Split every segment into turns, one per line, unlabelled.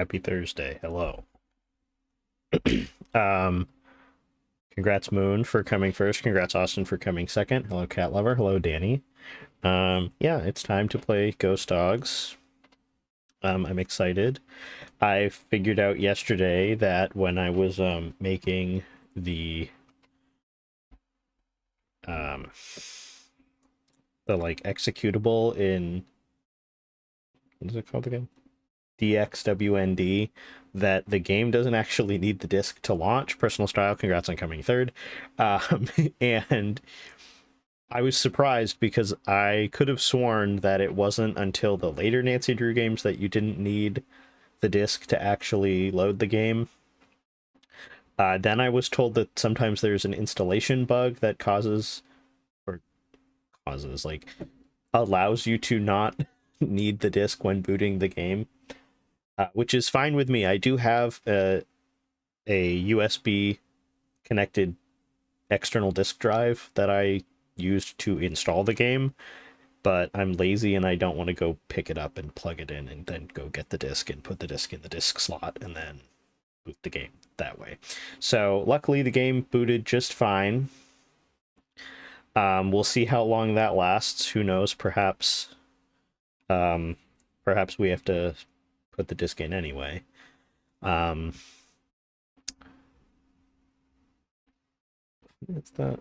Happy Thursday. Hello. um, Congrats Moon for coming first. Congrats Austin for coming second. Hello Cat Lover. Hello Danny. Yeah, it's time to play Ghost Dogs. I'm excited. I figured out yesterday that when I was making um the like executable in, what is it called again? DXWND, that the game doesn't actually need the disc to launch. Personal style, congrats on coming third. And I was surprised because I could have sworn that it wasn't until the later Nancy Drew games that you didn't need the disc to actually load the game. Then I was told that sometimes there's an installation bug that like allows you to not need the disc when booting the game, which is fine with me. I do have a USB connected external disk drive that I used to install the game, but I'm lazy and I don't want to go pick it up and plug it in and then go get the disc and put the disc in the disc slot and then boot the game that way. So luckily the game booted just fine. We'll see how long that lasts. Who knows? Perhaps we have to put the disc in anyway. What's that?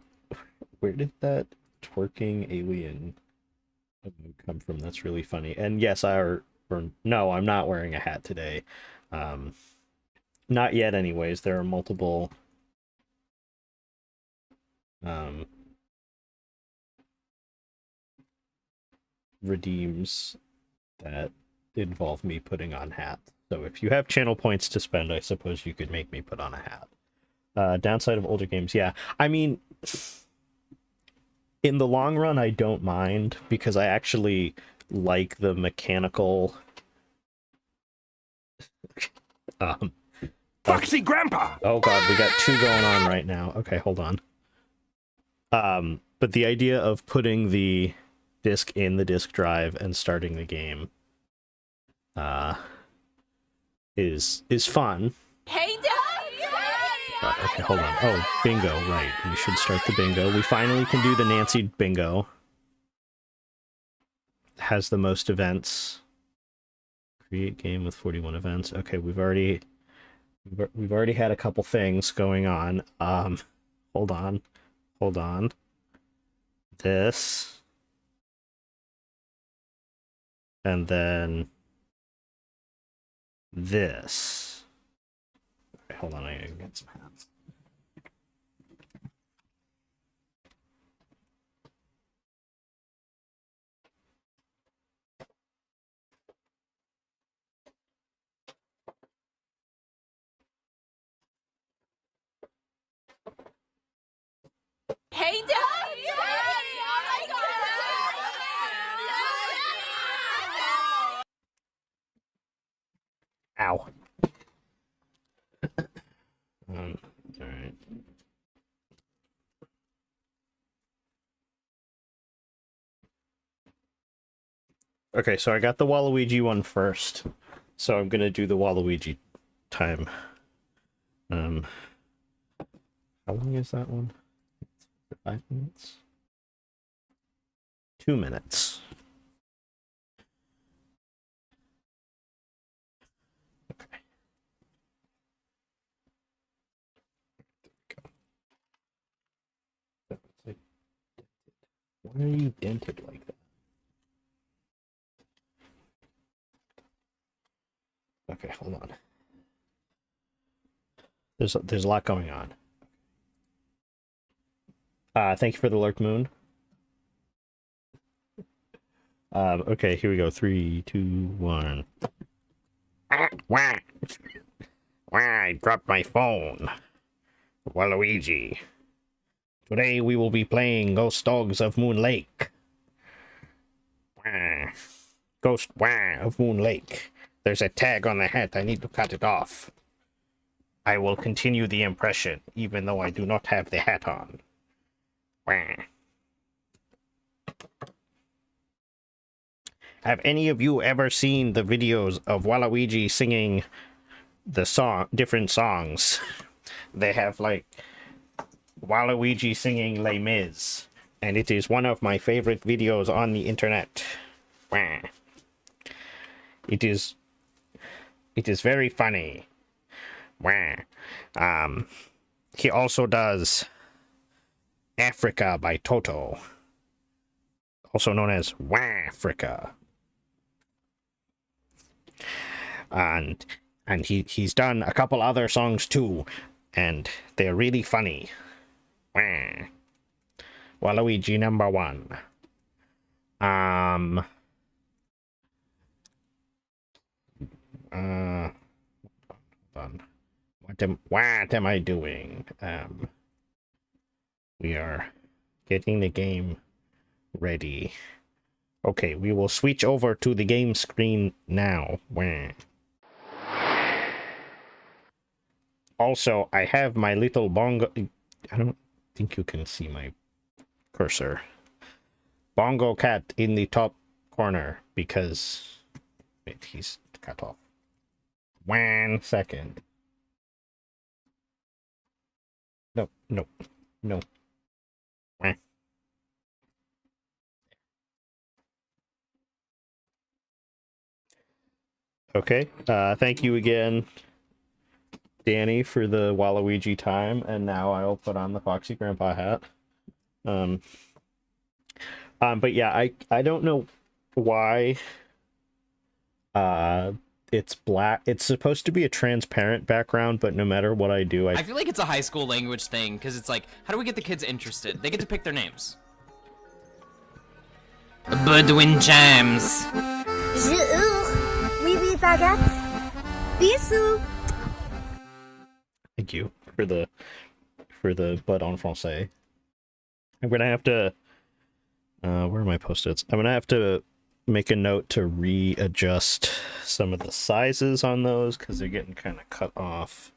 Where did that twerking alien come from? That's really funny. And yes, no, I'm not wearing a hat today. Not yet anyways. There are multiple redeems that involve me putting on hats. So if you have channel points to spend, I suppose you could make me put on a hat. Downside of older games, yeah. I mean, in the long run, I don't mind because I actually like the mechanical
Foxy Grandpa!
Oh god, we got two going on right now. Okay, hold on. But the idea of putting the disc in the disc drive and starting the game is fun.
Hey, Dad!
Okay, hold on. Oh, bingo, right. We should start the bingo. We finally can do the Nancy bingo. Has the most events. Create game with 41 events. Okay, we've already had a couple things going on. Hold on. This. And then this. Okay, hold on, I gotta get some hats.
Hey, Dad!
Ow. Alright. Okay, so I got the Waluigi one first. So I'm gonna do the Waluigi time. How long is that one? 5 minutes? 2 minutes. Okay. There we go. Why are you dented like that? Okay, hold on. There's a lot going on. Thank you for the lurk, Moon. Okay, here we go. 3, 2, 1. Wah! I dropped my phone. Waluigi. Today we will be playing Ghost Dogs of Moon Lake. Ghost of Moon Lake. There's a tag on the hat. I need to cut it off. I will continue the impression, even though I do not have the hat on. Have any of you ever seen the videos of Waluigi singing different songs. They have like Waluigi singing Les Mis, and it is one of my favorite videos on the internet. Wah. It is very funny. Wah. He also does Africa by Toto, also known as Wafrica. And he's done a couple other songs too, and they're really funny. Wah. Waluigi number 1. Hold on. What am I doing? We are getting the game ready. Okay, we will switch over to the game screen now. Wah. Also, I have my little bongo. I don't think you can see my cursor. Bongo cat in the top corner because wait, he's cut off. 1 second. No. Wah. Okay. Thank you again, Danny, for the Waluigi time, and now I'll put on the Foxy Grandpa hat. But yeah, I don't know why it's black. It's supposed to be a transparent background, but no matter what I do,
I feel like it's a high school language thing, because it's like, how do we get the kids interested? They get to pick their names. Budwin Jams.
Oui, oui, baguette. Bisous.
Thank you for the but en français. I'm gonna have to where are my post-its? I'm gonna have to make a note to readjust some of the sizes on those because they're getting kind of cut off.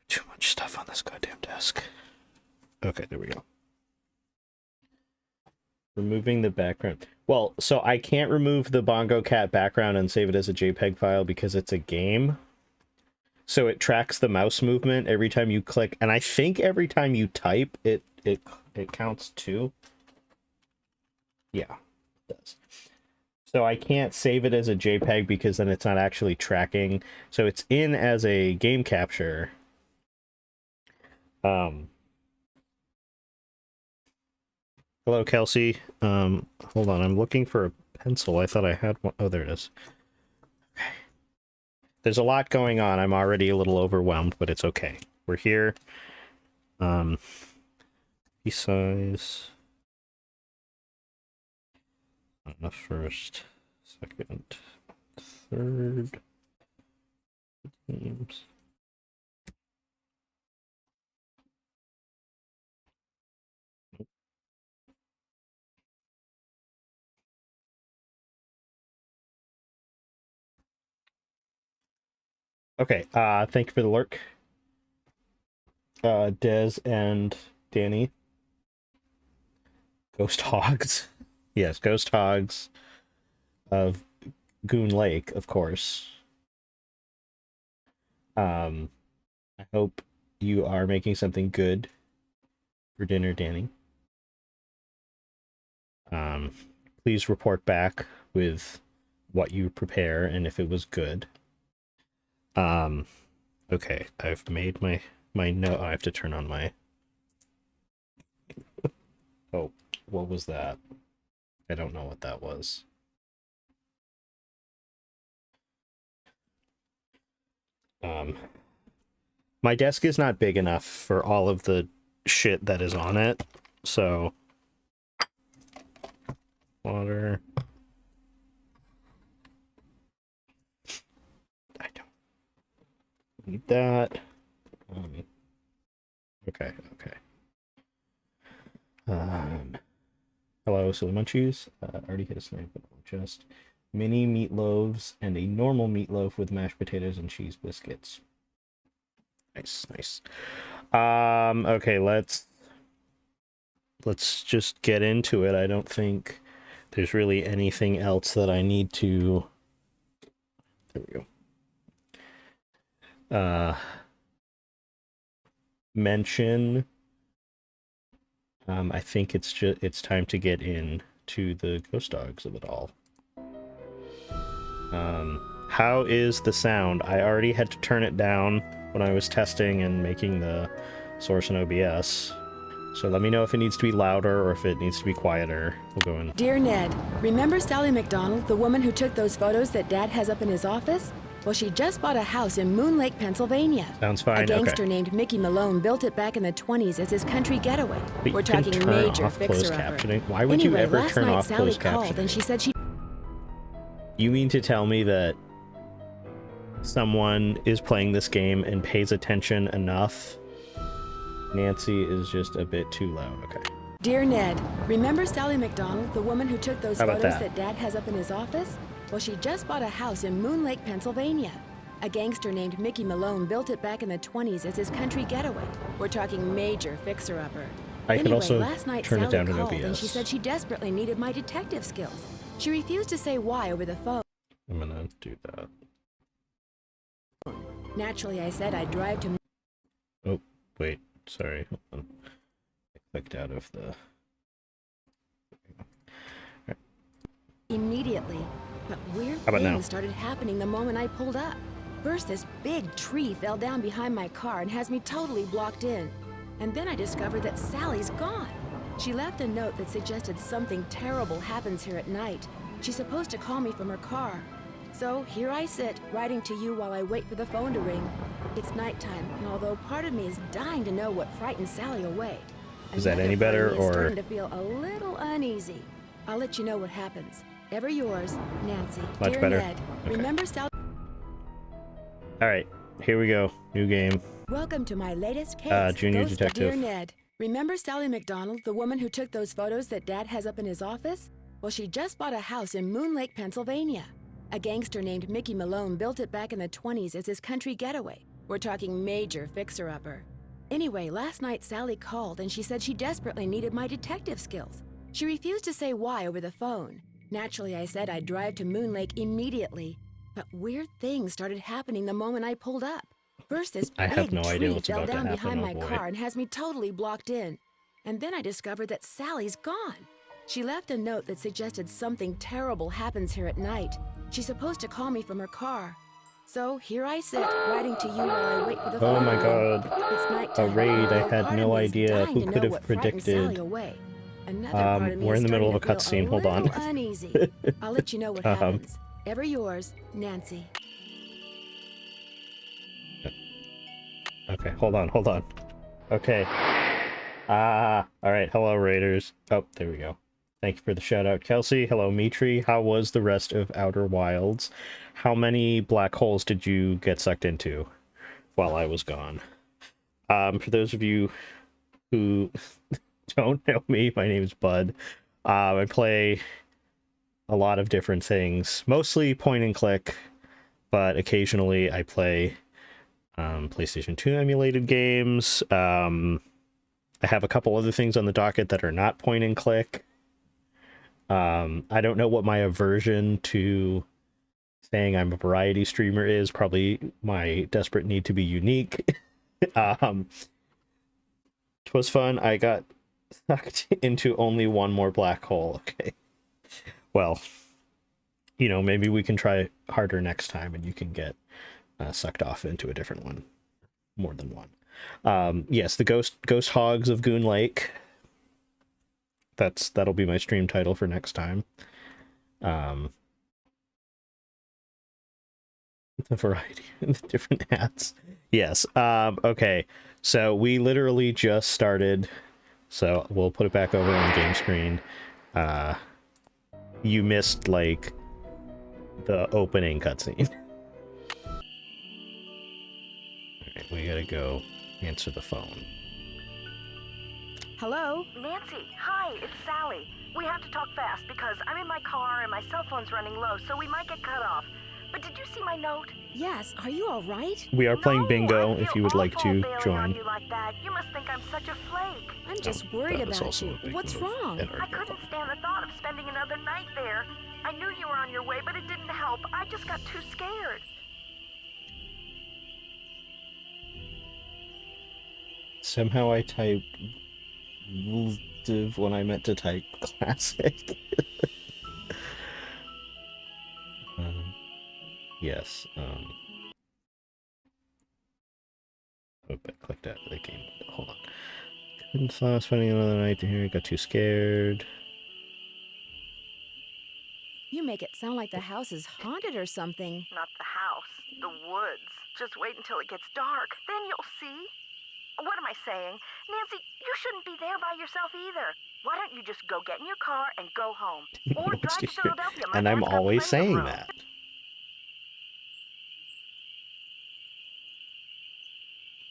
Too much stuff on this goddamn desk. Okay, there we go. Removing the background. Well, so I can't remove the Bongo Cat background and save it as a JPEG file because it's a game. So it tracks the mouse movement every time you click, and I think every time you type, it counts too. Yeah, it does. So I can't save it as a JPEG because then it's not actually tracking. So it's in as a game capture. Hello, Kelsey. Hold on, I'm looking for a pencil. I thought I had one. Oh, there it is. Okay. There's a lot going on. I'm already a little overwhelmed, but it's okay. We're here. Size. On the first, second, third teams. Okay, thank you for the lurk. Des and Danny. Ghost Hogs. Yes, Ghost Hogs of Goon Lake, of course. I hope you are making something good for dinner, Danny. Please report back with what you prepare and if it was good. Okay, I've made my note. I have to turn on my... Oh, what was that? I don't know what that was. My desk is not big enough for all of the shit that is on it, so... Water... I don't need that. Okay. Hello, Silly Munchies. Already hit a snack, but just mini meatloaves and a normal meatloaf with mashed potatoes and cheese biscuits. Nice. Okay, let's just get into it. I don't think there's really anything else that I need to... There we go. mention. I think it's time to get into the ghost dogs of it all. How is the sound? I already had to turn it down when I was testing and making the source in OBS. So let me know if it needs to be louder or if it needs to be quieter. We'll go in.
Dear Ned, remember Sally McDonald, the woman who took those photos that Dad has up in his office? Well, she just bought a house in Moon Lake, Pennsylvania.
Sounds fine.
A gangster
okay.
named Mickey Malone built it back in the 20s as his country getaway.
But
We're
you can
talking
turn
major
off closed
fixer-upper.
captioning. Why would you
Anyway,
ever
last
turn
night
off
Sally
closed
called
captioning?
and she said she...
You mean to tell me that someone is playing this game and pays attention enough? Nancy is just a bit too loud. Okay.
Dear Ned, remember Sally McDonald, the woman who took those
How about
photos
that?
that Dad has up in his office? Well, she just bought a house in Moon Lake, Pennsylvania. A gangster named Mickey Malone built it back in the 20s as his country getaway. We're talking major fixer-upper.
I could
Anyway,
also
last night
turn it
Sally
down in
called and
OBS.
she said she desperately needed my detective skills. She refused to say why over the phone.
I'm gonna do that.
Naturally, I said I'd drive to
Oh, wait. Sorry. Hold on. I clicked out of the...
immediately, but weird
How about now?
things started happening the moment I pulled up. First, this big tree fell down behind my car and has me totally blocked in. And then I discovered that Sally's gone. She left a note that suggested something terrible happens here at night. She's supposed to call me from her car. So here I sit, writing to you while I wait for the phone to ring. It's nighttime, and although part of me is dying to know what frightened Sally away,
Is that
another
any
part of
better,
me is
or-
starting to feel a little uneasy. I'll let you know what happens. Ever yours, Nancy.
Much
Dear
better.
Ned,
Okay.
remember Sally?
Alright, here we go. New game.
Welcome to my latest case,
Junior
Ghost of
Detective.
Dear Ned. Remember Sally McDonald, the woman who took those photos that Dad has up in his office? Well, she just bought a house in Moon Lake, Pennsylvania. A gangster named Mickey Malone built it back in the 20s as his country getaway. We're talking major fixer-upper. Anyway, last night Sally called and she said she desperately needed my detective skills. She refused to say why over the phone. Naturally, I said I'd drive to Moon Lake immediately. But weird things started happening the moment I pulled up. First, this
I have
big
no idea
tree
what's
fell
about to
down
happen,
behind
oh
my
boy.
car and has me totally blocked in. And then I discovered that Sally's gone. She left a note that suggested something terrible happens here at night. She's supposed to call me from her car. So here I sit, writing to you while I wait for the
Oh
phone
my
to ring.
god.
It's nighttime.
A raid.
and
I
although
had
part
no
of me is
idea.
dying
Who
to
could
know
have
what frightened
predicted?
Sally away. Another part of me
we're
is
in the middle
starting
of a
to feel
cutscene. Hold on.
little uneasy. I'll let you know what happens. Ever yours, Nancy.
Okay, hold on. Okay. Alright, hello Raiders. Oh, there we go. Thank you for the shout out, Kelsey. Hello, Mitri. How was the rest of Outer Wilds? How many black holes did you get sucked into while I was gone? For those of you who don't know me, my name is Bud. I play a lot of different things, mostly point and click, but occasionally I play PlayStation 2 emulated games. I have a couple other things on the docket that are not point and click. I don't know what my aversion to saying I'm a variety streamer is. Probably my desperate need to be unique. It was fun. I got sucked into only one more black hole. Okay. Well, maybe we can try harder next time and you can get sucked off into a different one. More than one. Yes, the Ghost Hogs of Goon Lake. That'll be my stream title for next time. The variety, the different hats. Yes. Okay. So we literally just started. So we'll put it back over on game screen. You missed like the opening cutscene. Alright, we gotta go answer the phone.
Hello?
Nancy, hi, it's Sally. We have to talk fast because I'm in my car and my cell phone's running low, so we might get cut off. But did you see my note?
Yes, are you all right?
We are playing
No,
bingo
I
if
feel
you would like
awful
to
bailing on
join.
you like that. You must think I'm such a flake.
I'm just
Oh,
worried
that was
about
also
you.
a big
What's
move
wrong?
in our
I couldn't stand the thought of spending another night there. I knew you were on your way, but it didn't help. I just got too scared.
Somehow I typed div when I meant to type classic. Yes. Hope I clicked out of the game. Hold on. Couldn't stop spending another night here. Got too scared.
You make it sound like the house is haunted or something.
Not the house, the woods. Just wait until it gets dark. Then you'll see. What am I saying? Nancy, you shouldn't be there by yourself either. Why don't you just go get in your car and go home? Or drive to Philadelphia. My
And I'm
dad's got
always
plenty of
saying
room.
that.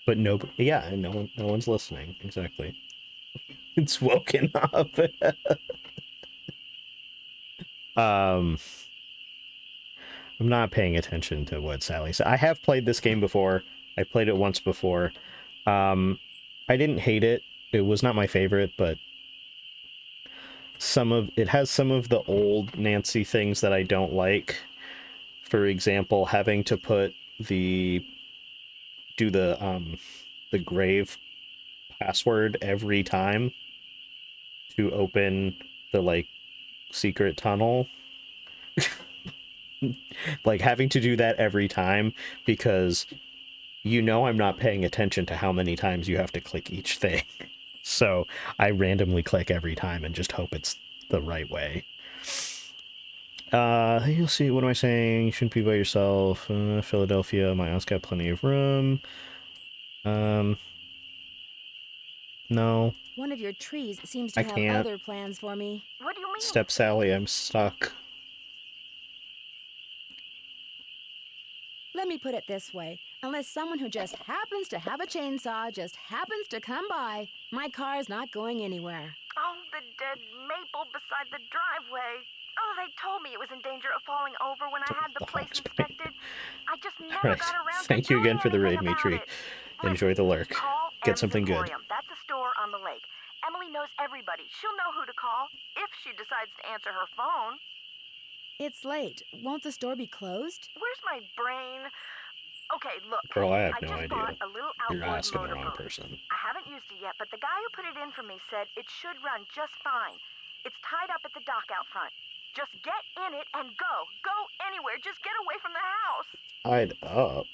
But nobody, yeah, no one's listening. Exactly. It's woken up. I'm not paying attention to what Sally said. I have played this game before. I played it once before. I didn't hate it. It was not my favorite, but it has some of the old Nancy things that I don't like. For example, having to do the grave password every time to open the like secret tunnel. Like having to do that every time because I'm not paying attention to how many times you have to click each thing. So I randomly click every time and just hope it's the right way. You'll see, what am I saying? You shouldn't be by yourself. Philadelphia, my house got plenty of room. No.
One of your trees seems to
I
have
can't.
other plans for me.
What do you mean?
Step Sally, I'm stuck.
Let me put it this way. Unless someone who just happens to have a chainsaw just happens to come by, my car's not going anywhere.
Oh, the dead maple beside the driveway. Oh, they told me it was in danger of falling over when I had the place inspected. I just never
Alright,
got around to
thank you
doing
again for the raid,
anything about
Matri.
it.
Enjoy the lurk.
Call
Get
Emmy's
something good.
Emporium. That's a store on the lake. Emily knows everybody. She'll know who to call if she decides to answer her phone.
It's late. Won't the store be closed?
Where's my brain? Okay, look.
Girl, I have
I
no
just
idea.
bought a little
You're
outboard
asking the wrong
motorboat.
person.
I haven't used it yet, but the guy who put it in for me said it should run just fine. It's tied up at the dock out front. Just get in it and go. Go anywhere. Just get away from the house.
Tied up?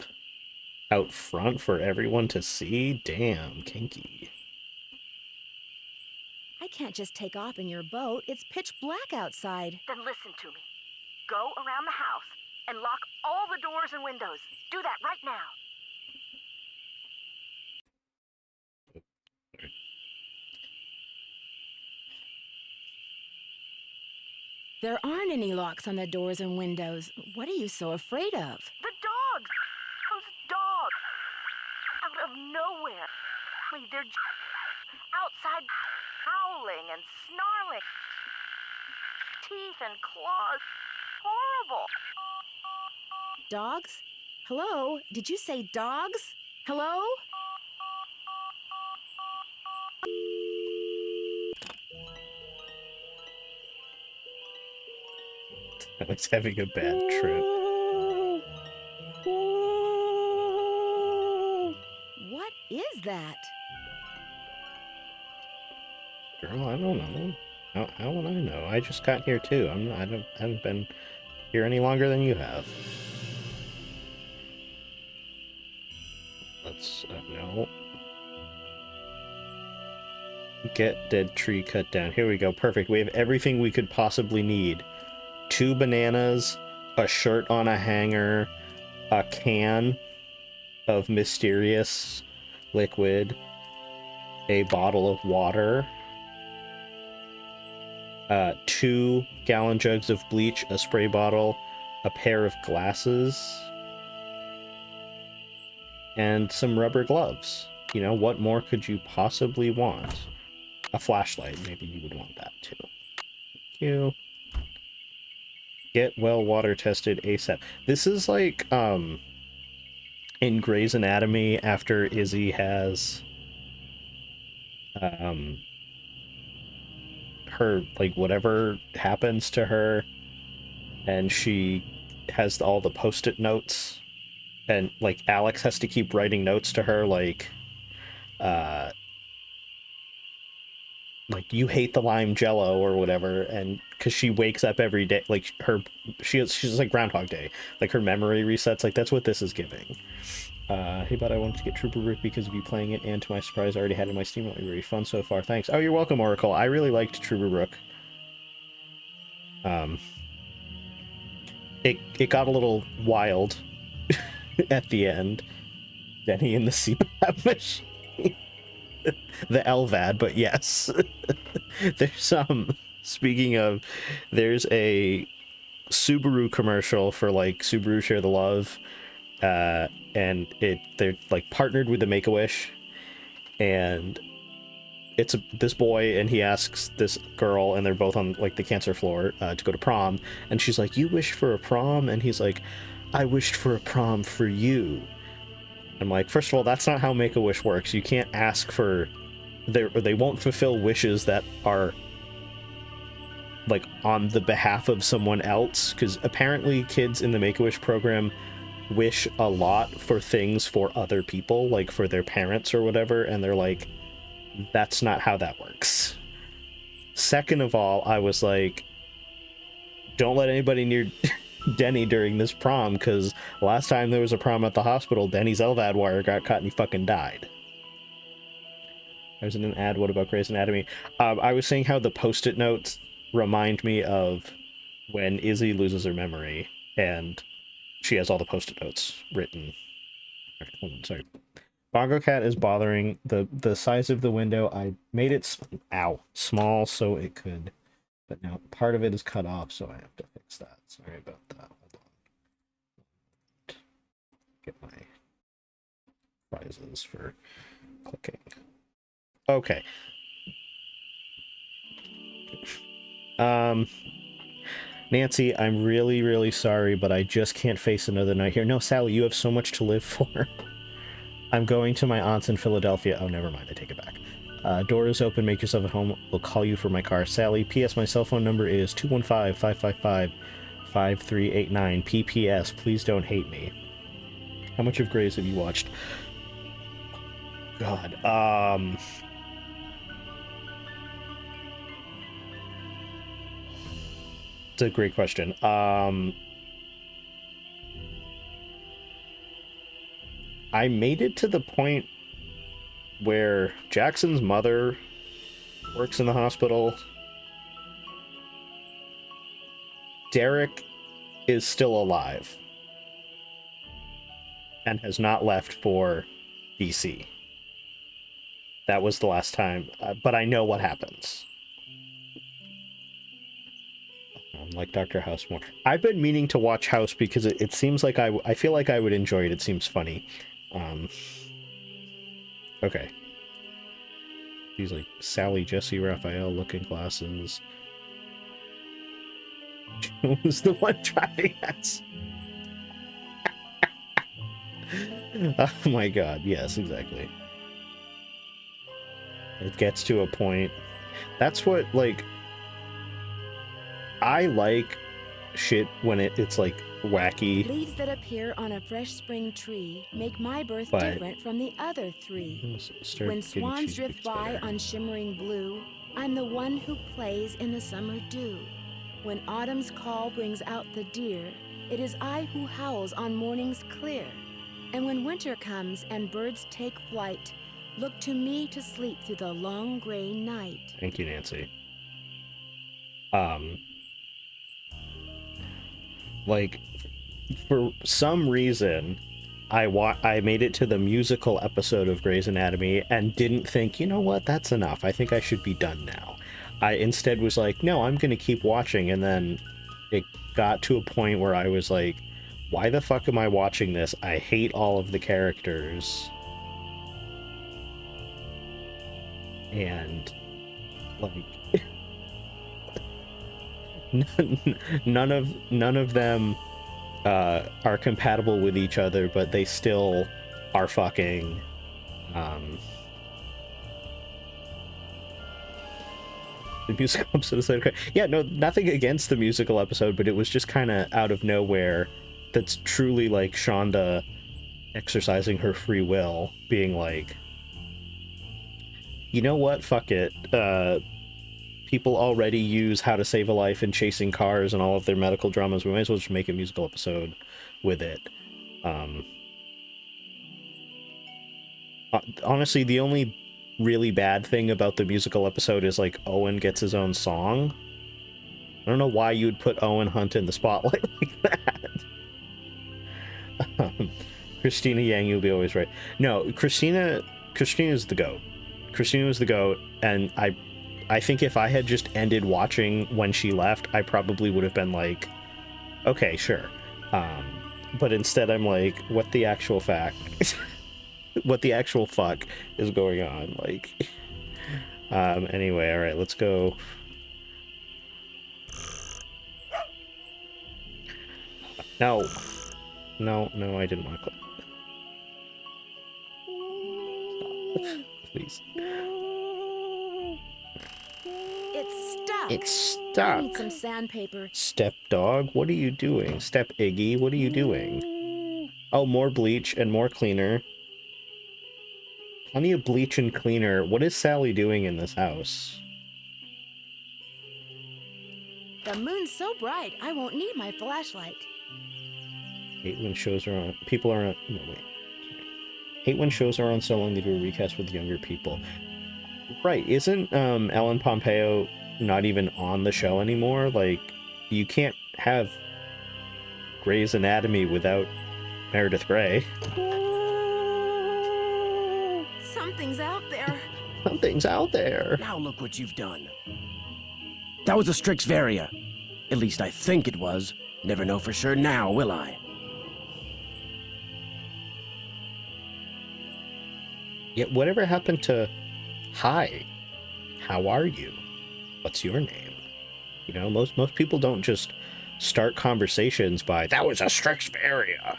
Out front for everyone to see? Damn, kinky.
I can't just take off in your boat. It's pitch black outside.
Then listen to me. Go around the house and lock all the doors and windows. Do that right now.
There aren't any locks on the doors and windows. What are you so afraid of?
The dogs! Those dogs! Out of nowhere. They're outside howling and snarling. Teeth and claws. Horrible.
Dogs? Hello? Did you say dogs? Hello?
I was having a bad trip.
What is that?
Girl, I don't know. How would I know? I just got here too. I haven't been here any longer than you have. Let's no. Get dead tree cut down. Here we go. Perfect. We have everything we could possibly need. 2 bananas, a shirt on a hanger, a can of mysterious liquid, a bottle of water, 2 gallon jugs of bleach, a spray bottle, a pair of glasses, and some rubber gloves. You know, what more could you possibly want? A flashlight, maybe you would want that too. Thank you. Get well water tested ASAP. This is like, in Grey's Anatomy after Izzy has, her, like, whatever happens to her, and she has all the post-it notes, and, like, Alex has to keep writing notes to her, like, like, you hate the lime jello or whatever, and because she wakes up every day, like she's like Groundhog Day, like her memory resets. Like, that's what this is giving. Hey bud, I wanted to get Trooper Rook because of you playing it, and to my surprise I already had it in my Steam library. Fun so far, thanks. Oh, you're welcome, Oracle. I really liked Trooper Rook. It got a little wild at the end. Denny in the CPAP machine. The LVAD, but yes. There's speaking of, there's a Subaru commercial for like Subaru Share the Love, and they're like partnered with the Make-A-Wish, and it's this boy, and he asks this girl, and they're both on like the cancer floor, to go to prom, and she's like, "You wished for a prom?" And he's like, "I wished for a prom for you." I'm like, first of all, that's not how Make-A-Wish works. You can't ask for... They won't fulfill wishes that are, like, on the behalf of someone else, because apparently kids in the Make-A-Wish program wish a lot for things for other people, like for their parents or whatever, and they're like, that's not how that works. Second of all, I was like, don't let anybody near... Denny during this prom, because last time there was a prom at the hospital, Denny's LVAD wire got cut and he fucking died. I was in an ad, what about Grey's Anatomy? I was saying how the post-it notes remind me of when Izzy loses her memory, and she has all the post-it notes written. Alright, hold on, sorry. Bongo Cat is bothering the size of the window. I made it small so it could, but now part of it is cut off, so I have to fix that. Sorry about that. Hold on. Get my prizes for clicking. Okay. Nancy, I'm really, really sorry, but I just can't face another night here. No, Sally, you have so much to live for. I'm going to my aunt's in Philadelphia. Oh, never mind. I take it back. Door is open. Make yourself at home. We'll call you for my car. Sally, P.S. My cell phone number is 215-555-5389. P.P.S. Please don't hate me. How much of Grey's have you watched? God. It's a great question. I made it to the point where Jackson's mother works in the hospital. Derek is still alive and has not left for DC. That was the last time, but I know what happens. I'm like Dr. House more. I've been meaning to watch House because it seems like I feel like I would enjoy it. It seems funny. Okay. These like Sally, Jesse, Raphael looking glasses. Who's the one driving us? Oh my god, yes, exactly. It gets to a point. That's what, like, I like shit when it's like wacky.
Leaves that appear on a fresh spring tree make my birth
But-
different from the other three.
Start
When
getting
swans
cheesy
drift
bits
by
better.
on shimmering blue, I'm the one who plays in the summer dew. When autumn's call brings out the deer, it is I who howls on mornings clear. And when winter comes and birds take flight, look to me to sleep through the long gray night.
Thank you, Nancy. Like, for some reason, I made it to the musical episode of Grey's Anatomy and didn't think, you know what, that's enough. I think I should be done now. I instead was like, no, I'm gonna keep watching, and then it got to a point where I was like, why the fuck am I watching this? I hate all of the characters. And, like, none of them are compatible with each other, but they still are fucking. The musical episode is like, yeah, no, nothing against the musical episode, but it was just kind of out of nowhere. That's truly like Shonda exercising her free will, being like, You know what? Fuck it. People already use How to Save a Life and Chasing Cars and all of their medical dramas. We might as well just make a musical episode with it. Honestly, the only really bad thing about the musical episode is like Owen gets his own song. I don't know why you would put Owen Hunt in the spotlight like that. Christina Yang, you'll be always right. No, Christina's the GOAT. Christina was the GOAT, and I think if I had just ended watching when she left, I probably would have been like, okay, sure. But instead I'm like, what the actual fact? What the actual fuck is going on? Like, anyway, all right, let's go. No, I didn't want to click. Stop. Please.
It's stuck.
It's
I
stuck.
need some sandpaper.
Step dog, what are you doing? Step Iggy, what are you doing? Oh, more bleach and more cleaner. Plenty of bleach and cleaner. What is Sally doing in this house?
The moon's so bright, I won't need my flashlight.
Hate when shows are on. People are on. No, wait. Hate when shows are on so long they do a recast with younger people. Right, isn't Ellen Pompeo not even on the show anymore? Like, you can't have Grey's Anatomy without Meredith Grey.
Something's out there.
Something's out there.
Now look what you've done. That was a Strix Varia. At least I think it was. Never know for sure now, will I?
Yeah, whatever happened to hi? How are you? What's your name? You know, most people don't just start conversations by that was a Strix Varia.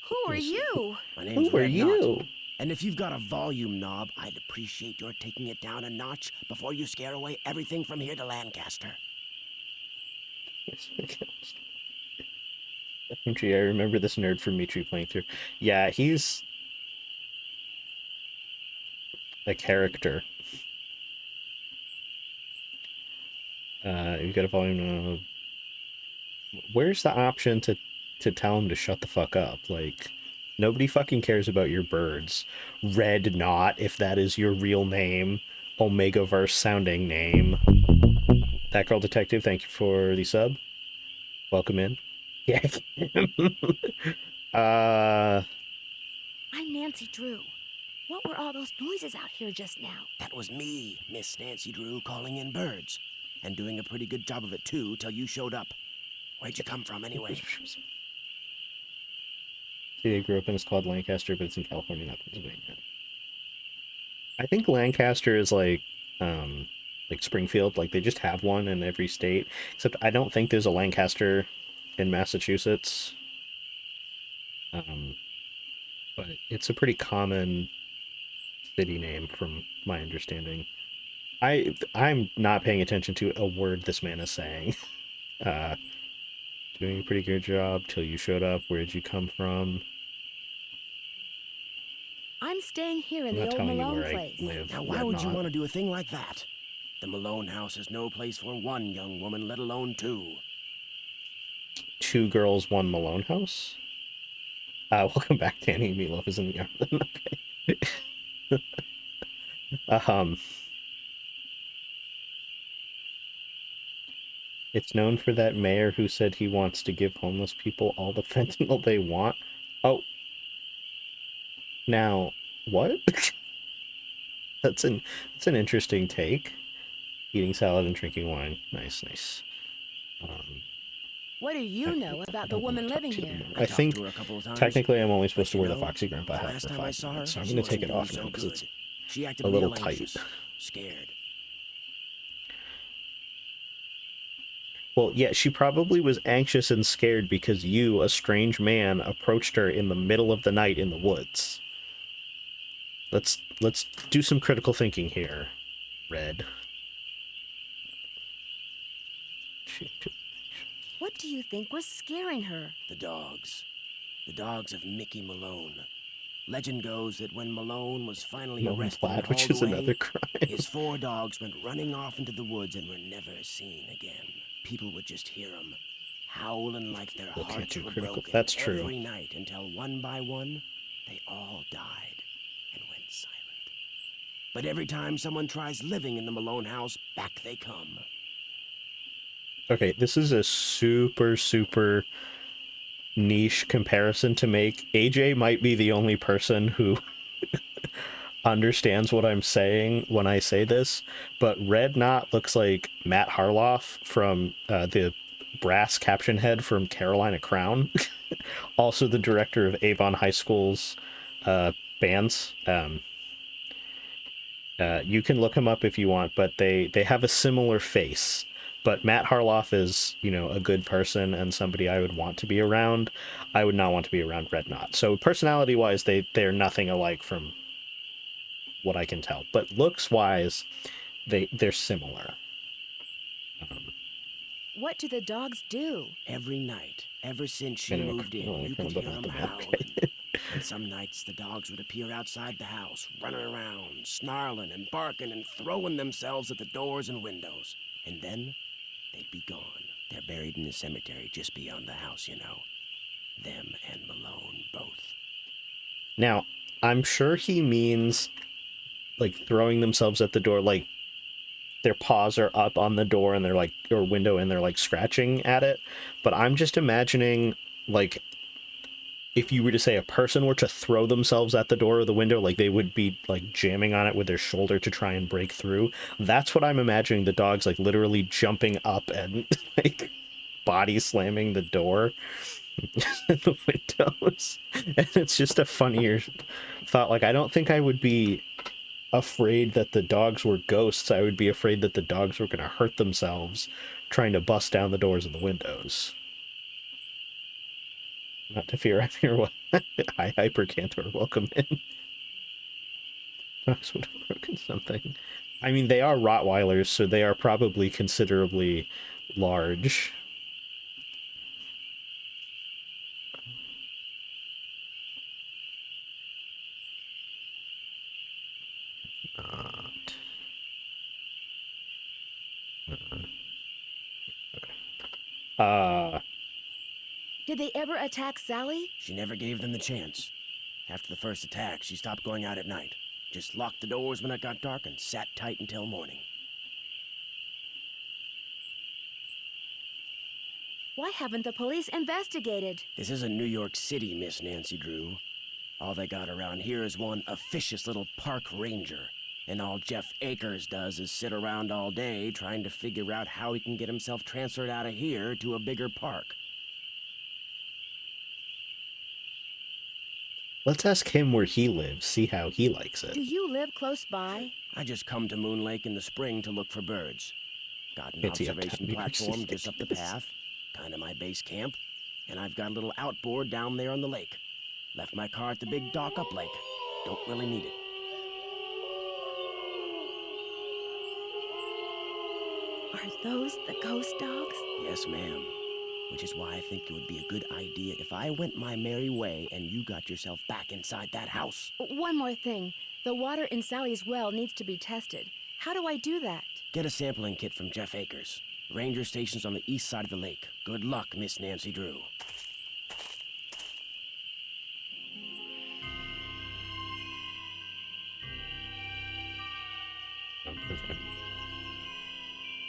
Who are you?
My name's
Who are
Red
you?
Knot. And if you've got a volume knob, I'd appreciate your taking it down a notch before you scare away everything from here to Lancaster.
Gee, I remember this nerd from Mitri playing through. Yeah, he's a character. You got a volume. Where's the option to tell him to shut the fuck up? Like, nobody fucking cares about your birds. Red Knot, if that is your real name, Omegaverse sounding name. That Girl Detective, thank you for the sub. Welcome in. Yeah.
I'm Nancy Drew. What were all those noises out here just now?
That was me, Miss Nancy Drew, calling in birds. And doing a pretty good job of it, too, till you showed up. Where'd you come from, anyway?
See, I grew up in, it's called Lancaster, but it's in California, not Pennsylvania. I think Lancaster is like Springfield, like they just have one in every state. Except I don't think there's a Lancaster in Massachusetts. But it's a pretty common city name from my understanding. I'm not paying attention to a word this man is saying. Doing a pretty good job till you showed up. Where'd you come from?
I'm staying here in
I'm
the
not
old
telling you
Malone
where I
place.
live.
Now, why
Red
would you
Knot.
want to do a thing like that? The Malone house is no place for one young woman, let alone two.
2 girls, 1 Malone house? Welcome back, Danny. Meatloaf is in the yard. Okay. It's known for that mayor who said he wants to give homeless people all the fentanyl they want. Oh. Now, what? That's an interesting take. Eating salad and drinking wine. Nice, nice.
What do you know about the woman living here?
I
talked
think
to her a couple of times,
technically I'm only supposed to
but
wear
you
the
know,
Foxy Grandpa
the
hat
last
for
time I
5
saw her,
minutes, so I'm
she
going to take
wasn't
it off
doing
now
so
because it's
good. She acted
a little
real
tight.
anxious, scared.
Well, yeah, she probably was anxious and scared because you, a strange man, approached her in the middle of the night in the woods. Let's do some critical thinking here, Red.
What do you think was scaring her?
The dogs. The dogs of Mickey Malone. Legend goes that when Malone was finally
Malone
arrested
Platt,
and
which
hauled
is
away,
another crime.
his 4 dogs went running off into the woods and were never seen again. People would just hear them, howling like their
Well, can't
hearts
do
were
critical.
broken
That's true.
every night until one by one, they all died and went silent. But every time someone tries living in the Malone house, back they come.
Okay, this is a super niche comparison to make. AJ might be the only person who understands what I'm saying when I say this, but Red Knot looks like Matt Harloff from the brass caption head from Carolina Crown. Also the director of Avon High School's bands. You can look him up if you want, but they have a similar face. But Matt Harloff is, you know, a good person and somebody I would want to be around. I would not want to be around Red Knot. So personality-wise, they're nothing alike from what I can tell. But looks-wise, they're similar.
What do the dogs do?
Every night, ever since she
Anyway,
moved in, you could
but
hear
not
them
the map.
howling. And some nights the dogs would appear outside the house, running around, snarling and barking and throwing themselves at the doors and windows. And then they'd be gone. They're buried in the cemetery just beyond the house, you know. Them and Malone both.
Now, I'm sure he means, like, throwing themselves at the door, like, their paws are up on the door and they're, like, or window, and they're, like, scratching at it. But I'm just imagining, like, if you were to say a person were to throw themselves at the door or the window, like, they would be, like, jamming on it with their shoulder to try and break through. That's what I'm imagining, the dogs, like, literally jumping up and, like, body slamming the door and the windows. And it's just a funnier thought. Like, I don't think I would be afraid that the dogs were ghosts. I would be afraid that the dogs were going to hurt themselves trying to bust down the doors and the windows. Not to fear, I'm here. Hi, Hypercantor, welcome in. Dogs would have broken something. I mean, they are Rottweilers, so they are probably considerably large.
Did they ever attack Sally?
She never gave them the chance. After the first attack, she stopped going out at night. Just locked the doors when it got dark and sat tight until morning.
Why haven't the police investigated?
This isn't New York City, Miss Nancy Drew. All they got around here is one officious little park ranger. And all Jeff Akers does is sit around all day trying to figure out how he can get himself transferred out of here to a bigger park.
Let's ask him where he lives, see how he likes it.
Do you live close by?
I just come to Moon Lake in the spring to look for birds. Got an
Fancy
observation
uptown New York
platform
City.
just up the path, kind of my base camp, and I've got a little outboard down there on the lake. Left my car at the big dock up lake. Don't really need it.
Are those the ghost dogs?
Yes, ma'am. Which is why I think it would be a good idea if I went my merry way and you got yourself back inside that house.
One more thing. The water in Sally's well needs to be tested. How do I do that?
Get a sampling kit from Jeff Akers. Ranger station's on the east side of the lake. Good luck, Miss Nancy Drew.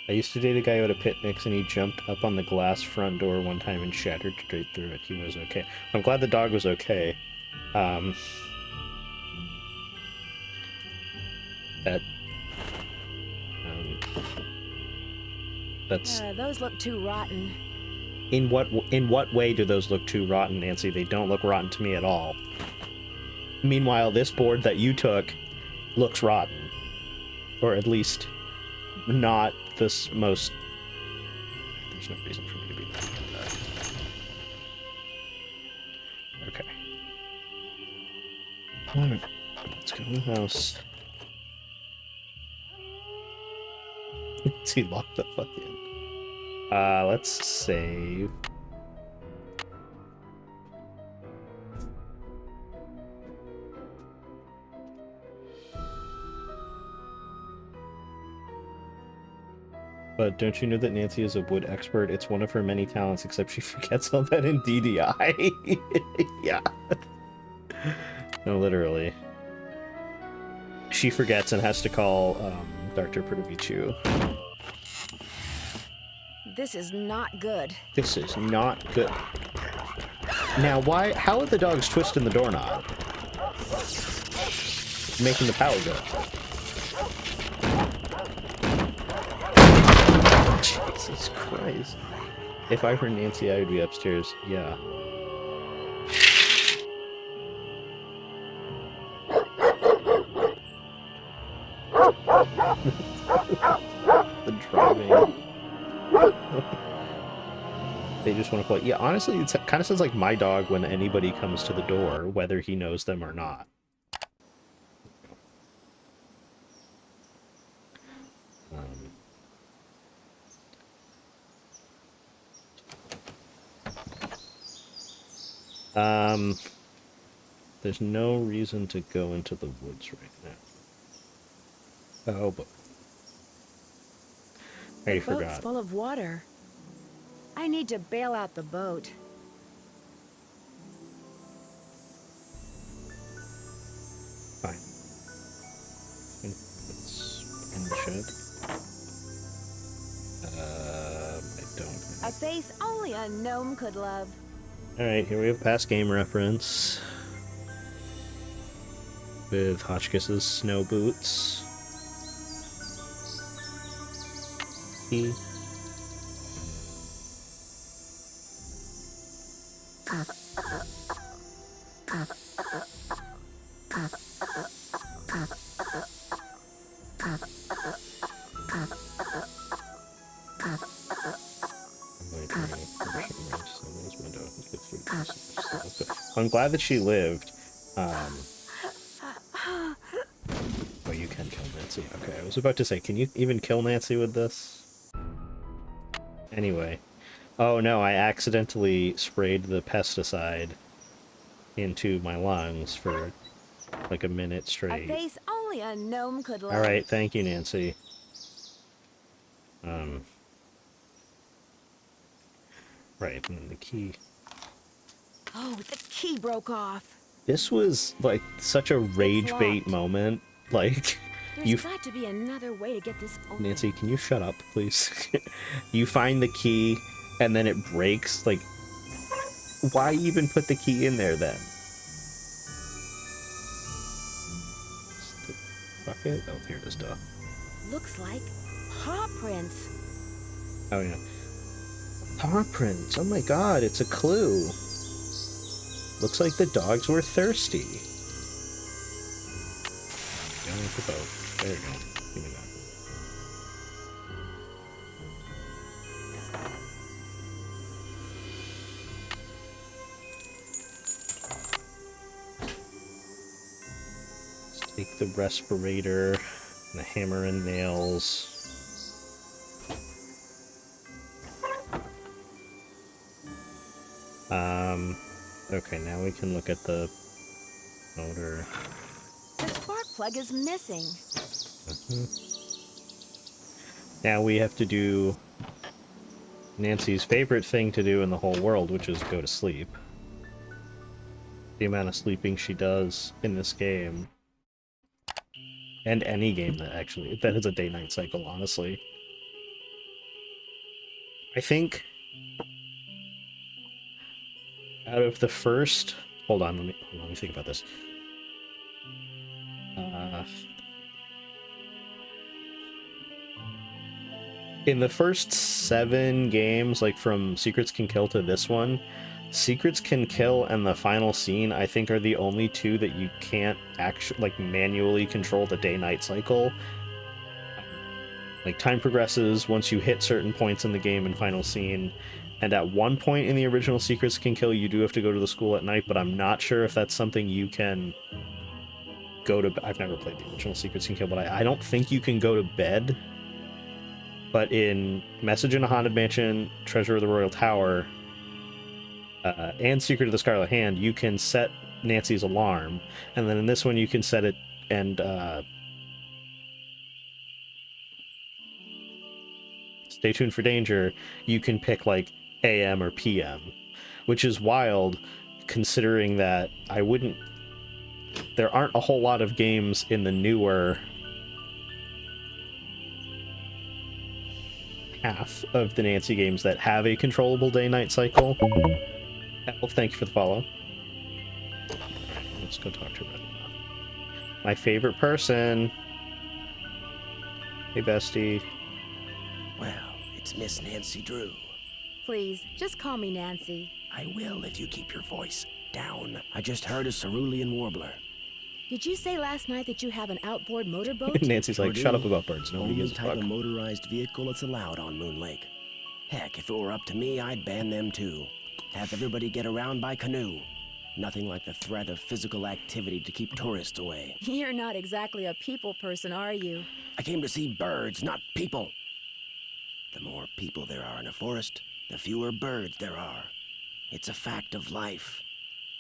I used to date a guy who had a pit mix, and he jumped up on the glass front door one time and shattered straight through it. He was okay. I'm glad the dog was okay. That's
Those look too rotten.
in what way do those look too rotten, Nancy? They don't look rotten to me at all. Meanwhile, this board that you took looks rotten, or at least not this most. There's no reason for me to be mad at that. Okay. Alright, let's go in the house. He locked the fuck in. Let's save. But don't you know that Nancy is a wood expert? It's one of her many talents, except she forgets all that in DDI. Yeah. No, literally. She forgets and has to call Dr. Perdovicu.
This is not good.
This is not good. Now, how are the dogs twisting the doorknob? Making the power go. Jesus Christ. If I were Nancy, I would be upstairs. Yeah. The driving. They just want to play. Yeah, honestly, it kind of sounds like my dog when anybody comes to the door, whether he knows them or not. There's no reason to go into the woods right now. Oh, but I already
The boat's
forgot.
full of water. I need to bail out the boat.
Fine. It's in the shed. I don't.
A face only a gnome could love.
Alright, here we have a past game reference. With Hotchkiss's snow boots. He. I'm glad that she lived. Oh, you can kill Nancy. Okay, I was about to say, can you even kill Nancy with this? Anyway. Oh no, I accidentally sprayed the pesticide into my lungs for like a minute
A
straight.
face only a gnome could love.
Alright, thank you, Nancy. Right, and then the key.
Oh, the key broke off.
This was like such a rage bait
locked.
moment. Like,
There's got to be another way to get this open.
Nancy, can you shut up, please? You find the key, and then it breaks. Like, why even put the key in there then? Bucket? Oh, here it is, duh.
Looks like paw prints.
Oh, yeah. Paw prints. Oh my god, it's a clue. Looks like the dogs were thirsty. Going with the boat. There you go. Give me that. Let's take the respirator and the hammer and nails. Okay, now we can look at the motor.
The spark plug is missing.
Now we have to do Nancy's favorite thing to do in the whole world, which is go to sleep. The amount of sleeping she does in this game. And any game that is a day-night cycle, honestly. I think out of the first... Hold on, let me think about this. In the first 7 games, like from Secrets Can Kill to this one, Secrets Can Kill and the final scene, I think, are the only 2 that you can't actually, like, manually control the day-night cycle. Like, time progresses once you hit certain points in the game in final scene, and at one point in the original Secrets Can Kill, you do have to go to the school at night, but I'm not sure if that's something you can go to... I've never played the original Secrets Can Kill, but I don't think you can go to bed. But in Message in a Haunted Mansion, Treasure of the Royal Tower, and Secret of the Scarlet Hand, you can set Nancy's alarm, and then in this one you can set it and Stay tuned for danger, you can pick like AM or PM, which is wild considering that there aren't a whole lot of games in the newer half of the Nancy games that have a controllable day-night cycle. Elf, thank you for the follow. Let's go talk to Red. My favorite person. Hey, bestie.
Well, it's Miss Nancy Drew.
Please, just call me Nancy.
I will if you keep your voice down. I just heard a cerulean warbler.
Did you say last night that you have an outboard motorboat?
Nancy's like,
Sure
shut
do.
up about birds. Nobody
Only
gives a
type
fuck.
of motorized vehicle that's allowed on Moon Lake. Heck, if it were up to me, I'd ban them too. Have everybody get around by canoe. Nothing like the threat of physical activity to keep tourists away.
You're not exactly a people person, are you?
I came to see birds, not people. The more people there are in a forest, the fewer birds there are. It's a fact of life.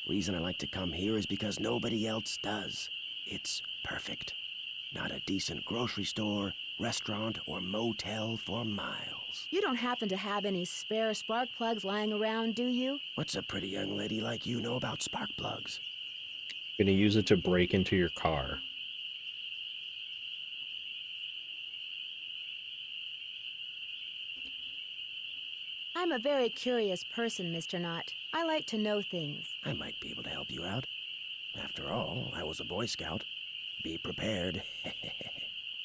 Reason I like to come here is because nobody else does. It's perfect. Not a decent grocery store, restaurant, or motel for miles.
You don't happen to have any spare spark plugs lying around, do you?
What's a pretty young lady like you know about spark plugs?
Gonna use it to break into your car.
I'm a very curious person, Mr. Knott. I like to know things.
I might be able to help you out. After all, I was a Boy Scout. Be prepared.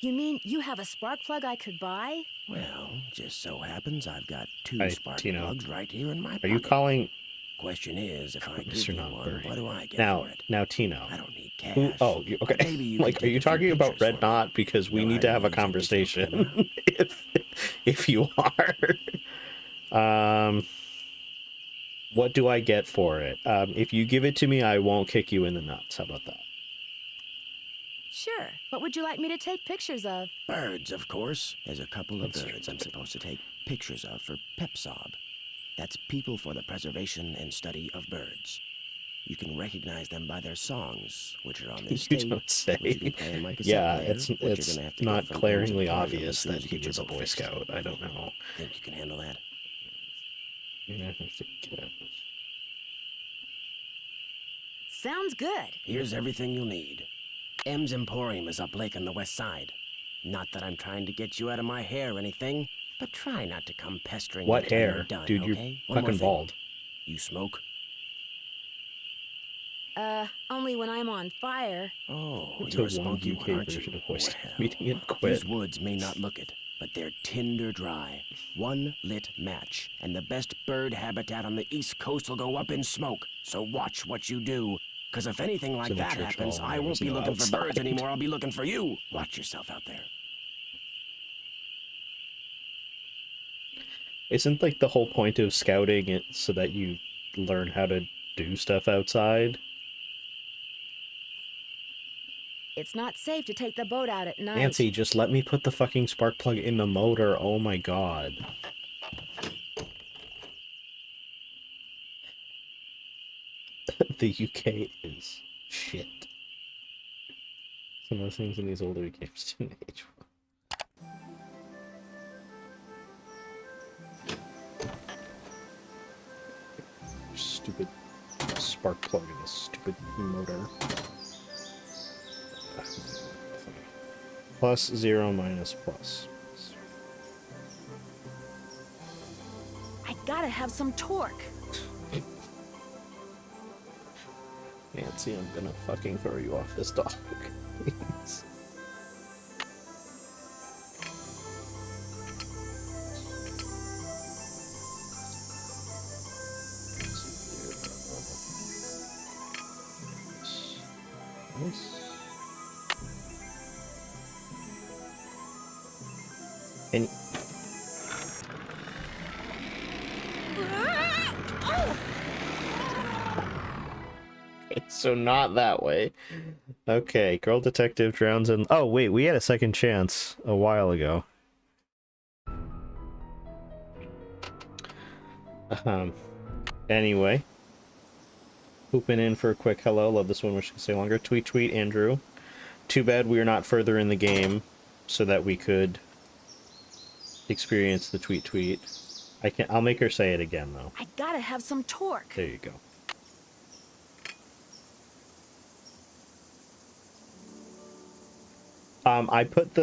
You mean you have a spark plug I could buy?
Well, just so happens I've got two
Hi,
spark
Tino.
plugs right here in my
Are you
pocket.
calling
Question is, if I give
Mr.
you
Not
one,
Bird?
what do I get
Now,
for it?
now, Tino.
I don't need cash.
Who, oh, okay.
Maybe you
Like,
could
are
take
you
a few
talking about
pictures
Red
for me.
Knot? Because we
Know
need
how
to
to
have a
use a digital
conversation. if you are. What do I get for it? If you give it to me, I won't kick you in the nuts. How about that?
Sure. What would you like me to take pictures of?
Birds, of course. There's a couple of
That's
birds I'm supposed to take pictures of for PEPSOB. That's People for the Preservation and Study of Birds. You can recognize them by their songs, which are on this
You
tape,
don't say.
which you can play on my cassette
Yeah,
player,
it's
which you're
it's
gonna have to
not
get from
glaringly
Amazon
obvious
as soon
that
as you
he
get your
was a
boat
Boy
fixed.
Scout. I don't know.
Think you can handle that?
You're gonna have to get it.
Sounds good.
Here's everything you'll need. M's Emporium is up lake on the west side. Not that I'm trying to get you out of my hair or anything, but try not to come pestering
What
me till you're
hair?
done,
Dude, you're
okay? One more
fucking
thing.
bald.
You smoke?
Only when I'm on fire.
Oh,
It's
you're
a
a spunky one,
UK
aren't
version
you?
of Boy Scout
Well,
meeting and quit.
These woods may not look it, but they're tinder dry. One lit match, and the best bird habitat on the East Coast will go up in smoke. So watch what you do. Because if anything like
in a
that
church
happens,
hall,
I
there
won't
was
be
no
looking for birds
outside.
anymore. I'll be looking for you. Watch yourself out there.
Isn't like the whole point of scouting it so that you learn how to do stuff outside?
It's not safe to take the boat out at night.
Nancy, just let me put the fucking spark plug in the motor. Oh my god. The UK is shit. Some of the things in these older games didn't age well. Stupid spark plug in this stupid motor. Plus 0 minus plus.
I gotta have some torque.
Nancy, I'm gonna fucking throw you off this dock. Please. And so not that way. Okay, girl detective drowns in. Oh wait, we had a second chance a while ago. Anyway, pooping in for a quick hello. Love this one. Wish I could stay longer. Tweet, Andrew. Too bad we are not further in the game, so that we could experience the tweet. I'll make her say it again though.
I gotta have some torque.
There you go. I put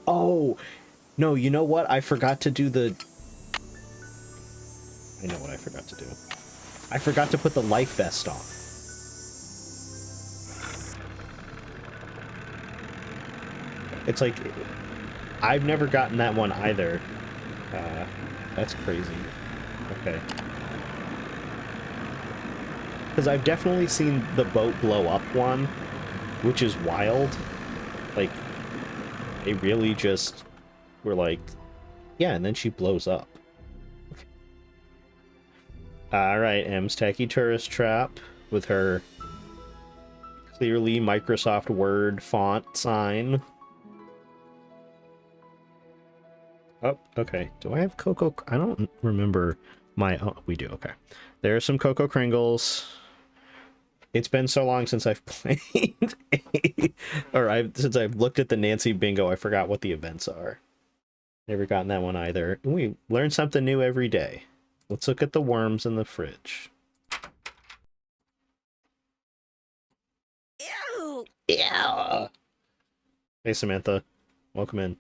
oh no, you know what? I forgot to do the. I know what I forgot to do. I forgot to put the life vest on. It's like I've never gotten that one either. That's crazy. Okay. Because I've definitely seen the boat blow up one, which is wild. Like, they really just were like, yeah, and then she blows up. Alright, M's Tacky Tourist Trap with her clearly Microsoft Word font sign. Oh, okay. Do I have Cocoa? I don't remember my... Oh, we do. Okay. There's some Cocoa Kringles. It's been so long since I've played since I've looked at the Nancy Bingo, I forgot what the events are. Never gotten that one either. We learn something new every day. Let's look at the worms in the fridge.
Ew!
Yeah. Hey, Samantha. Welcome in.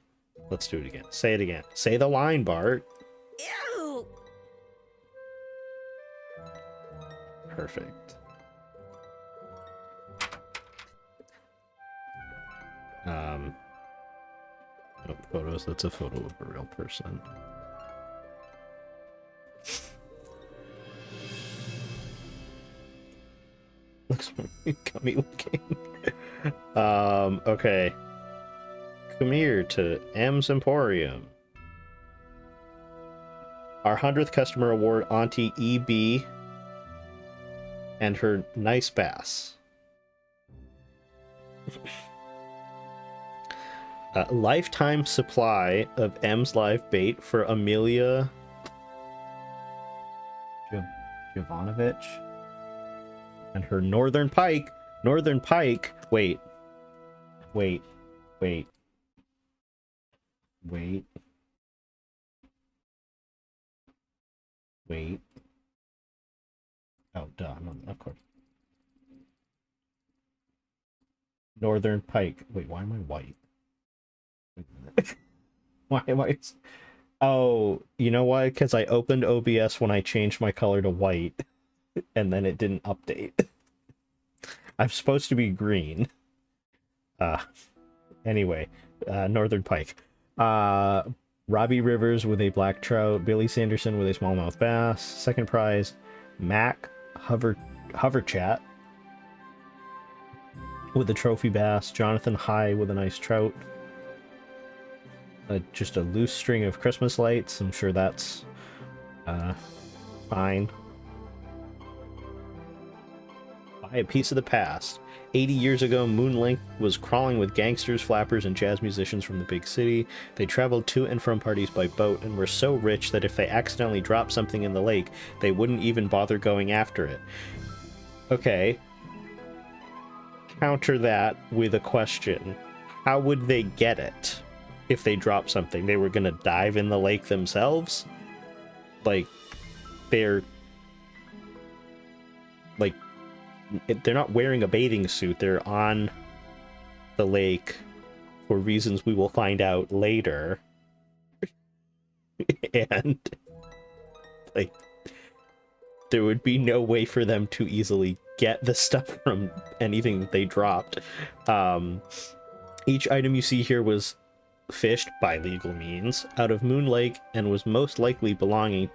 Let's do it again. Say it again. Say the line, Bart.
Ew!
Perfect. No photos. That's a photo of a real person. Looks gummy looking. Okay. Come here to M's Emporium. Our 100th customer award Auntie EB and her nice bass. A lifetime supply of M's live bait for Amelia Jovanovich and her Northern Pike. Northern Pike. Wait. Oh, duh. No, of course. Northern Pike. Wait, why am I white? Wait a minute. Why am I... Oh, you know why? Because I opened OBS when I changed my color to white, and then it didn't update. I'm supposed to be green. Anyway, Northern Pike. Robbie Rivers with a black trout. Billy Sanderson with a smallmouth bass. Second prize, Mac Hoverchat with a trophy bass. Jonathan High with a nice trout. Just a loose string of Christmas lights. I'm sure that's fine. Buy a piece of the past. 80 years ago, Moonlink was crawling with gangsters, flappers, and jazz musicians from the big city. They traveled to and from parties by boat and were so rich that if they accidentally dropped something in the lake, they wouldn't even bother going after it. Okay. Counter that with a question. How would they get it if they dropped something? They were gonna dive in the lake themselves? Like, they're not wearing a bathing suit. They're on the lake for reasons we will find out later. And like, there would be no way for them to easily get the stuff from anything that they dropped. Each item you see here was fished by legal means out of Moon Lake and was most likely belonged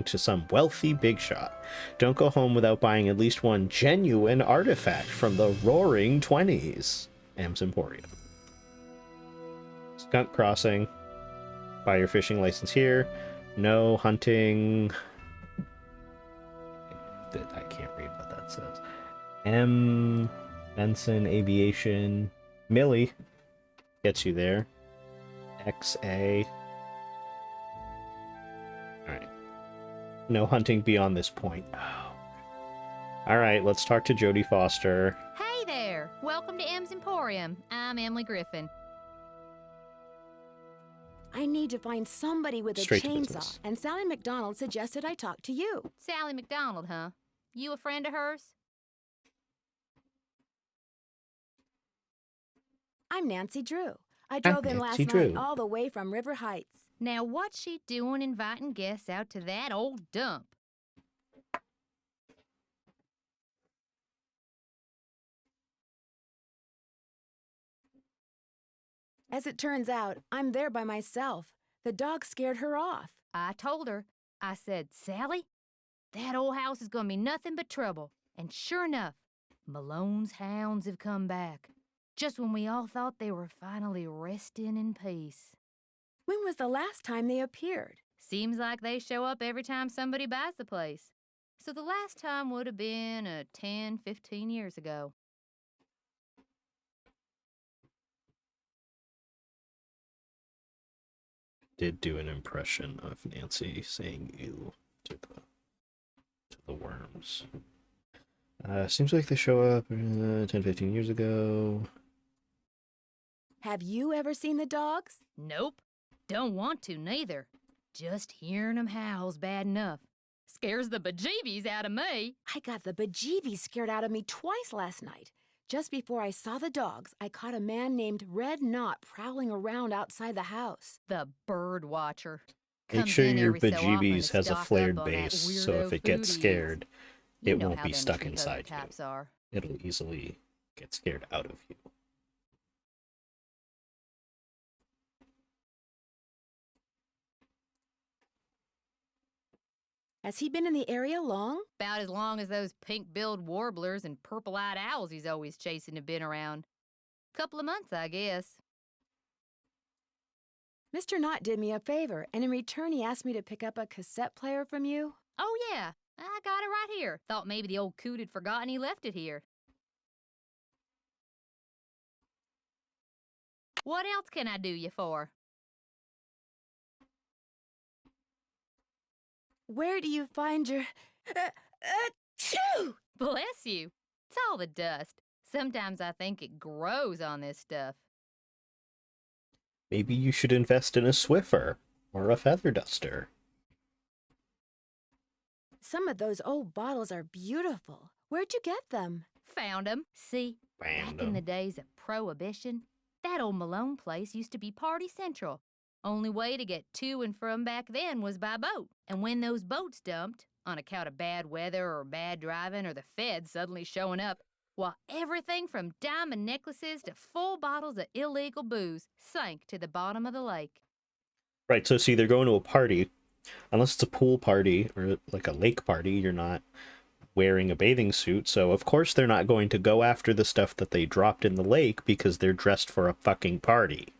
to some wealthy big shot. Don't go home without buying at least one genuine artifact from the Roaring 20s. M's Emporium. Skunk Crossing. Buy your fishing license here. No hunting. I can't read what that says. M. Benson Aviation. Millie gets you there. XA. Alright. No hunting beyond this point. Oh. Alright, let's talk to Jodie Foster.
Hey there! Welcome to M's Emporium. I'm Emily Griffin.
I need to find somebody with a
Straight to
chainsaw,
business.
and Sally McDonald suggested I talk to you.
Sally McDonald, huh? You a friend of hers?
I'm Nancy Drew. I drove in last
Nancy
night
Drew.
all the way from River Heights.
Now what's she doing inviting guests out to that old dump?
As it turns out, I'm there by myself. The dog scared her off.
I told her, I said, Sally, that old house is gonna be nothing but trouble. And sure enough, Malone's hounds have come back. Just when we all thought they were finally resting in peace.
When was the last time they appeared?
Seems like they show up every time somebody buys the place. So the last time would have been 10, 15 years ago.
Did do an impression of Nancy saying "ew" to the worms. Seems like they show up 10, 15 years ago.
Have you ever seen the dogs?
Nope. Don't want to, neither. Just hearing 'em howl's bad enough. Scares the bejeebies out of me.
I got the bejeebies scared out of me twice last night. Just before I saw the dogs, I caught a man named Red Knot prowling around outside the house.
The bird watcher.
Make
Comes
sure
in
your
every so often
bejeebies
to
has a
stock
flared
up on that
base, so
weirdo
if it
food
gets
he eats.
scared,
You
it
know
won't
how
be
them
stuck
tree-hugger
inside you.
types are.
It'll easily get scared out of you.
Has he been in the area long?
About as long as those pink-billed warblers and purple-eyed owls he's always chasing have been around. Couple of months, I guess.
Mr. Knott did me a favor, and in return he asked me to pick up a cassette player from you.
Oh, yeah. I got it right here. Thought maybe the old coot had forgotten he left it here. What else can I do you for?
Where do you find your... achoo!
Bless you. It's all the dust. Sometimes I think it grows on this stuff.
Maybe you should invest in a Swiffer or a feather duster.
Some of those old bottles are beautiful. Where'd you get them?
Found 'em. See,
Found
back in
'em.
the days of Prohibition, that old Malone place used to be Party Central. Only way to get to and from back then was by boat. And when those boats dumped, on account of bad weather or bad driving or the feds suddenly showing up, well, everything from diamond necklaces to full bottles of illegal booze sank to the bottom of the lake.
Right, so see, they're going to a party. Unless it's a pool party or like a lake party, you're not wearing a bathing suit. So, of course, they're not going to go after the stuff that they dropped in the lake because they're dressed for a fucking party.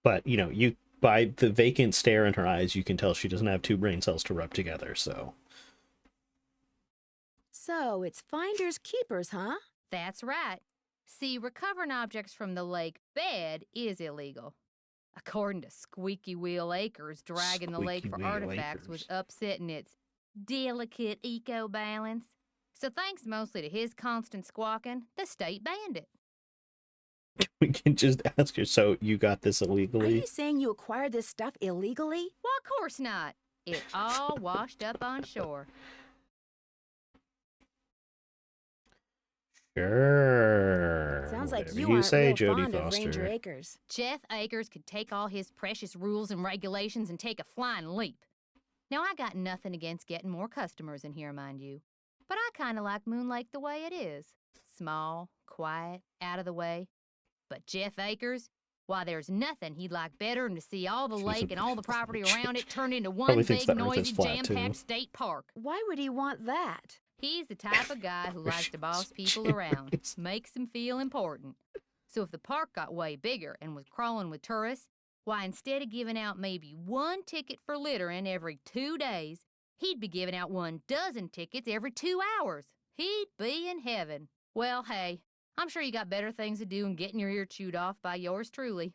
But, you know, you by the vacant stare in her eyes, you can tell she doesn't have two brain cells to rub together, so...
So, it's finders keepers, huh?
That's right. See, recovering objects from the lake bed is illegal. According to Squeaky Wheel Acres, dragging the lake
Squeaky
for
Wheel
artifacts was
Acres.
upsetting its delicate eco-balance. So thanks mostly to his constant squawking, the state banned it.
We can just ask her, so you got this
Are
illegally?
you saying you acquired this stuff illegally?
Well, of course not. It all washed up on shore.
Sure.
Sounds like
Whatever
you aren't
say,
real
Jodie
fond of Ranger
Foster.
Acres.
Jeff Akers could take all his precious rules and regulations and take a flying leap. Now, I got nothing against getting more customers in here, mind you. But I kind of like Moon Lake the way it is. Small, quiet, out of the way. But Jeff Akers, why, there's nothing he'd like better than to see all the
She's
lake
a-
and all the property around it turned into
Probably
one
thinks
big,
the Earth is
noisy,
flat, too.
jam-packed state park.
Why would he want that?
He's the type of guy who likes to boss people around,
Jeez.
makes them feel important. So if the park got way bigger and was crawling with tourists, why, instead of giving out maybe one ticket for littering every 2 days, he'd be giving out 12 tickets every 2 hours. He'd be in heaven. Well, hey, I'm sure you got better things to do than getting your ear chewed off by yours truly.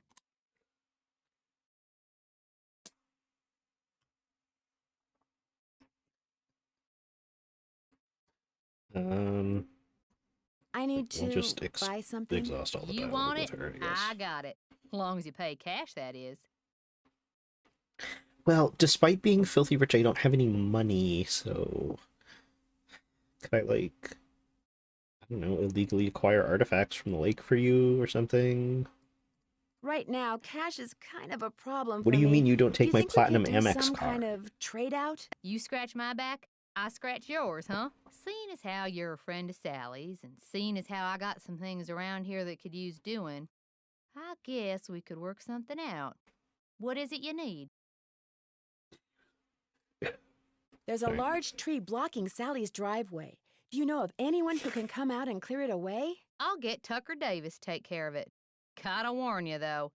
I need to
We'll just
buy something.
exhaust all the
You
dialogue
want
with
it?
her, I guess.
I got it. As long as you pay cash, that is.
Well, despite being filthy rich, I don't have any money, so... Could I, like... I don't know, illegally acquire artifacts from the lake for you or something?
Right now, cash is kind of a problem
What
for
do you
me.
mean you don't
Do you
take my
think we
Platinum
could do
Amex
some
car?
kind of trade out?
You scratch my back, I scratch yours, huh? Seeing as how you're a friend of Sally's, and seeing as how I got some things around here that could use doing, I guess we could work something out. What is it you need?
There's a
Sorry.
large tree blocking Sally's driveway. Do you know of anyone who can come out and clear it away?
I'll get Tucker Davis to take care of it. Gotta warn you, though.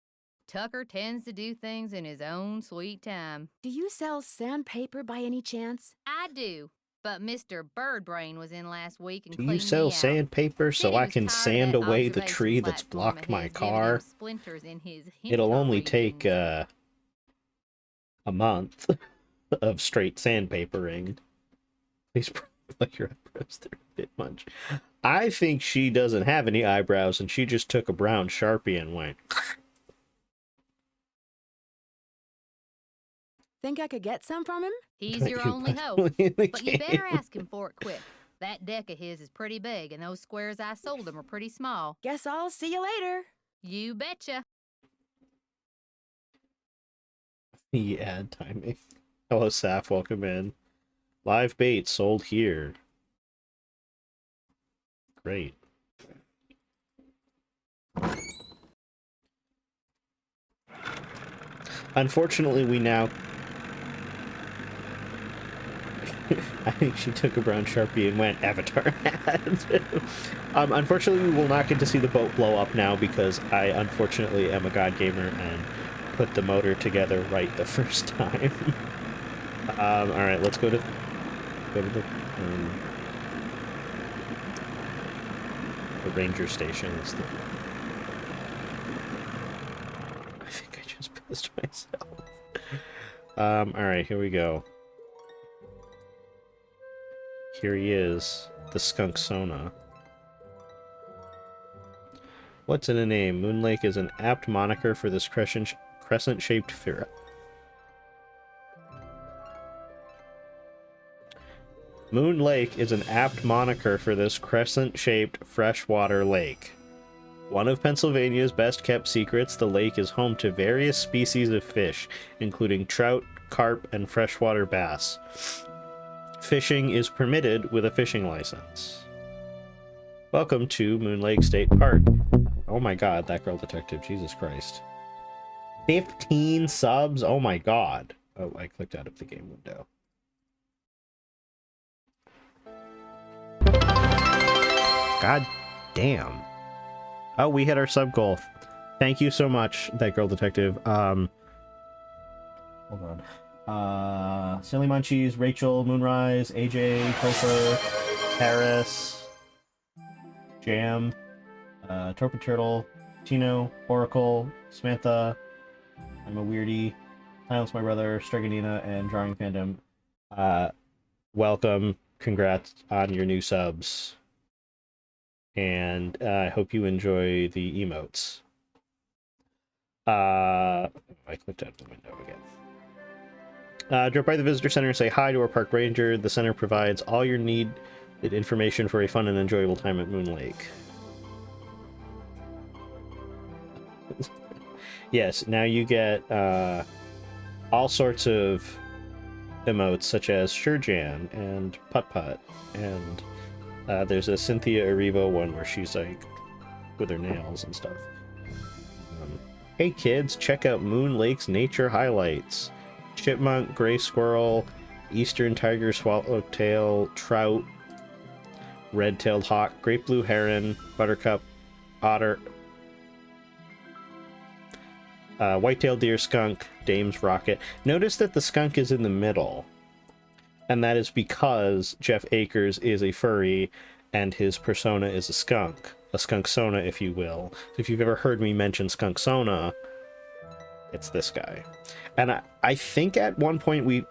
Tucker tends to do things in his own sweet time.
Do you sell sandpaper by any chance?
I do, but Mr. Birdbrain was in last week and
Do
cleaned
you sell
me out.
sandpaper so
Said he
I
was
can
tired of
sand
that
away the
observation
tree that's
platform of
blocked my
his giving him
car?
splinters in his
It'll
Hinton
only take,
readings.
a month of straight sandpapering. Please like your eyebrows, they're a bit much. I think she doesn't have any eyebrows and she just took a brown Sharpie and went...
Think I could get some from him?
He's
Don't
your
you
only
put
hope.
it in the
But you better
game.
ask him for it quick. That deck of his is pretty big, and those squares I sold him are pretty small.
Guess I'll see you later.
You betcha.
The ad timing. Hello, Saf. Welcome in. Live bait sold here. Great. Unfortunately, we now... I think she took a brown Sharpie and went Avatar ad. Unfortunately, we will not get to see the boat blow up now because I unfortunately am a god gamer and put the motor together right the first time. Alright, let's go to the ranger station. I think I just pissed myself. Alright, here we go. Here he is, the Skunk Sona. What's in a name? Moon Lake is an apt moniker for this crescent-shaped ferret. Moon Lake is an apt moniker for this crescent-shaped freshwater lake. One of Pennsylvania's best-kept secrets, the lake is home to various species of fish, including trout, carp, and freshwater bass. Fishing is permitted with a fishing license. Welcome to Moon Lake State Park. Oh my god, that girl detective, Jesus Christ. 15 subs? Oh my god. Oh, I clicked out of the game window. God damn. Oh, we hit our sub goal. Thank you so much, that girl detective. Hold on. Silly Munchies, Rachel, Moonrise, AJ, Topher, Paris, Jam, Torpid Turtle, Tino, Oracle, Samantha, I'm a Weirdie, Silence My Brother, Streganina, and Drawing Fandom. Welcome. Congrats on your new subs. And I hope you enjoy the emotes. I clicked out the window again. Drop by the visitor center and say hi to our park ranger. The center provides all your needed information for a fun and enjoyable time at Moon Lake. Yes, now you get all sorts of emotes such as Shurejan and Putt Putt, and there's a Cynthia Erivo one where she's like with her nails and stuff. Hey kids, check out Moon Lake's nature highlights. Chipmunk, gray squirrel, eastern tiger swallowtail, trout, red-tailed hawk, great blue heron, buttercup, otter, white-tailed deer, skunk, Dame's rocket. Notice that the skunk is in the middle, and that is because Jeff Akers is a furry and his persona is a skunk sona, if you will. If you've ever heard me mention skunk sona, it's this guy. And I think at one point we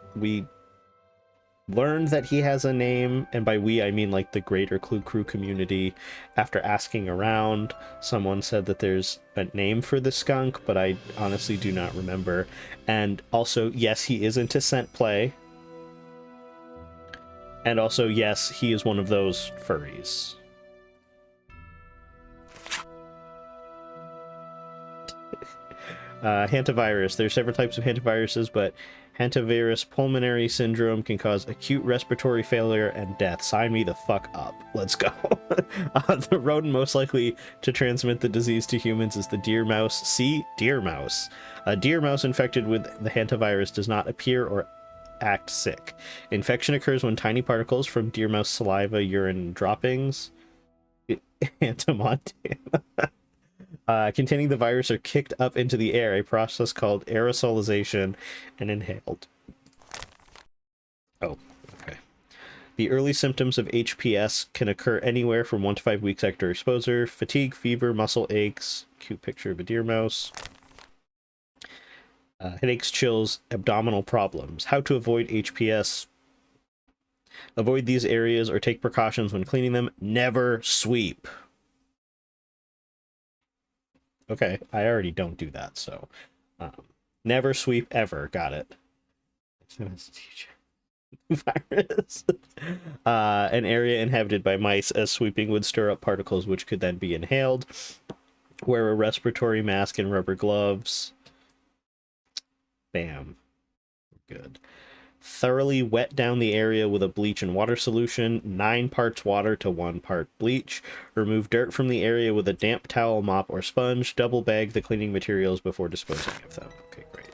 learned that he has a name, and by we I mean like the greater Clue Crew community. After asking around, someone said that there's a name for the skunk, but I honestly do not remember. And also, yes, he is into scent play. And also, yes, he is one of those furries. Hantavirus. There are several types of hantaviruses, but hantavirus pulmonary syndrome can cause acute respiratory failure and death. Sign me the fuck up. Let's go. The rodent most likely to transmit the disease to humans is the deer mouse. See? Deer mouse. A deer mouse infected with the hantavirus does not appear or act sick. Infection occurs when tiny particles from deer mouse saliva, urine droppings, Hantamontana, containing the virus are kicked up into the air, a process called aerosolization, and inhaled. Oh, okay. The early symptoms of HPS can occur anywhere from 1 to 5 weeks after exposure. Fatigue, fever, muscle aches. Cute picture of a deer mouse. Headaches, chills, abdominal problems. How to avoid HPS. Avoid these areas or take precautions when cleaning them. Never sweep. Okay, I already don't do that, so never sweep ever. Got it. Virus. An area inhabited by mice, as sweeping would stir up particles which could then be inhaled. Wear a respiratory mask and rubber gloves. Bam. Good. Thoroughly wet down the area with a bleach and water solution, 9 parts water to 1 part bleach. Remove dirt from the area with a damp towel, mop, or sponge. Double bag the cleaning materials before disposing of them. Okay, great.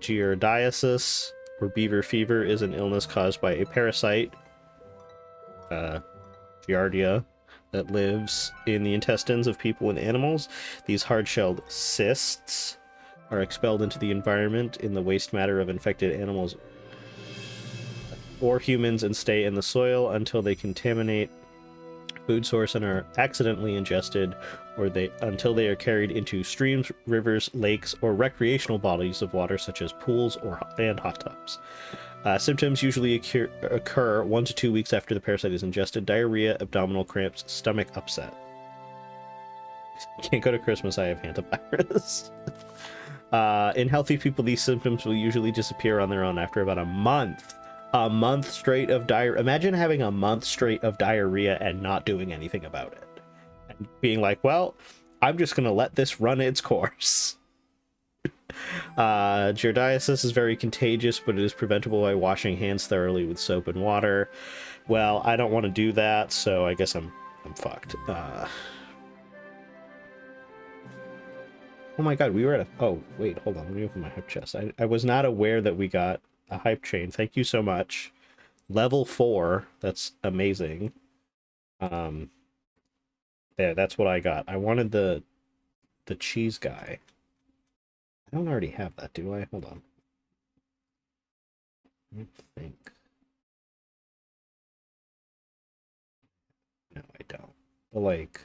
Giardiasis, or beaver fever, is an illness caused by a parasite, Giardia, that lives in the intestines of people and animals. These hard-shelled cysts are expelled into the environment in the waste matter of infected animals or humans and stay in the soil until they contaminate food source and are accidentally ingested, or until they are carried into streams, rivers, lakes, or recreational bodies of water such as pools and hot tubs. Symptoms usually occur 1 to 2 weeks after the parasite is ingested. Diarrhea, abdominal cramps, stomach upset. Can't go to Christmas, I have hantavirus. In healthy people, these symptoms will usually disappear on their own after about a month. A month straight of diarrhea. Imagine having a month straight of diarrhea and not doing anything about it. And being like, well, I'm just going to let this run its course. Giardiasis is very contagious, but it is preventable by washing hands thoroughly with soap and water. Well, I don't want to do that, so I guess I'm fucked. Oh my god, we were at a... Oh, wait, hold on. Let me open my hype chest. I was not aware that we got a hype chain. Thank you so much. Level 4. That's amazing. There, that's what I got. I wanted the cheese guy. I don't already have that, do I? Hold on. Let me think. No, I don't. But like...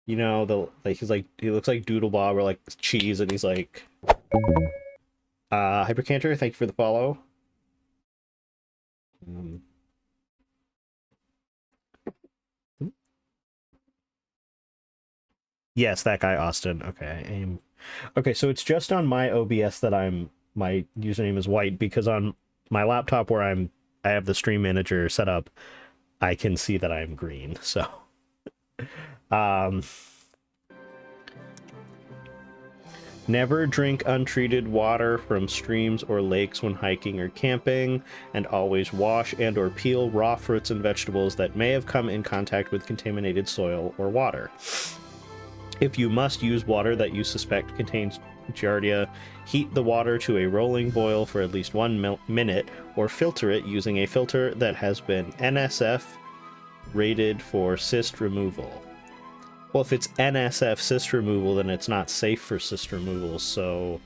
You know, he looks like Doodle Bob or like cheese, and he's like, Hypercanter, thank you for the follow. Yes, that guy, Austin. Okay, I aim. Okay, so it's just on my OBS that my username is white, because on my laptop where I have the stream manager set up, I can see that I'm green, so. Never drink untreated water from streams or lakes when hiking or camping, and always wash and or peel raw fruits and vegetables that may have come in contact with contaminated soil or water. If you must use water that you suspect contains Giardia, heat the water to a rolling boil for at least 1 minute, or filter it using a filter that has been NSF rated for cyst removal. Well, if it's NSF cyst removal, then it's not safe for cyst removal, so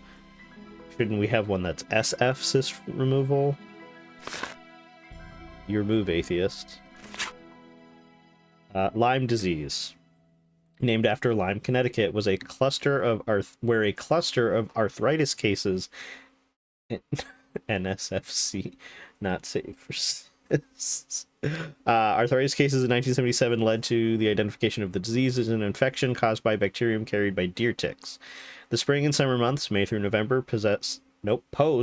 shouldn't we have one that's SF cyst removal? Your move, atheist. Lyme disease. Named after Lyme, Connecticut, was a cluster of where a cluster of arthritis cases NSFC, not safe for cysts. Arthritis cases in 1977 led to the identification of the disease as an infection caused by bacterium carried by deer ticks. The spring and summer months, May through November, pose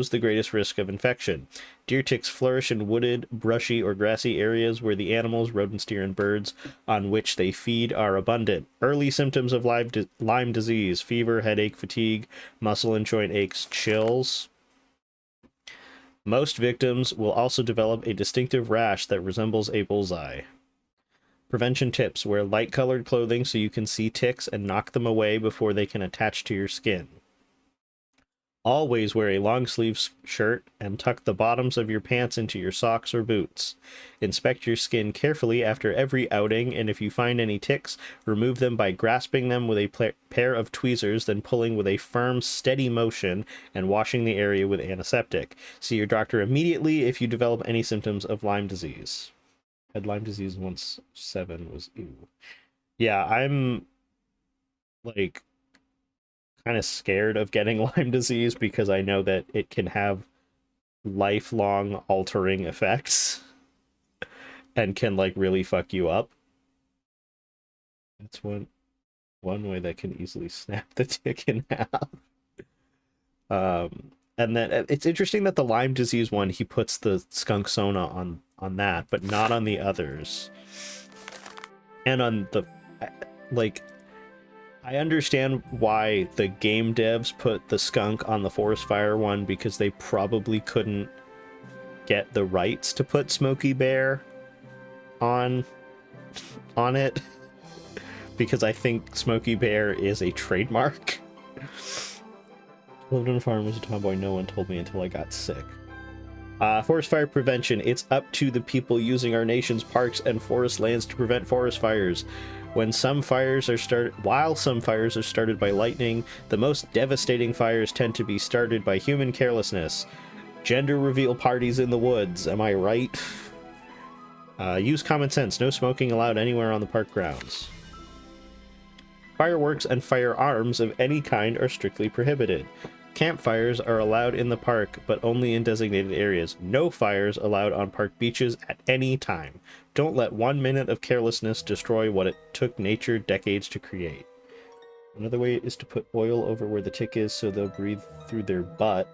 the greatest risk of infection. Deer ticks flourish in wooded, brushy, or grassy areas where the animals, rodents, deer, and birds on which they feed are abundant. Early symptoms of Lyme disease: fever, headache, fatigue, muscle and joint aches, chills. Most victims will also develop a distinctive rash that resembles a bullseye. Prevention tips: wear light-colored clothing so you can see ticks and knock them away before they can attach to your skin. Always wear a long-sleeve shirt and tuck the bottoms of your pants into your socks or boots. Inspect your skin carefully after every outing, and if you find any ticks, remove them by grasping them with a pair of tweezers, then pulling with a firm, steady motion and washing the area with antiseptic. See your doctor immediately if you develop any symptoms of Lyme disease. Had Lyme disease once 7 was ew. Yeah, I'm like kind of scared of getting Lyme disease because I know that it can have lifelong altering effects and can like really fuck you up. That's one way that can easily snap the tick in half. And then it's interesting that the Lyme disease one, he puts the skunk sona on that, but not on the others. And on the like, I understand why the game devs put the skunk on the forest fire one, because they probably couldn't get the rights to put Smokey Bear on it, because I think Smokey Bear is a trademark. Lived on a farm as a tomboy, no one told me until I got sick. Forest fire prevention: it's up to the people using our nation's parks and forest lands to prevent forest fires. While some fires are started by lightning, the most devastating fires tend to be started by human carelessness. Gender reveal parties in the woods, am I right? Use common sense. No smoking allowed anywhere on the park grounds. Fireworks and firearms of any kind are strictly prohibited. Campfires are allowed in the park, but only in designated areas. No fires allowed on park beaches at any time. Don't let 1 minute of carelessness destroy what it took nature decades to create. Another way is to put oil over where the tick is so they'll breathe through their butt.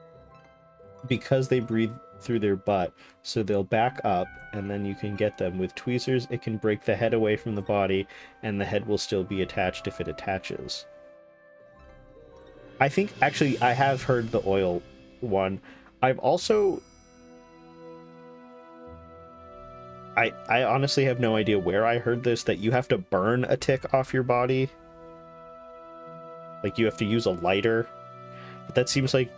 Because they breathe through their butt, so they'll back up, and then you can get them. With tweezers, it can break the head away from the body, and the head will still be attached if it attaches. I think, actually, I have heard the oil one. I've also... I honestly have no idea where I heard this, that you have to burn a tick off your body. Like, you have to use a lighter. But that seems like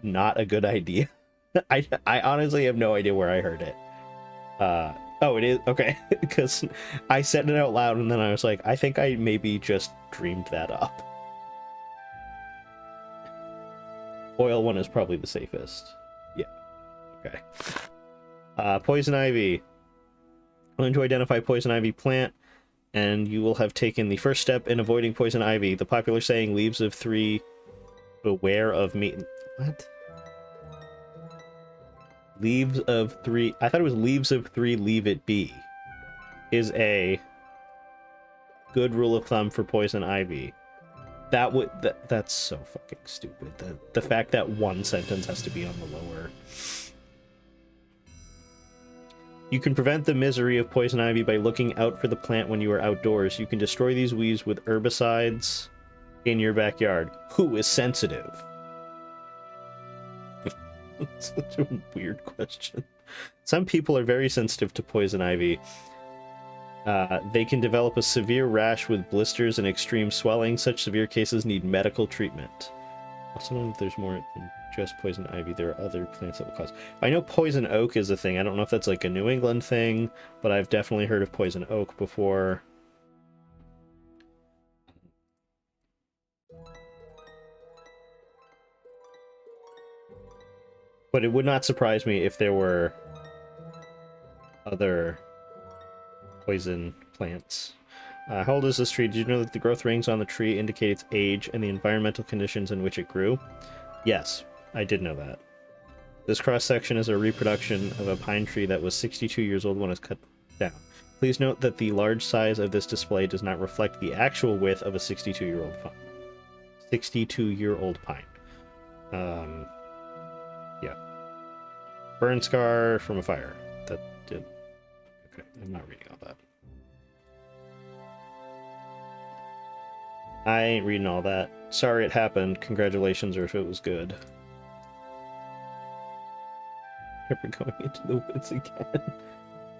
not a good idea. I honestly have no idea where I heard it. Oh, it is? Okay. Because I said it out loud, and then I was like, I think I maybe just dreamed that up. Oil one is probably the safest. Yeah. Okay. Poison ivy. Learn to identify poison ivy plant, and you will have taken the first step in avoiding poison ivy. The popular saying, leaves of 3, beware of me. What? Leaves of 3. I thought it was leaves of 3, leave it be. Is a good rule of thumb for poison ivy. That's so fucking stupid. The fact that one sentence has to be on the lower. You can prevent the misery of poison ivy by looking out for the plant when you are outdoors. You can destroy these weeds with herbicides in your backyard. Who is sensitive? Such a weird question. Some people are very sensitive to poison ivy. They can develop a severe rash with blisters and extreme swelling. Such severe cases need medical treatment. Also know that there's more than just poison ivy. There are other plants that will cause... I know poison oak is a thing. I don't know if that's like a New England thing, but I've definitely heard of poison oak before. But it would not surprise me if there were other poison plants. How old is this tree? Did you know that the growth rings on the tree indicate its age and the environmental conditions in which it grew? Yes, I did know that. This cross-section is a reproduction of a pine tree that was 62 years old when it was cut down. Please note that the large size of this display does not reflect the actual width of a 62-year-old pine. 62-year-old pine. Yeah. Burn scar from a fire. That did. Okay, I'm not reading all that. I ain't reading all that. Sorry it happened. Congratulations, or if it was good. Never going into the woods again.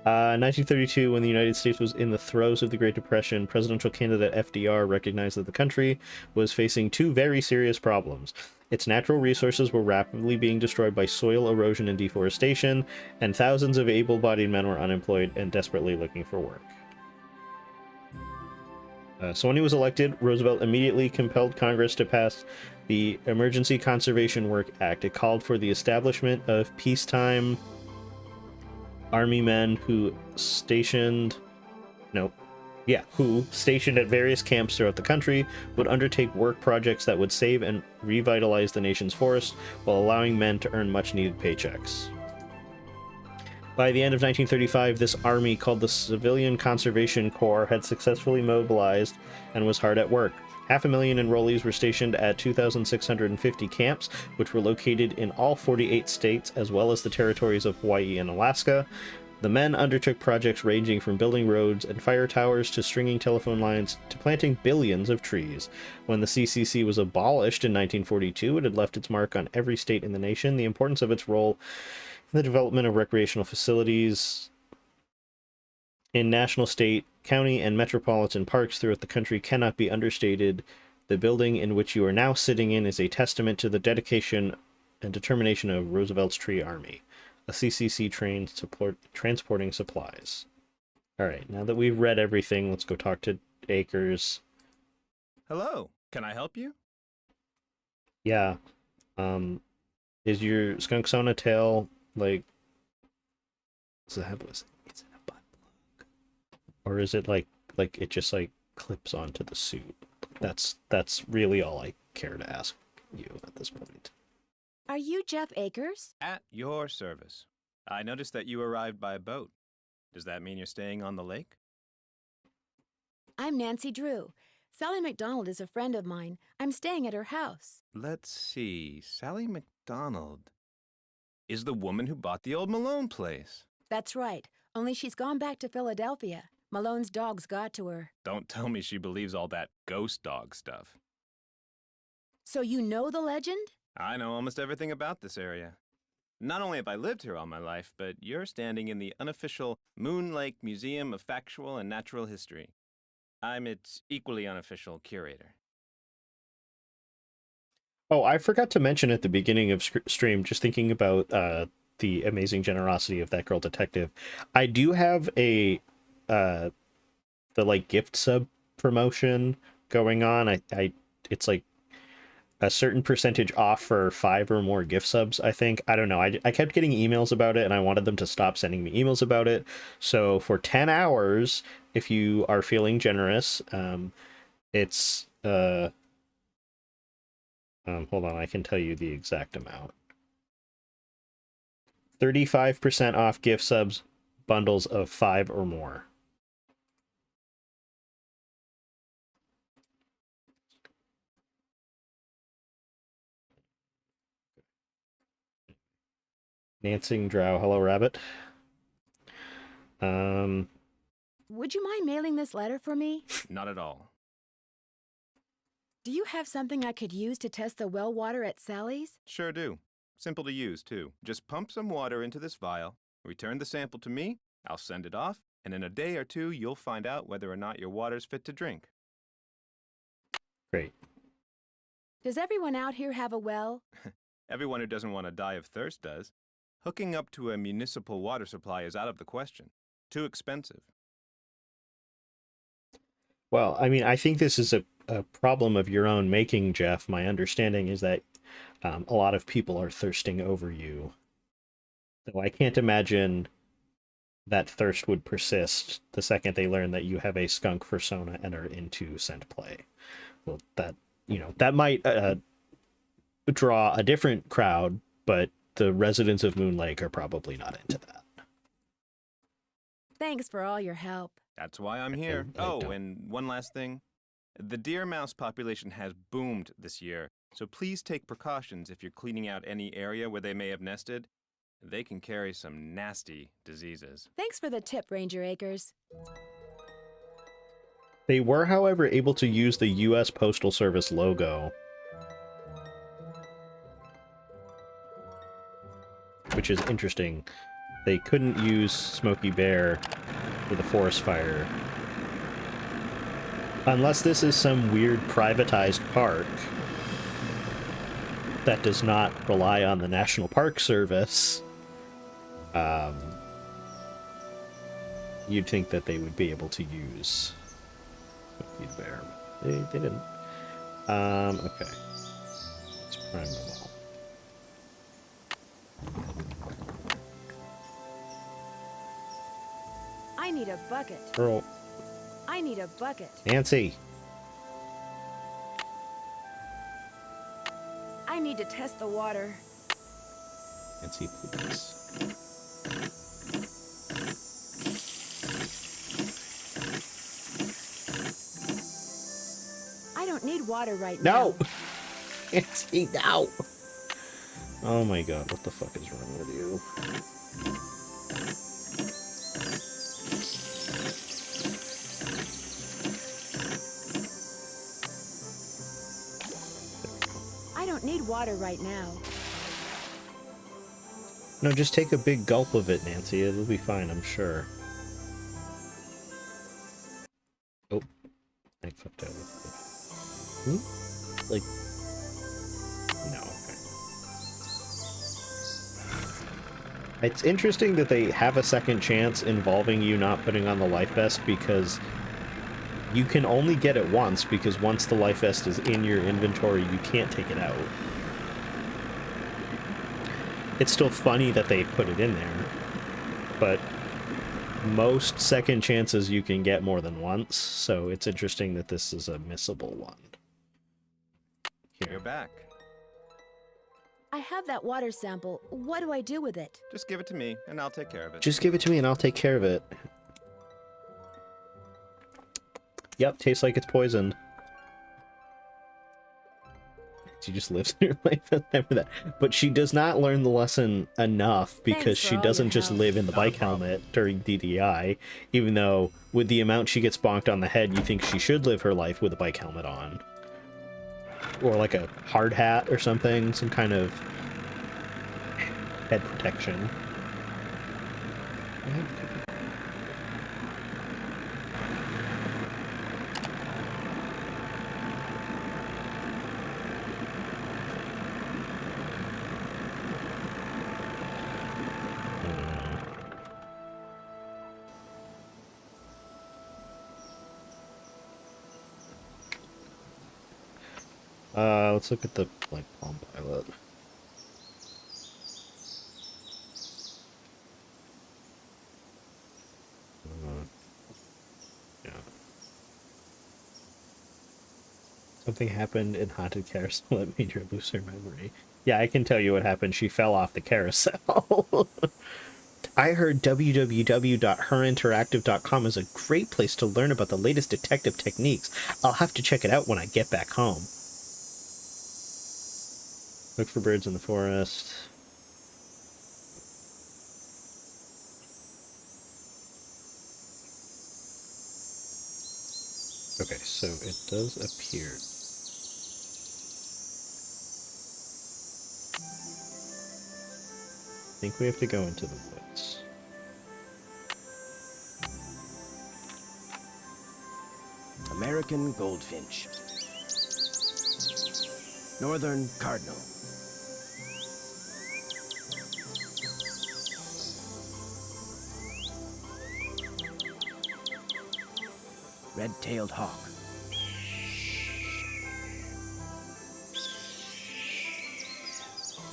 1932, when the United States was in the throes of the Great Depression, presidential candidate FDR recognized that the country was facing two very serious problems. Its natural resources were rapidly being destroyed by soil erosion and deforestation, and thousands of able-bodied men were unemployed and desperately looking for work. So when he was elected, Roosevelt immediately compelled Congress to pass the Emergency Conservation Work Act. It called for the establishment of peacetime army men who stationed at various camps throughout the country would undertake work projects that would save and revitalize the nation's forest while allowing men to earn much-needed paychecks. By the end of 1935, this army, called the Civilian Conservation Corps, had successfully mobilized and was hard at work. 500,000 enrollees were stationed at 2,650 camps, which were located in all 48 states, as well as the territories of Hawaii and Alaska. The men undertook projects ranging from building roads and fire towers to stringing telephone lines to planting billions of trees. When the CCC was abolished in 1942, it had left its mark on every state in the nation. The importance of its role in the development of recreational facilities in national, state, county, and metropolitan parks throughout the country cannot be understated. The building in which you are now sitting in is a testament to the dedication and determination of Roosevelt's Tree Army, a CCC train transporting supplies. Alright, now that we've read everything, let's go talk to Akers.
Hello, can I help you?
Yeah. Is your skunk sauna tail, like... Does it have... Is it a butt plug? Or is it like it just, like, clips onto the suit? That's really all I care to ask you at this point.
Are you Jeff Akers?
At your service. I noticed that you arrived by boat. Does that mean you're staying on the lake?
I'm Nancy Drew. Sally McDonald is a friend of mine. I'm staying at her house.
Let's see. Sally McDonald is the woman who bought the old Malone place.
That's right. Only she's gone back to Philadelphia. Malone's dogs got to her.
Don't tell me she believes all that ghost dog stuff.
So you know the legend?
I know almost everything about this area. Not only have I lived here all my life, but you're standing in the unofficial Moon Lake Museum of Factual and Natural History. I'm its equally unofficial curator.
Oh, I forgot to mention at the beginning of stream, just thinking about the amazing generosity of that girl detective. I do have a the like gift sub promotion going on. I it's like a certain percentage off for 5 or more gift subs, I think. I don't know. I kept getting emails about it, and I wanted them to stop sending me emails about it. So for 10 hours, if you are feeling generous, it's hold on, I can tell you the exact amount. 35% off gift subs, bundles of 5 or more. Nancing Drow, hello rabbit.
Would you mind mailing this letter for me?
Not at all.
Do you have something I could use to test the well water at Sally's?
Sure do. Simple to use, too. Just pump some water into this vial, return the sample to me, I'll send it off, and in a day or two, you'll find out whether or not your water's fit to drink.
Great.
Does everyone out here have a well?
Everyone who doesn't want to die of thirst does. Hooking up to a municipal water supply is out of the question. Too expensive.
Well, I mean, I think this is a problem of your own making, Jeff. My understanding is that a lot of people are thirsting over you. So I can't imagine that thirst would persist the second they learn that you have a skunk persona and are into scent play. Well, that, you know, that might draw a different crowd, but the residents of Moon Lake are probably not into that.
Thanks for all your help.
That's why I'm here.
I
Oh,
don't.
and one last thing. The deer mouse population has boomed this year, so please take precautions if you're cleaning out any area where they may have nested. They can carry some nasty diseases.
Thanks for the tip, Ranger Acres.
They were, however, able to use the U.S. Postal Service logo, which is interesting. They couldn't use Smokey Bear for the forest fire. Unless this is some weird privatized park that does not rely on the National Park Service, you'd think that they would be able to use Smokey Bear. They didn't. Okay. Let's prime them all.
I need a bucket.
Earl.
I need a bucket.
Nancy.
I need to test the water.
Nancy, please.
I don't need water right now.
No! Nancy, no! Oh my god, what the fuck is wrong with you?
I don't need water right now.
No, just take a big gulp of it, Nancy. It'll be fine, I'm sure. Oh. I fucked out with it. Like... No, okay. It's interesting that they have a second chance involving you not putting on the life vest, because you can only get it once, because once the life vest is in your inventory, you can't take it out. It's still funny that they put it in there, but most second chances you can get more than once, so it's interesting that this is a missable one.
You're
Here.
back.
I have that water sample. What do I do with it?
Just give it to me, and I'll take care of it.
Just give it to me and I'll take care of it. Yep, tastes like it's poisoned. She just lives in her life. Remember that. But she does not learn the lesson enough, because
Thanks for
she
all
doesn't
your
just
help.
live in the
Not a
bike
problem.
helmet during DDI, even though with the amount she gets bonked on the head, you think she should live her life with a bike helmet on. Or like a hard hat or something, some kind of head protection. Let's look at the like Palm Pilot. Yeah. Something happened in Haunted Carousel that made her lose her memory. Yeah, I can tell you what happened. She fell off the carousel. I heard www.herinteractive.com is a great place to learn about the latest detective techniques. I'll have to check it out when I get back home. Look for birds in the forest. Okay, so it does appear. I think we have to go into the woods.
American goldfinch. Northern cardinal. Red-tailed hawk.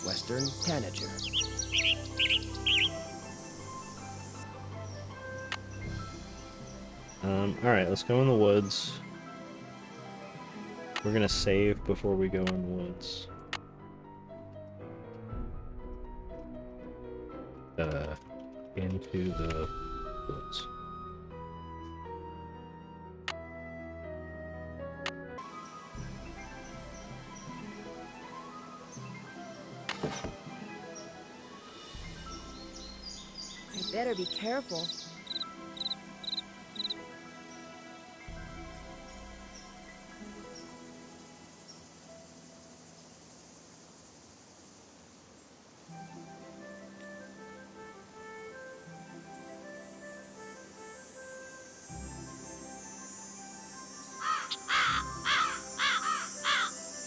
Western tanager.
Alright, let's go in the woods. We're gonna save before we go in the woods. into the woods.
I better be careful.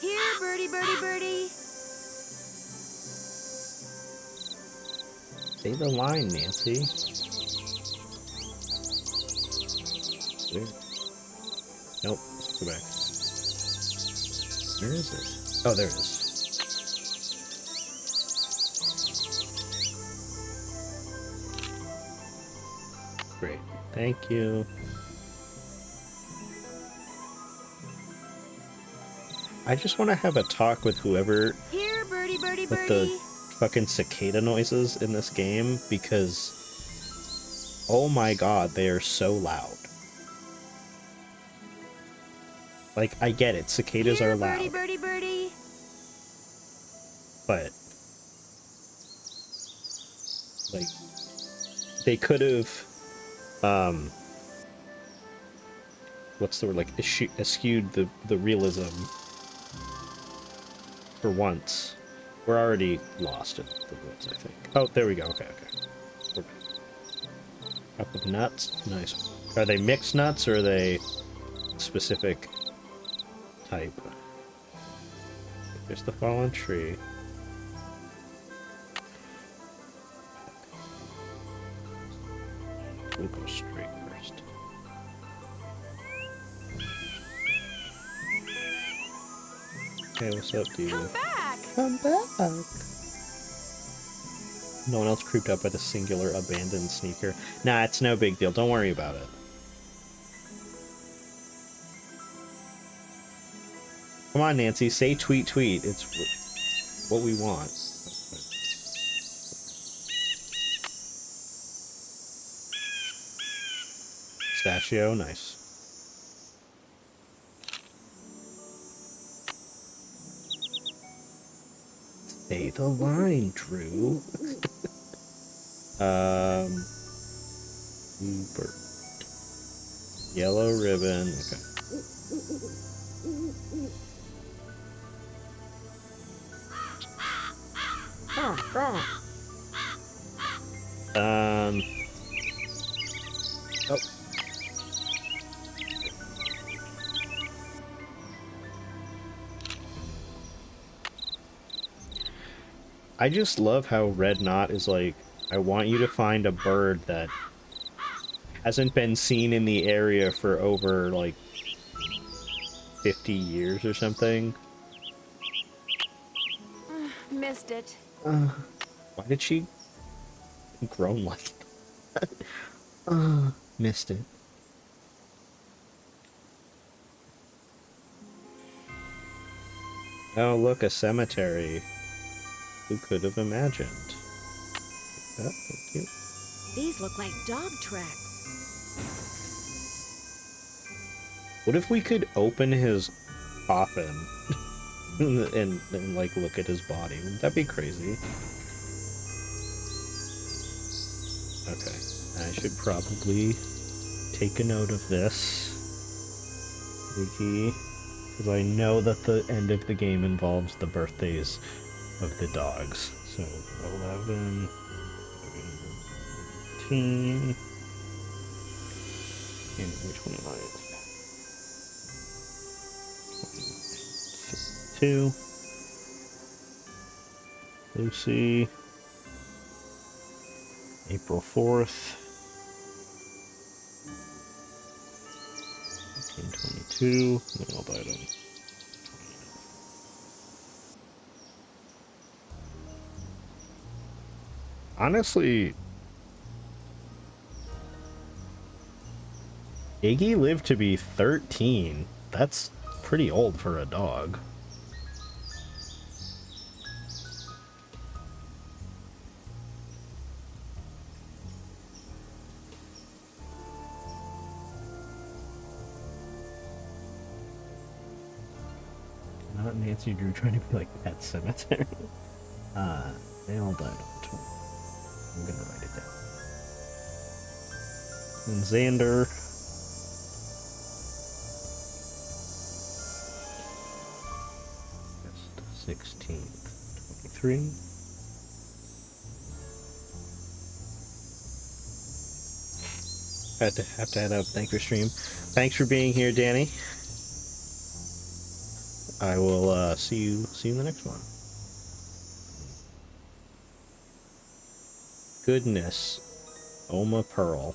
Here, birdie, birdie, birdie.
Say the line, Nancy. Where? Nope. Let's go back. Where is it? Oh, there it is. Great. Thank you. I just want to have a talk with whoever
Here, birdie, birdie,
with
birdie.
the fucking cicada noises in this game, because oh my god, they are so loud. Like, I get it, cicadas
Here,
are
birdie,
loud,
birdie, birdie.
but like, they could have what's the word, like eschewed the realism for once. We're already lost in the woods, I think. Oh, there we go. Okay. We're back. Cup of nuts. Nice. Are they mixed nuts or are they specific type? There's the fallen tree. We'll go straight first. Hey, what's up, dude?
Come back.
Come back. No one else creeped out by the singular abandoned sneaker. Nah, it's no big deal. Don't worry about it. Come on, Nancy. Say tweet tweet. It's what we want. Pistachio, nice. Say the line, Drew. Bluebird. Yellow ribbon. Okay. Oh. I just love how Red Knot is like, I want you to find a bird that hasn't been seen in the area for over, like, 50 years or something.
Missed it.
Why did she groan like that? Missed it. Oh, look, a cemetery. Who could have imagined? Oh, thank you.
These look like dog tracks.
What if we could open his coffin and like look at his body? Wouldn't that be crazy? Okay, I should probably take a note of this, Wiki, because I know that the end of the game involves the birthdays of the dogs. So 11, 13, and which one am I? 2. Lucy. April 4th. 1922. And I'll buy them. Honestly, Iggy lived to be 13. That's pretty old for a dog. Nancy Drew trying to be like Pet Cemetery. They all died on 20. I'm gonna write it down. And Xander. Just 16th, 23. Have to head up. Thanks for stream. Thanks for being here, Danny. I will see you in the next one. Goodness. Oma Pearl.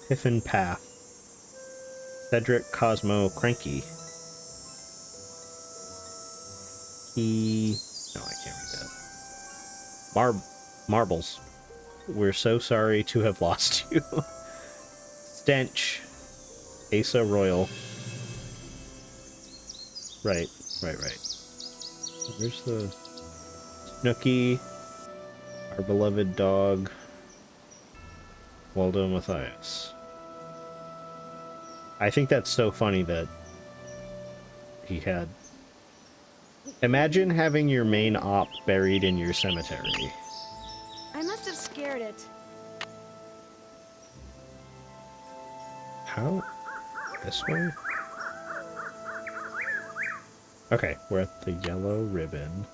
Piffin Path. Cedric Cosmo Cranky. No, I can't read that. Marbles. We're so sorry to have lost you. Stench. Asa Royal. Right. Where's the Snooky? Our beloved dog. Waldo Matthias. I think that's so funny that he had... Imagine having your main op buried in your cemetery.
I must have scared it.
How? This way? Okay, we're at the yellow ribbon.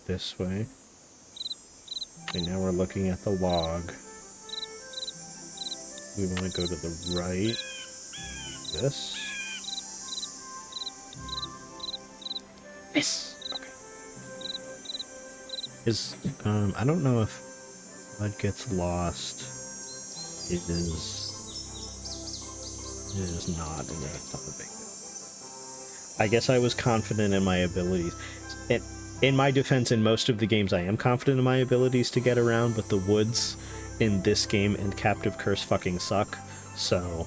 This way. And now we're looking at the log. We want to go to the right. This. This! Okay. I don't know if Blood Gets Lost is not, and that's not a big deal. I guess I was confident in my abilities. In my defense, in most of the games I am confident in my abilities to get around, but the woods in this game and Captive Curse fucking suck, so...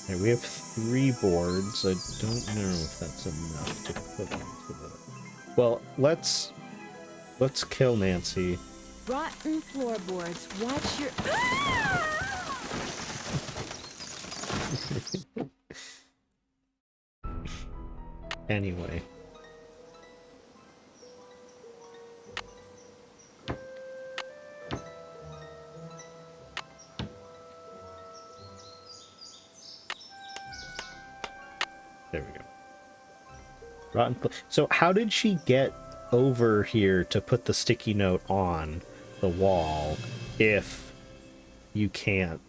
Okay, we have 3 boards. I don't know if that's enough to put into the... Well, let's kill Nancy.
Rotten floorboards. Watch your...
Anyway. There we go. Rotten. So how did she get over here to put the sticky note on the wall if you can't?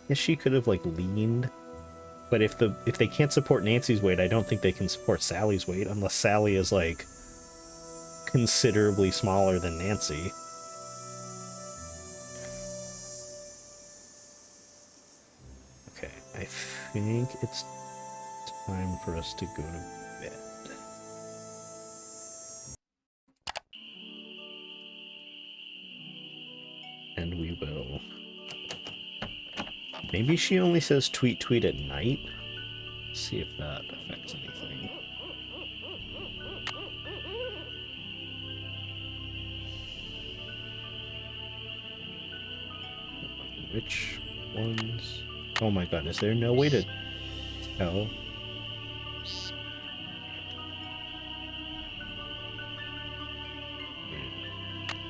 I guess she could have like leaned. But if they can't support Nancy's weight, I don't think they can support Sally's weight unless Sally is like considerably smaller than Nancy. Okay, I think it's time for us to go to bed. And we will... Maybe she only says tweet at night? Let's see if that affects anything. Which ones? Oh my god, is there no way to tell?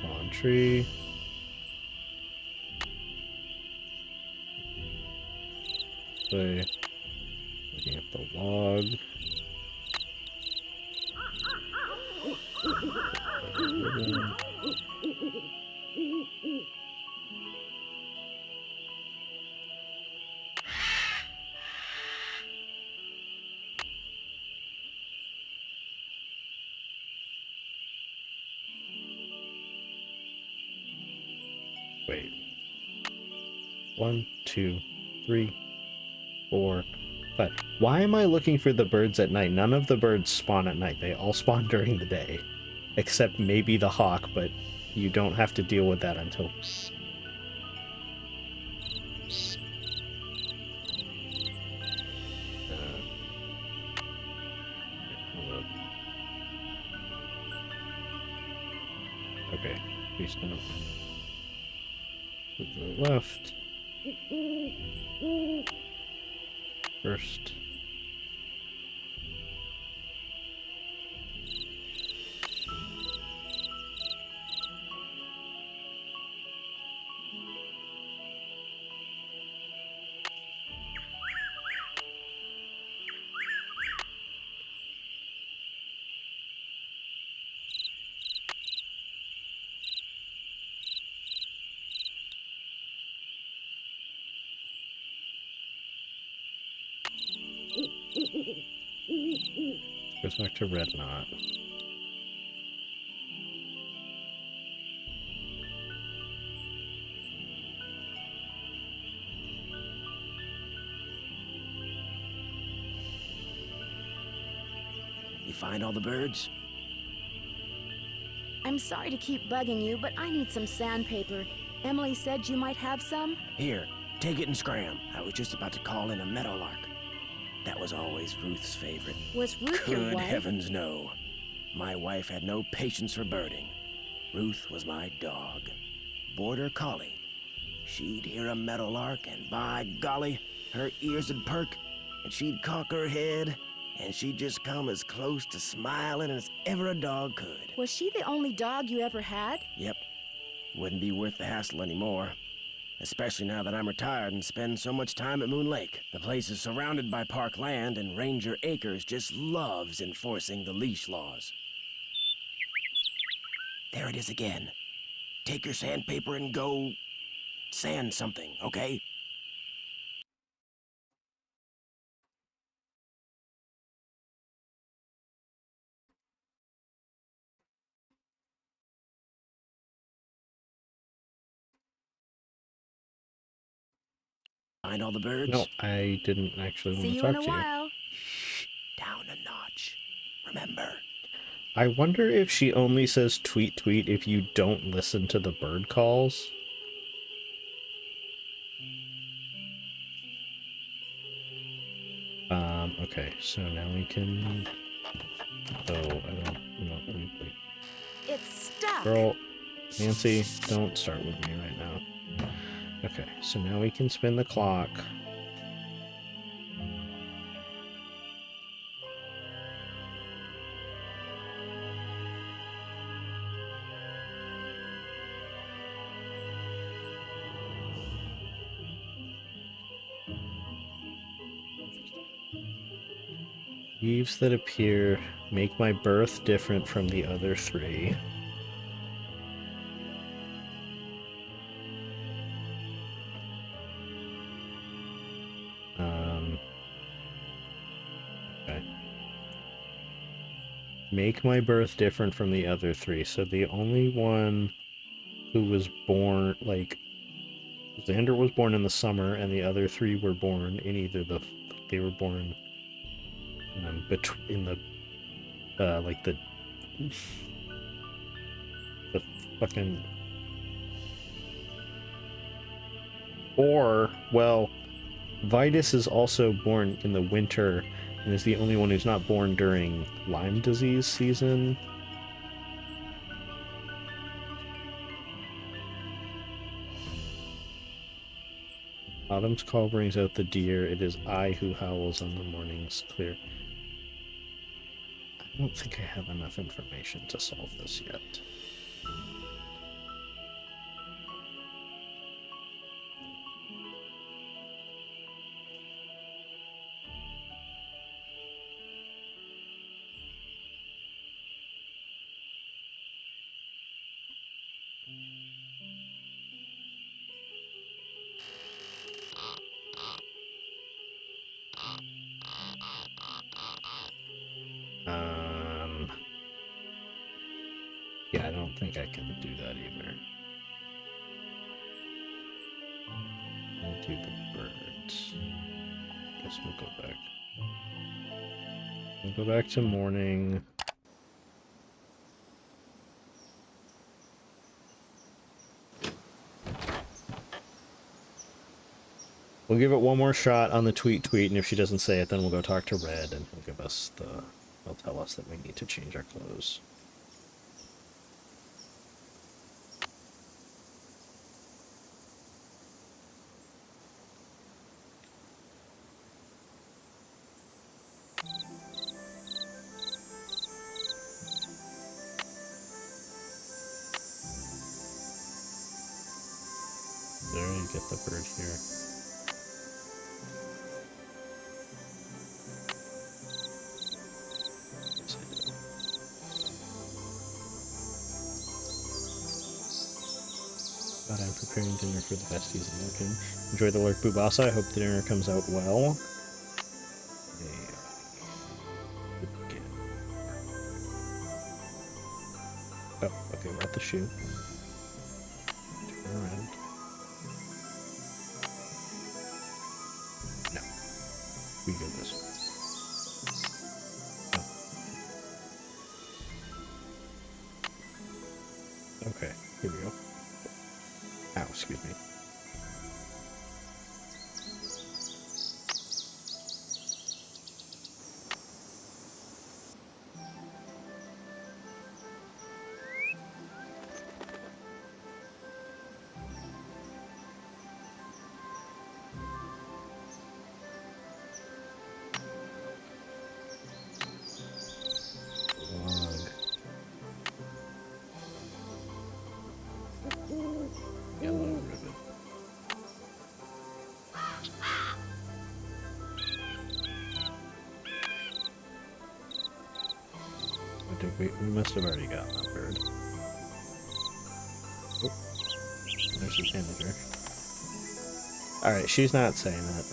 Lawn tree. Looking at the log. Wait. 1, 2, 3, 4, 5. Why am I looking for the birds at night? None of the birds spawn at night. They all spawn during the day. Except maybe the hawk, but you don't have to deal with that until... Okay, please don't. To the left. First. Goes back to Red Knot.
You find all the birds?
I'm sorry to keep bugging you, but I need some sandpaper. Emily said you might have some.
Here, take it and scram. I was just about to call in a meadowlark. That was always Ruth's favorite.
Was Ruth your
Good
wife?
heavens, no. My wife had no patience for birding. Ruth was my dog. Border collie. She'd hear a meadowlark, and by golly, her ears would perk, and she'd cock her head, and she'd just come as close to smiling as ever a dog could.
Was she the only dog you ever had?
Yep. Wouldn't be worth the hassle anymore. Especially now that I'm retired and spend so much time at Moon Lake. The place is surrounded by park land, and Ranger Acres just loves enforcing the leash laws. There it is again. Take your sandpaper and go sand something, okay? Find all the birds?
No, I didn't actually want
See
to
you
talk
in a
to you.
while.
Down a notch. Remember.
I wonder if she only says tweet tweet if you don't listen to the bird calls. Okay, so now we can... Oh, I don't... No, wait.
It's stuck.
Girl, Nancy, don't start with me right now. Okay, so now we can spin the clock. Leaves that appear make my birth different from the other three. Okay. Make my birth different from the other three. So the only one who was born, like, Xander was born in the summer, and the other three were born in either the... They were born in the like the fucking, or well, Vitus is also born in the winter and is the only one who's not born during Lyme disease season. Autumn's call brings out the deer. It is I who howls on the morning's clear. I don't think I have enough information to solve this yet. Yeah, I don't think I can do that either. I'll do the birds. Guess we'll go back. We'll go back to morning. We'll give it one more shot on the tweet, and if she doesn't say it, then we'll go talk to Red, and he'll give us the... He'll tell us that we need to change our clothes. me get the bird here. Yes, I did. But I'm preparing dinner for the besties and looking. Enjoy the Lurk Bubasa. I hope the dinner comes out well. Oh, okay, we're at the shoe. Turn around. No. We go this way. Oh. Okay, here we go. Ow, excuse me. Yellow ribbon. I think we must have already gotten that bird. Oh, there's the tanager. Alright, she's not saying that.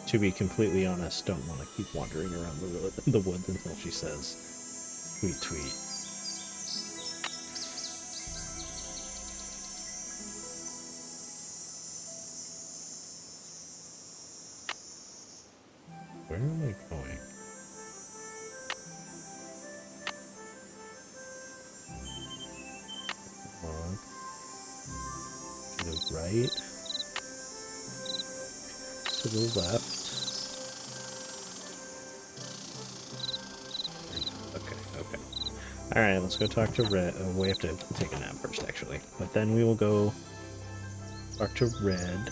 To be completely honest, don't want to keep wandering around the woods until she says, tweet, tweet. Where am I going? Log. To the right. To the left. Okay. Alright, let's go talk to Red. We have to take a nap first, actually. But then we will go talk to Red.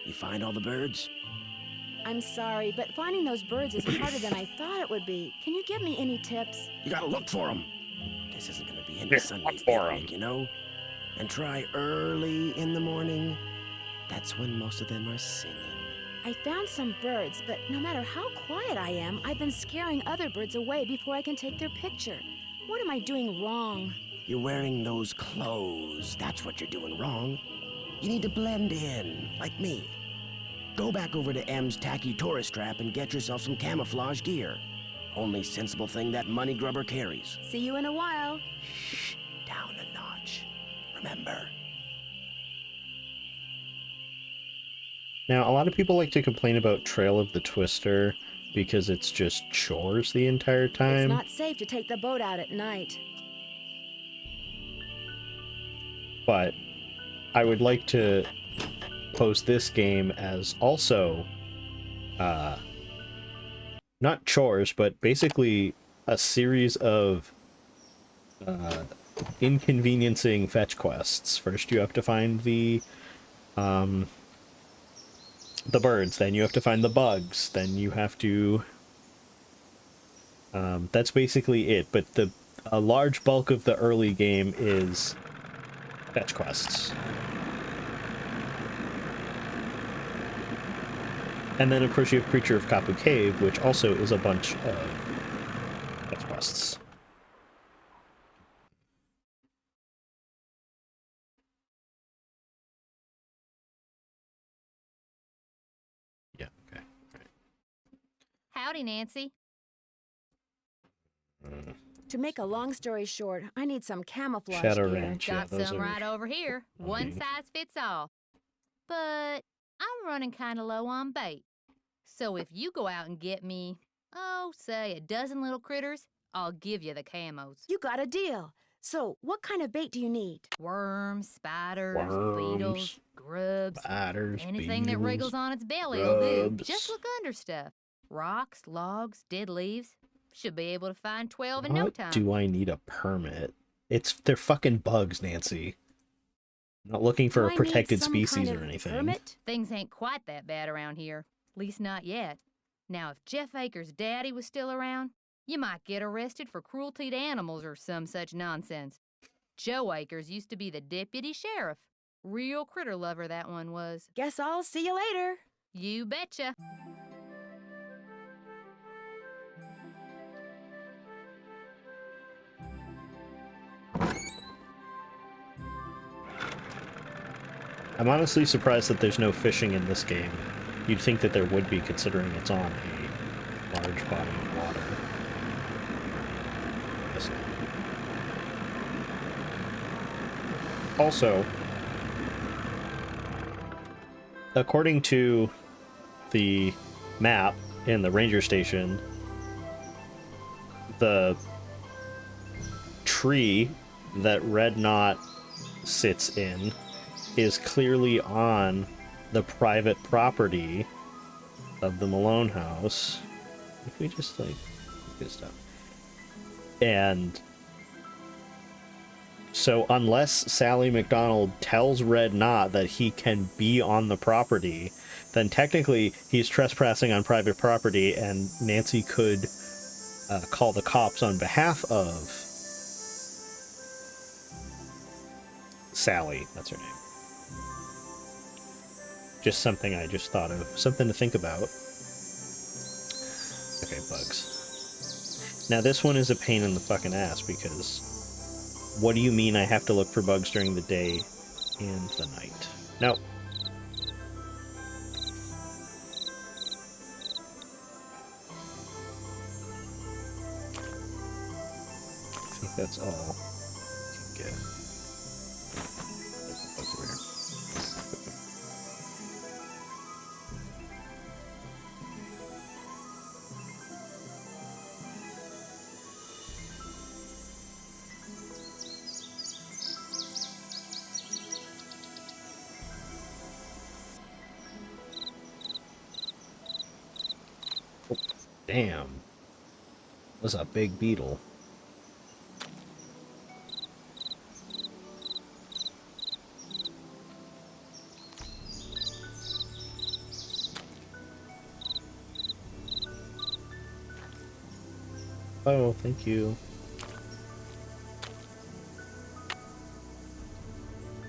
You find all the birds?
I'm sorry, but finding those birds is harder than I thought it would be. Can you give me any tips?
You gotta look for them. This isn't gonna be any
Yeah,
Sunday
look for 'em.
picnic, you know? And try early in the morning. That's when most of them are singing.
I found some birds, but no matter how quiet I am, I've been scaring other birds away before I can take their picture. What am I doing wrong?
You're wearing those clothes. That's what you're doing wrong. You need to blend in, like me. Go back over to M's tacky tourist trap and get yourself some camouflage gear. Only sensible thing that money grubber carries.
See you in a while.
Shh, down a notch. Remember.
Now, a lot of people like to complain about Trail of the Twister because it's just chores the entire time.
It's not safe to take the boat out at night.
But I would like to post this game as also not chores, but basically a series of inconveniencing fetch quests. First you have to find the birds, then you have to find the bugs, then you have to that's basically it, but a large bulk of the early game is fetch quests. And then, of course, you have Creature of Kapu Cave, which also is a bunch of fetch quests. Yeah, okay. Right.
Howdy, Nancy.
To make a long story short, I need some camouflage
Shadow
gear.
Ranch, yeah,
Got
those
some
are...
right over here. One
Mhm.
size fits all. But I'm running kind of low on bait. So if you go out and get me, say a dozen little critters, I'll give you the camos.
You got a deal. So, what kind of bait do you need?
Worms, spiders,
Worms,
beetles, grubs.
Spiders,
Anything that
beetles,
wriggles on its belly will do.
grubs.
Just look under stuff. Rocks, logs, dead leaves. Should be able to find 12 in no
What
time.
do I need a permit? They're fucking bugs, Nancy. I'm not looking for
Do
a
I need
protected
some
species
kind
or
of
anything.
Permit?
Things ain't quite that bad around here. At least not yet. Now, if Jeff Akers' daddy was still around, you might get arrested for cruelty to animals or some such nonsense. Joe Akers used to be the deputy sheriff. Real critter lover, that one was.
Guess I'll see you later.
You betcha.
I'm honestly surprised that there's no fishing in this game. You'd think that there would be, considering it's on a large body of water. Guess not. Also, according to the map in the ranger station, the tree that Red Knot sits in is clearly on the private property of the Malone house. If we just like good stuff. And so unless Sally McDonald tells Red Knot that he can be on the property, then technically he's trespassing on private property, and Nancy could call the cops on behalf of Sally. That's her name. Just something I just thought of. Something to think about. Okay, bugs. Now this one is a pain in the fucking ass, because what do you mean I have to look for bugs during the day and the night? Nope. I think that's all I can get. Bugs over here. Damn. That's a big beetle. Oh, thank you.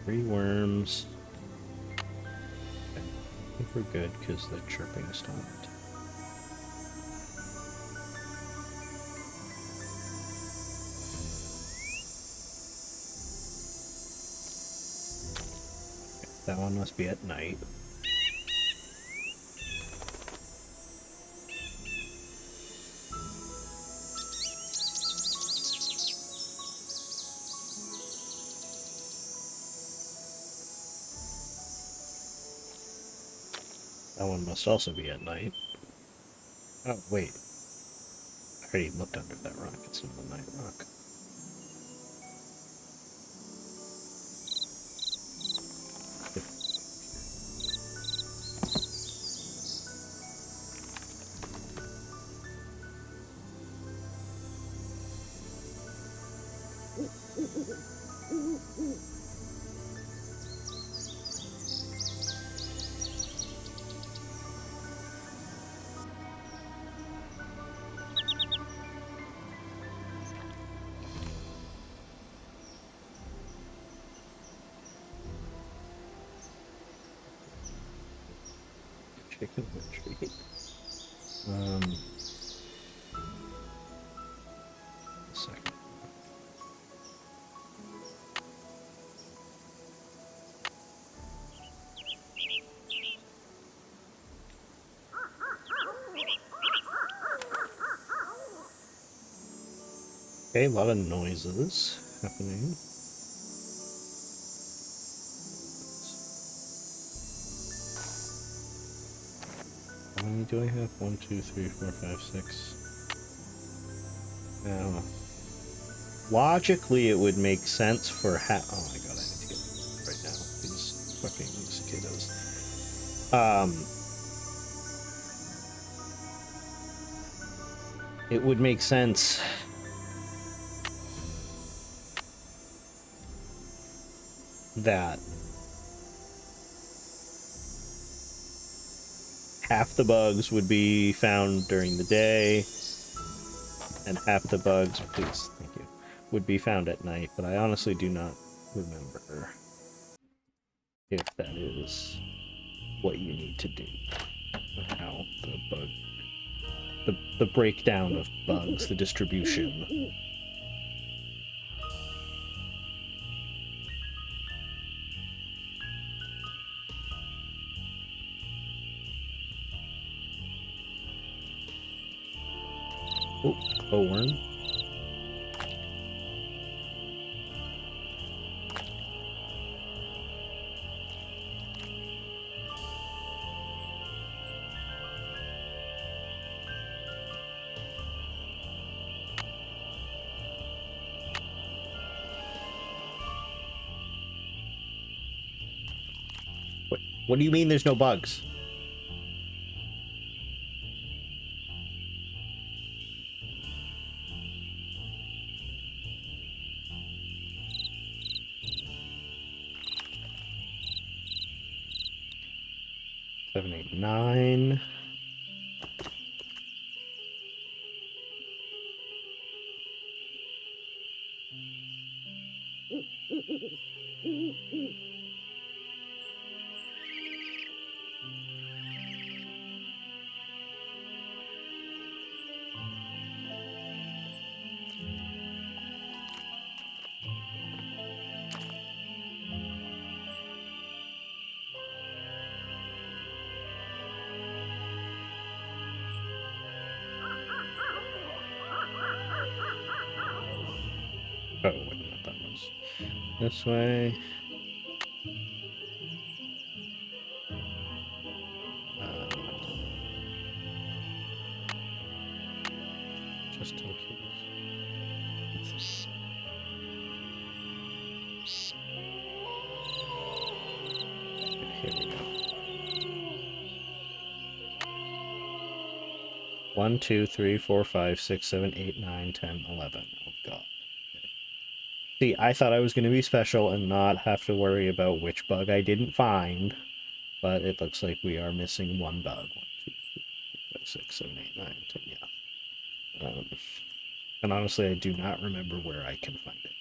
3 worms. Okay. I think we're good because the chirping stopped. That one must be at night. That one must also be at night. Oh, wait. I already looked under that rock. It's not a night rock. Chicken retreat. A second. Okay, a lot of noises happening. How many do I have? 1, 2, 3, 4, 5, 6. I don't know. Logically, it would make sense for oh my god, I need to get right now. These fucking cicadas. it would make sense that half the bugs would be found during the day, and half the bugs, please, thank you, would be found at night, but I honestly do not remember if that is what you need to do, or how the breakdown of bugs, the distribution. Oh, glowworm. What do you mean there's no bugs? Seven, 8, 9. Oh, wait, not that was this way. Just in case. Okay, here we go. 1, 2, 3, 4, 5, 6, 7, 8, 9, 10, 11. Oh god. Okay. See, I thought I was going to be special and not have to worry about which bug I didn't find, but it looks like we are missing one bug. 1, 2, 3, 4, 5, 6, 7, 8, 9, 10, yeah. And honestly, I do not remember where I can find it.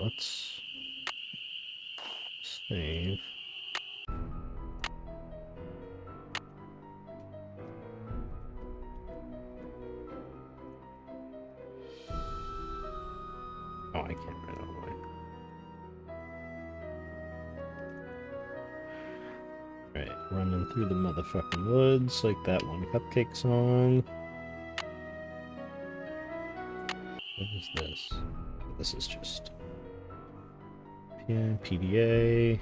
Let's save. Oh, I can't run away. Right, running through the motherfucking woods like that one Cupcake song. What is this? This is just PDA.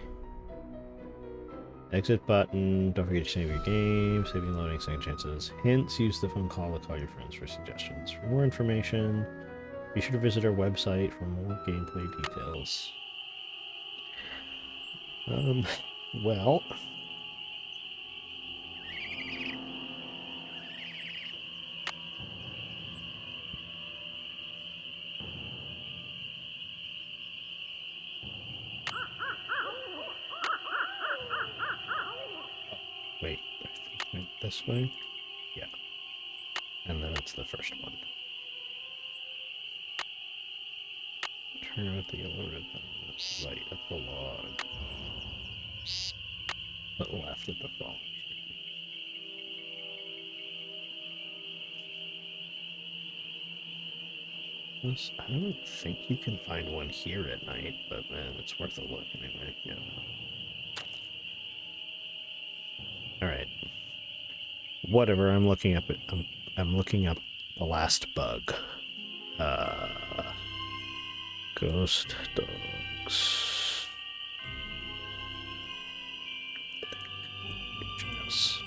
Exit button. Don't forget to save your game. Saving, loading, second chances. Hints. Use the phone call to call your friends for suggestions. For more information, be sure to visit our website for more gameplay details. Well. Wait, I think it went this way? Yeah. And then it's the first one. Turn out the yellow ribbon. Right at the log. But left at the fallen tree. I don't think you can find one here at night, but man, it's worth a look anyway. Yeah. All right. Whatever. I'm looking up it. I'm looking up the last bug. Ghost dogs. Yes.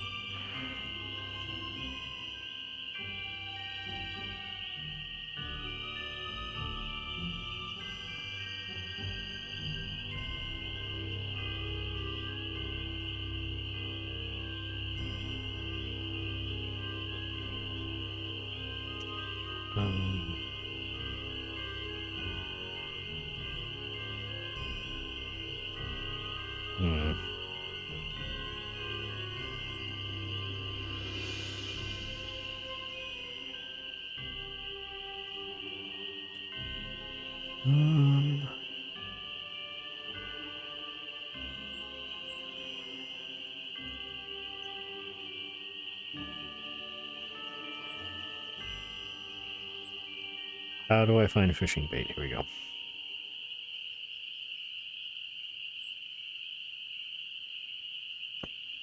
Hmm. How do I find a fishing bait? Here we go.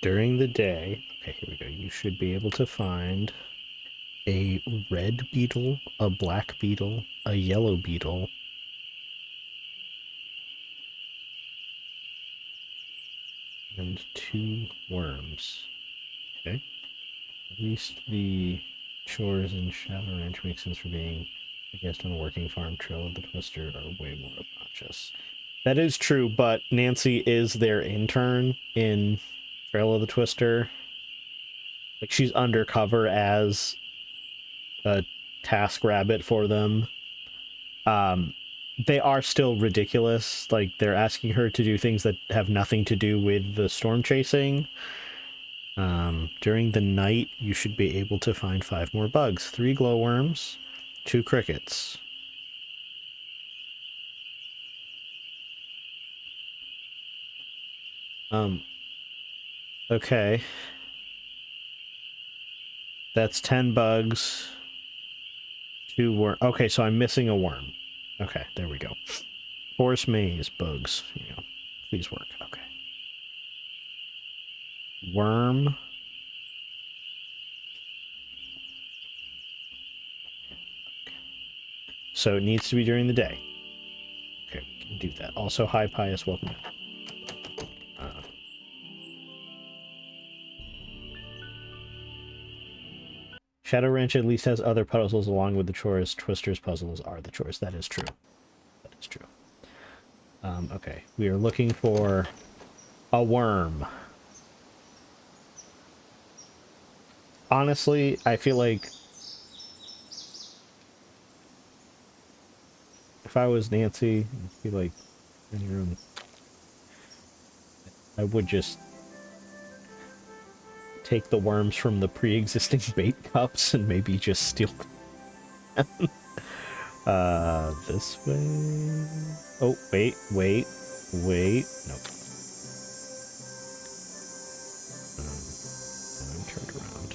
During the day, okay, here we go. You should be able to find a red beetle, a black beetle, a yellow beetle, and 2 worms. Okay. At least the chores in Shadow Ranch make sense for being a guest on a working farm. Trail of the Twister are way more obnoxious. That is true, but Nancy is their intern in Trail of the Twister. Like, she's undercover as a task rabbit for them. They are still ridiculous. Like, they're asking her to do things that have nothing to do with the storm chasing. During the night, you should be able to find 5 more bugs. 3 glowworms, 2 crickets. Okay. That's 10 bugs. 2 worm. Okay, so I'm missing a worm. Okay, there we go. Forest maze, bugs. You know, please work. Okay. Worm. Okay. So it needs to be during the day. Okay, we can do that. Also, hi, Pius, welcome in. Shadow Ranch at least has other puzzles along with the chores. Twister's puzzles are the chores. That is true. That is true. Okay, we are looking for a worm. Honestly, I feel like if I was Nancy, I'd be like in your room. I would just take the worms from the pre-existing bait cups and maybe just steal them. This way. Oh, wait. Nope. I'm turned around.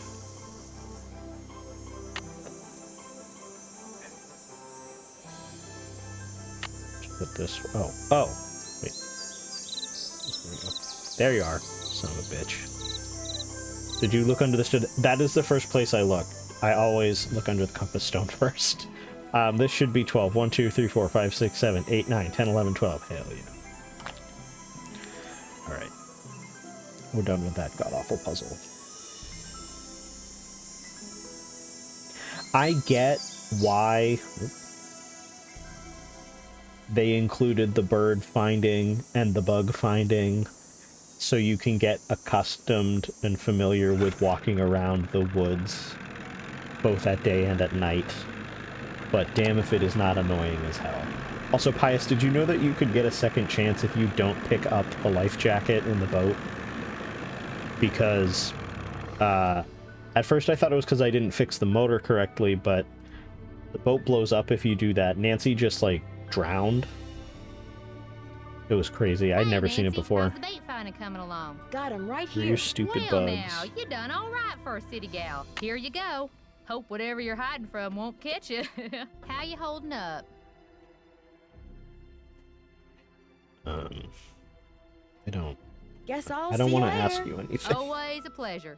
Put this. Oh. Wait. There we go. There you are, son of a bitch. Did you look under the stone? That is the first place I look. I always look under the compass stone first. This should be 12. 1, 2, 3, 4, 5, 6, 7, 8, 9, 10, 11, 12. Hell yeah. Alright. We're done with that god-awful puzzle. I get why they included the bird finding and the bug finding, so you can get accustomed and familiar with walking around the woods, both at day and at night. But damn if it is not annoying as hell. Also, Pius, did you know that you could get a second chance if you don't pick up the life jacket in the boat? Because, at first I thought it was because I didn't fix the motor correctly, but the boat blows up if you do that. Nancy just, like, drowned. It was crazy. I'd never seen it before.
How's the bait finding coming along?
Got him right
You
here.
stupid
Well
bugs.
now, you done all right for a city gal. Here you go. Hope whatever you're hiding from won't catch you. How you holding up?
I don't
Want
want to ask you anything.
Always a pleasure.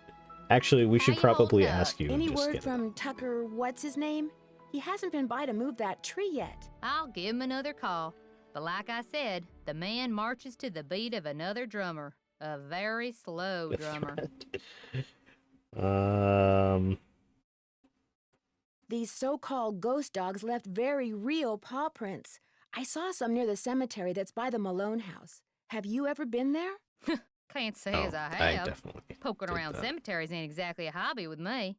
Actually, we
How
should
you
probably
holding up?
ask you. and
Any
just
word
get it.
from Tucker, what's his name? He hasn't been by to move that tree yet.
I'll give him another call. But like I said, the man marches to the beat of another drummer. A very slow drummer.
These so-called ghost dogs left very real paw prints. I saw some near the cemetery that's by the Malone house. Have you ever been there?
Can't say
Oh,
as I
I
have.
definitely
Poking
did
around
that.
cemeteries ain't exactly a hobby with me.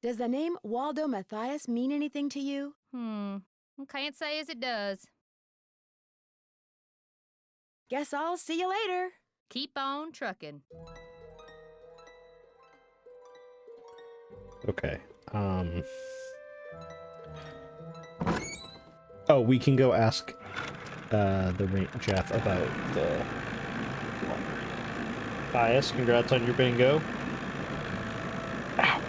Does the name Waldo Matthias mean anything to you?
Can't say as it does.
Guess I'll see you later.
Keep on trucking.
Okay. Oh, we can go ask Jeff about the bias. Congrats on your bingo. Ow.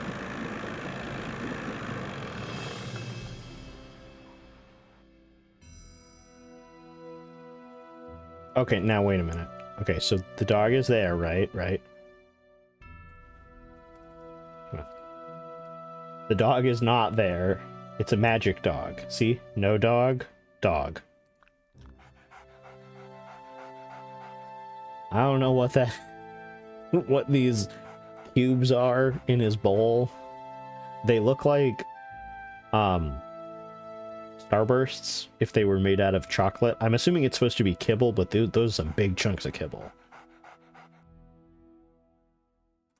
Okay, now wait a minute. Okay, so the dog is there, right? The dog is not there. It's a magic dog. See? No dog, dog. I don't know what what these cubes are in his bowl. They look like Starbursts if they were made out of chocolate. I'm assuming it's supposed to be kibble, but those are some big chunks of kibble.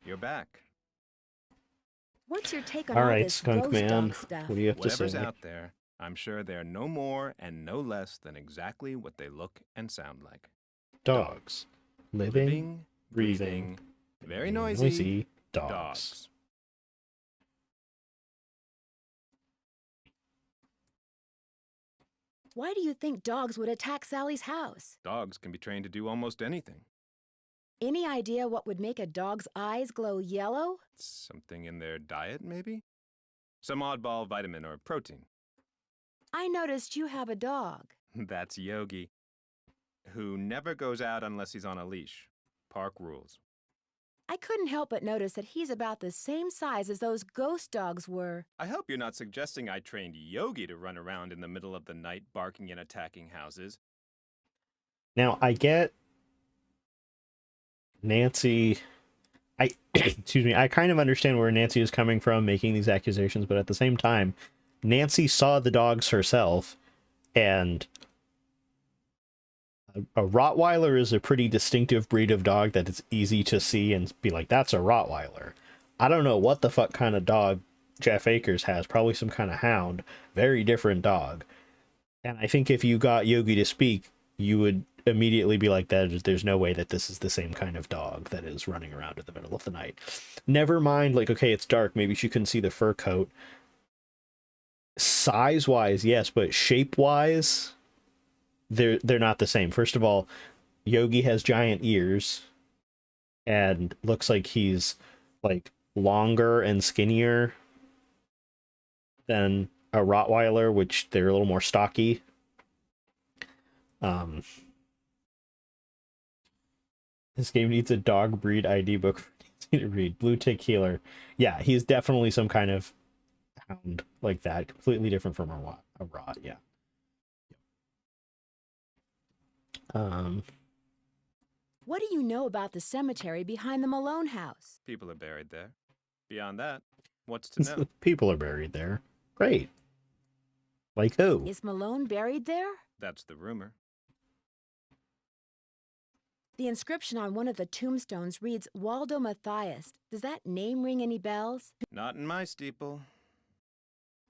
You're back.
What's your take on
All
all
right,
this
Skunk
ghost
Man,
dog stuff?
what do you have to
Whatever's
say?
out there, I'm sure they're no more and no less than exactly what they look and sound like.
Dogs. Living,
breathing, very noisy,
noisy dogs.
dogs.
Why do you think dogs would attack Sally's house?
Dogs can be trained to do almost anything.
Any idea what would make a dog's eyes glow yellow?
Something in their diet, maybe? Some oddball vitamin or protein.
I noticed you have a dog.
That's Yogi, who never goes out unless he's on a leash. Park rules.
I couldn't help but notice that he's about the same size as those ghost dogs were.
I hope you're not suggesting I trained Yogi to run around in the middle of the night barking and attacking houses.
Now, I get Nancy... excuse me, I kind of understand where Nancy is coming from making these accusations, but at the same time, Nancy saw the dogs herself, and a Rottweiler is a pretty distinctive breed of dog that it's easy to see and be like, that's a Rottweiler. I don't know what the fuck kind of dog Jeff Akers has, probably some kind of hound, very different dog. And I think if you got Yogi to speak, you would immediately be like, that there's no way that this is the same kind of dog that is running around in the middle of the night. Never mind, like, okay, it's dark, maybe she couldn't see the fur coat. Size wise, yes, but shape wise, they're not the same. First of all, Yogi has giant ears and looks like he's like longer and skinnier than a Rottweiler, which they're a little more stocky. This game needs a dog breed ID book for Nancy to read. Blue Tick Healer. Yeah, he's definitely some kind of hound like that. Completely different from a rot, yeah.
What do you know about the cemetery behind the Malone house?
People are buried there. Beyond that, what's to know?
People are buried there. Great. Like who?
Is Malone buried there?
That's the rumor.
The inscription on one of the tombstones reads Waldo Matthias. Does that name ring any bells?
Not in my steeple.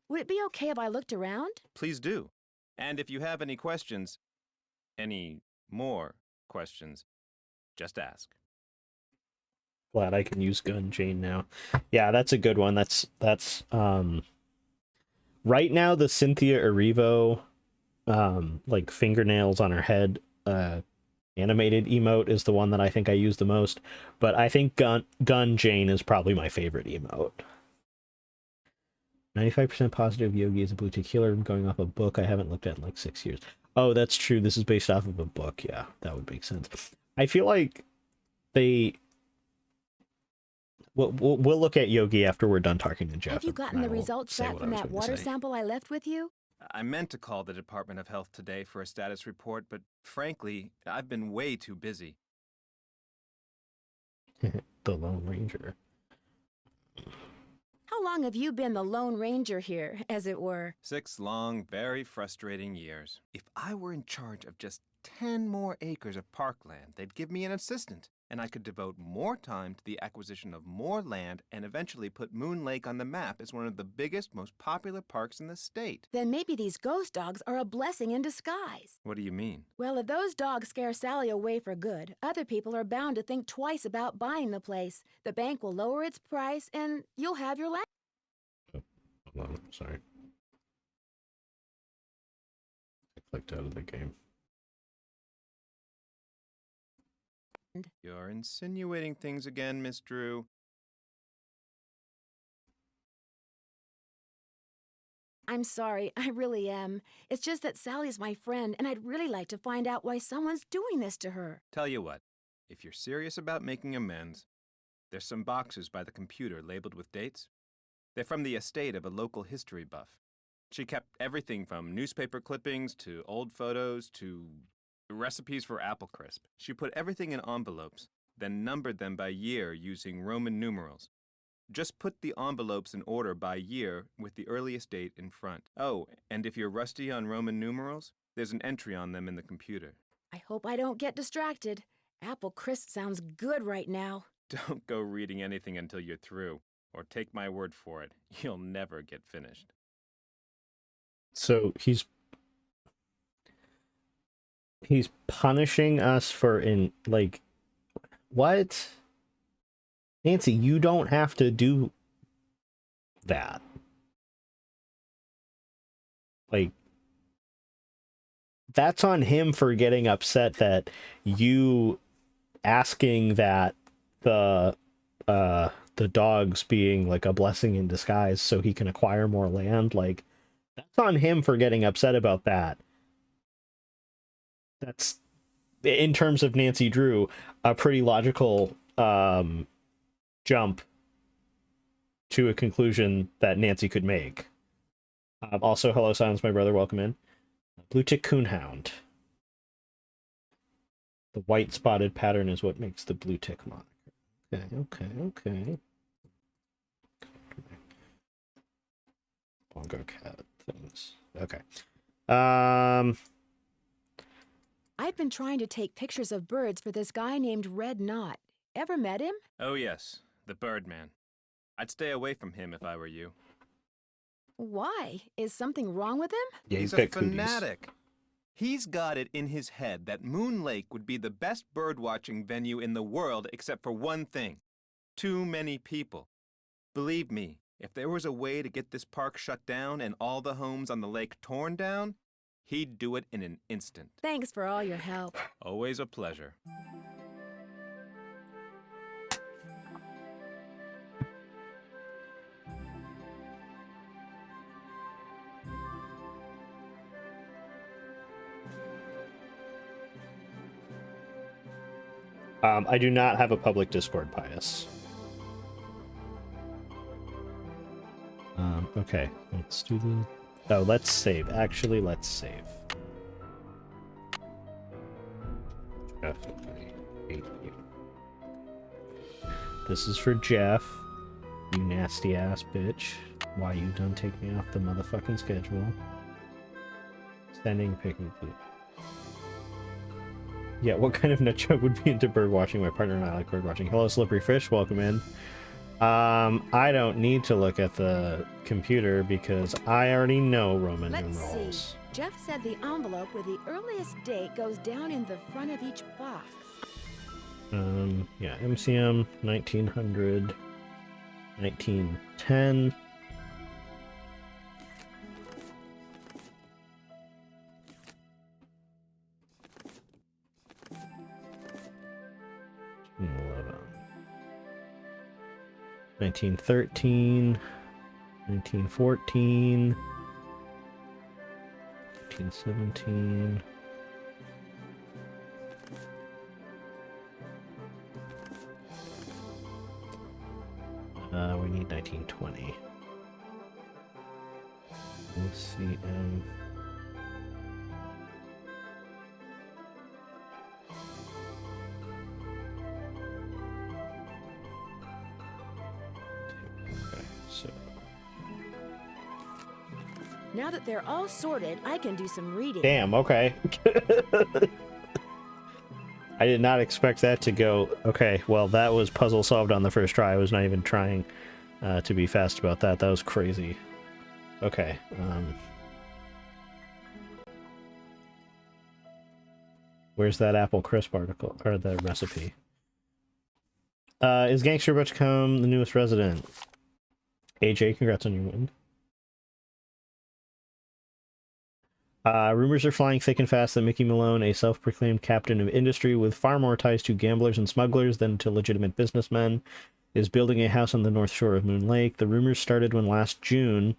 Would it be okay if I looked around?
Please do. And if you have any questions, any more questions, just ask.
Glad I can use Gun Jane now. Yeah, that's a good one. That's right now the Cynthia Erivo like fingernails on her head animated emote is the one that I think I use the most, but I think Gun Jane is probably my favorite emote. 95% positive Yogi is a blue tick healer. Going off a book I haven't looked at in like 6 years. Oh, that's true. This is based off of a book. Yeah, that would make sense. I feel like they... We'll look at Yogi after we're done talking to Jeff.
Have you
and
gotten
I
the
will
results
say
back
what I
from
was
that
going to
water
say.
sample I left with you?
I meant to call the Department of Health today for a status report, but frankly, I've been way too busy.
The Lone Ranger.
How long have you been the Lone Ranger here, as it were?
6 long, very frustrating years. If I were in charge of just 10 more acres of parkland, they'd give me an assistant, and I could devote more time to the acquisition of more land and eventually put Moon Lake on the map as one of the biggest, most popular parks in the state.
Then maybe these ghost dogs are a blessing in disguise.
What do you mean?
Well, if those dogs scare Sally away for good, other people are bound to think twice about buying the place. The bank will lower its price, and you'll have your land.
Hold on, sorry. I clicked out of the game.
You're insinuating things again, Miss Drew.
I'm sorry, I really am. It's just that Sally's my friend, and I'd really like to find out why someone's doing this to her.
Tell you what, if you're serious about making amends, there's some boxes by the computer labeled with dates. They're from the estate of a local history buff. She kept everything from newspaper clippings to old photos to recipes for apple crisp. She put everything in envelopes, then numbered them by year using Roman numerals. Just put the envelopes in order by year with the earliest date in front. Oh, and if you're rusty on Roman numerals, there's an entry on them in the computer.
I hope I don't get distracted. Apple crisp sounds good right now.
Don't go reading anything until you're through, or take my word for it, you'll never get finished.
So he's punishing us for what? Nancy, you don't have to do that. Like, that's on him for getting upset that you asking that the dogs being like a blessing in disguise so he can acquire more land. Like, that's on him for getting upset about that. That's, in terms of Nancy Drew, a pretty logical jump to a conclusion that Nancy could make. Also, hello, Silence, my brother, welcome in. Blue Tick Coonhound. The white spotted pattern is what makes the blue tick moniker. Okay. Bongo cat things. Okay.
I've been trying to take pictures of birds for this guy named Red Knot. Ever met him?
Oh yes, the Birdman. I'd stay away from him if I were you.
Why? Is something wrong with him?
Yeah,
He's a fanatic. He's got it in his head that Moon Lake would be the best birdwatching venue in the world except for one thing. Too many people. Believe me, if there was a way to get this park shut down and all the homes on the lake torn down, he'd do it in an instant.
Thanks for all your help.
Always a pleasure.
I do not have a public Discord, Pius. Okay, let's do the... Oh, let's save. Actually, let's save. Jeff, I hate you. This is for Jeff. You nasty ass bitch. Why you done take me off the motherfucking schedule? Sending picking food. Yeah, what kind of nutjob would be into bird watching? My partner and I like bird watching. Hello, Slippery Fish. Welcome in. I don't need to look at the computer because I already know Roman numerals.
Let's see. Jeff said the envelope with the earliest date goes down in the front of each box.
Yeah, MCM 1900, 1910. $11. 1913, 1914, 1917. need 1920. Let's see. Okay, so
Now that they're all sorted, I can do some reading.
damn. Okay. I did not expect that to go. Okay, well, that was puzzle solved on the first try. I was not even trying to be fast about that. That was crazy. Okay. Where's that apple crisp article or the recipe? Is Gangster about to become the newest resident? AJ, congrats on your win. Rumors are flying thick and fast that Mickey Malone, a self-proclaimed captain of industry with far more ties to gamblers and smugglers than to legitimate businessmen, is building a house on the north shore of Moon Lake. The rumors started when last June,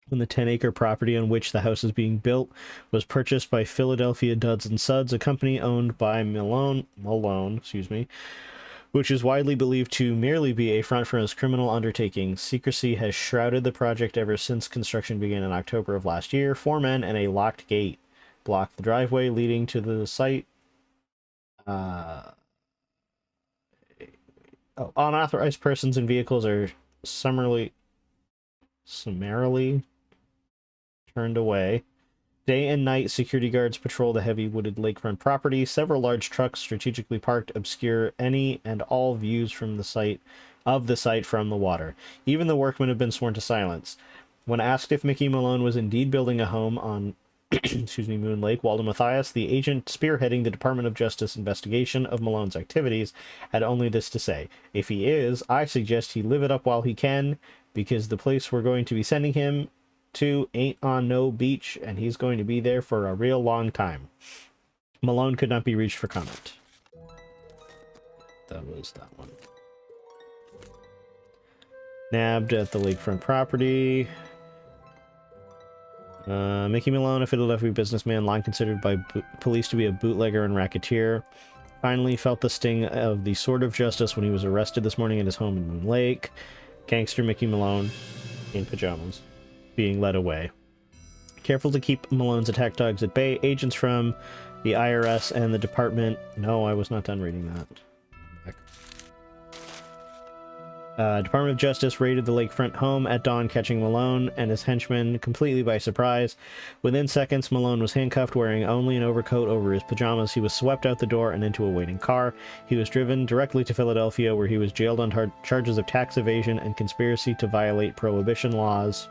when the 10-acre property on which the house is being built was purchased by Philadelphia Duds and Suds, a company owned by Malone, which is widely believed to merely be a front for his criminal undertaking. Secrecy has shrouded the project ever since construction began in October of last year. 4 men and a locked gate block the driveway leading to the site. Unauthorized persons and vehicles are summarily turned away. Day and night, security guards patrol the heavy wooded lakefront property. Several large trucks strategically parked obscure any and all views from the site from the water. Even the workmen have been sworn to silence. When asked if Mickey Malone was indeed building a home on Moon Lake, Waldo Mathias, the agent spearheading the Department of Justice investigation of Malone's activities, had only this to say: "If he is, I suggest he live it up while he can, because the place we're going to be sending him to ain't on no beach, and he's going to be there for a real long time." Malone could not be reached for comment. That was that one. Nabbed at the lakefront property. Mickey Malone, a Philadelphia businessman, long considered by police to be a bootlegger and racketeer, finally felt the sting of the sword of justice when he was arrested this morning at his home in Moon Lake. Gangster Mickey Malone, in pajamas, being led away. Careful to keep Malone's attack dogs at bay, agents from the IRS and the department... No, I was not done reading that. Department of Justice raided the lakefront home at dawn, catching Malone and his henchmen completely by surprise. Within seconds, Malone was handcuffed, wearing only an overcoat over his pajamas. He was swept out the door and into a waiting car. He was driven directly to Philadelphia, where he was jailed on charges of tax evasion and conspiracy to violate prohibition laws.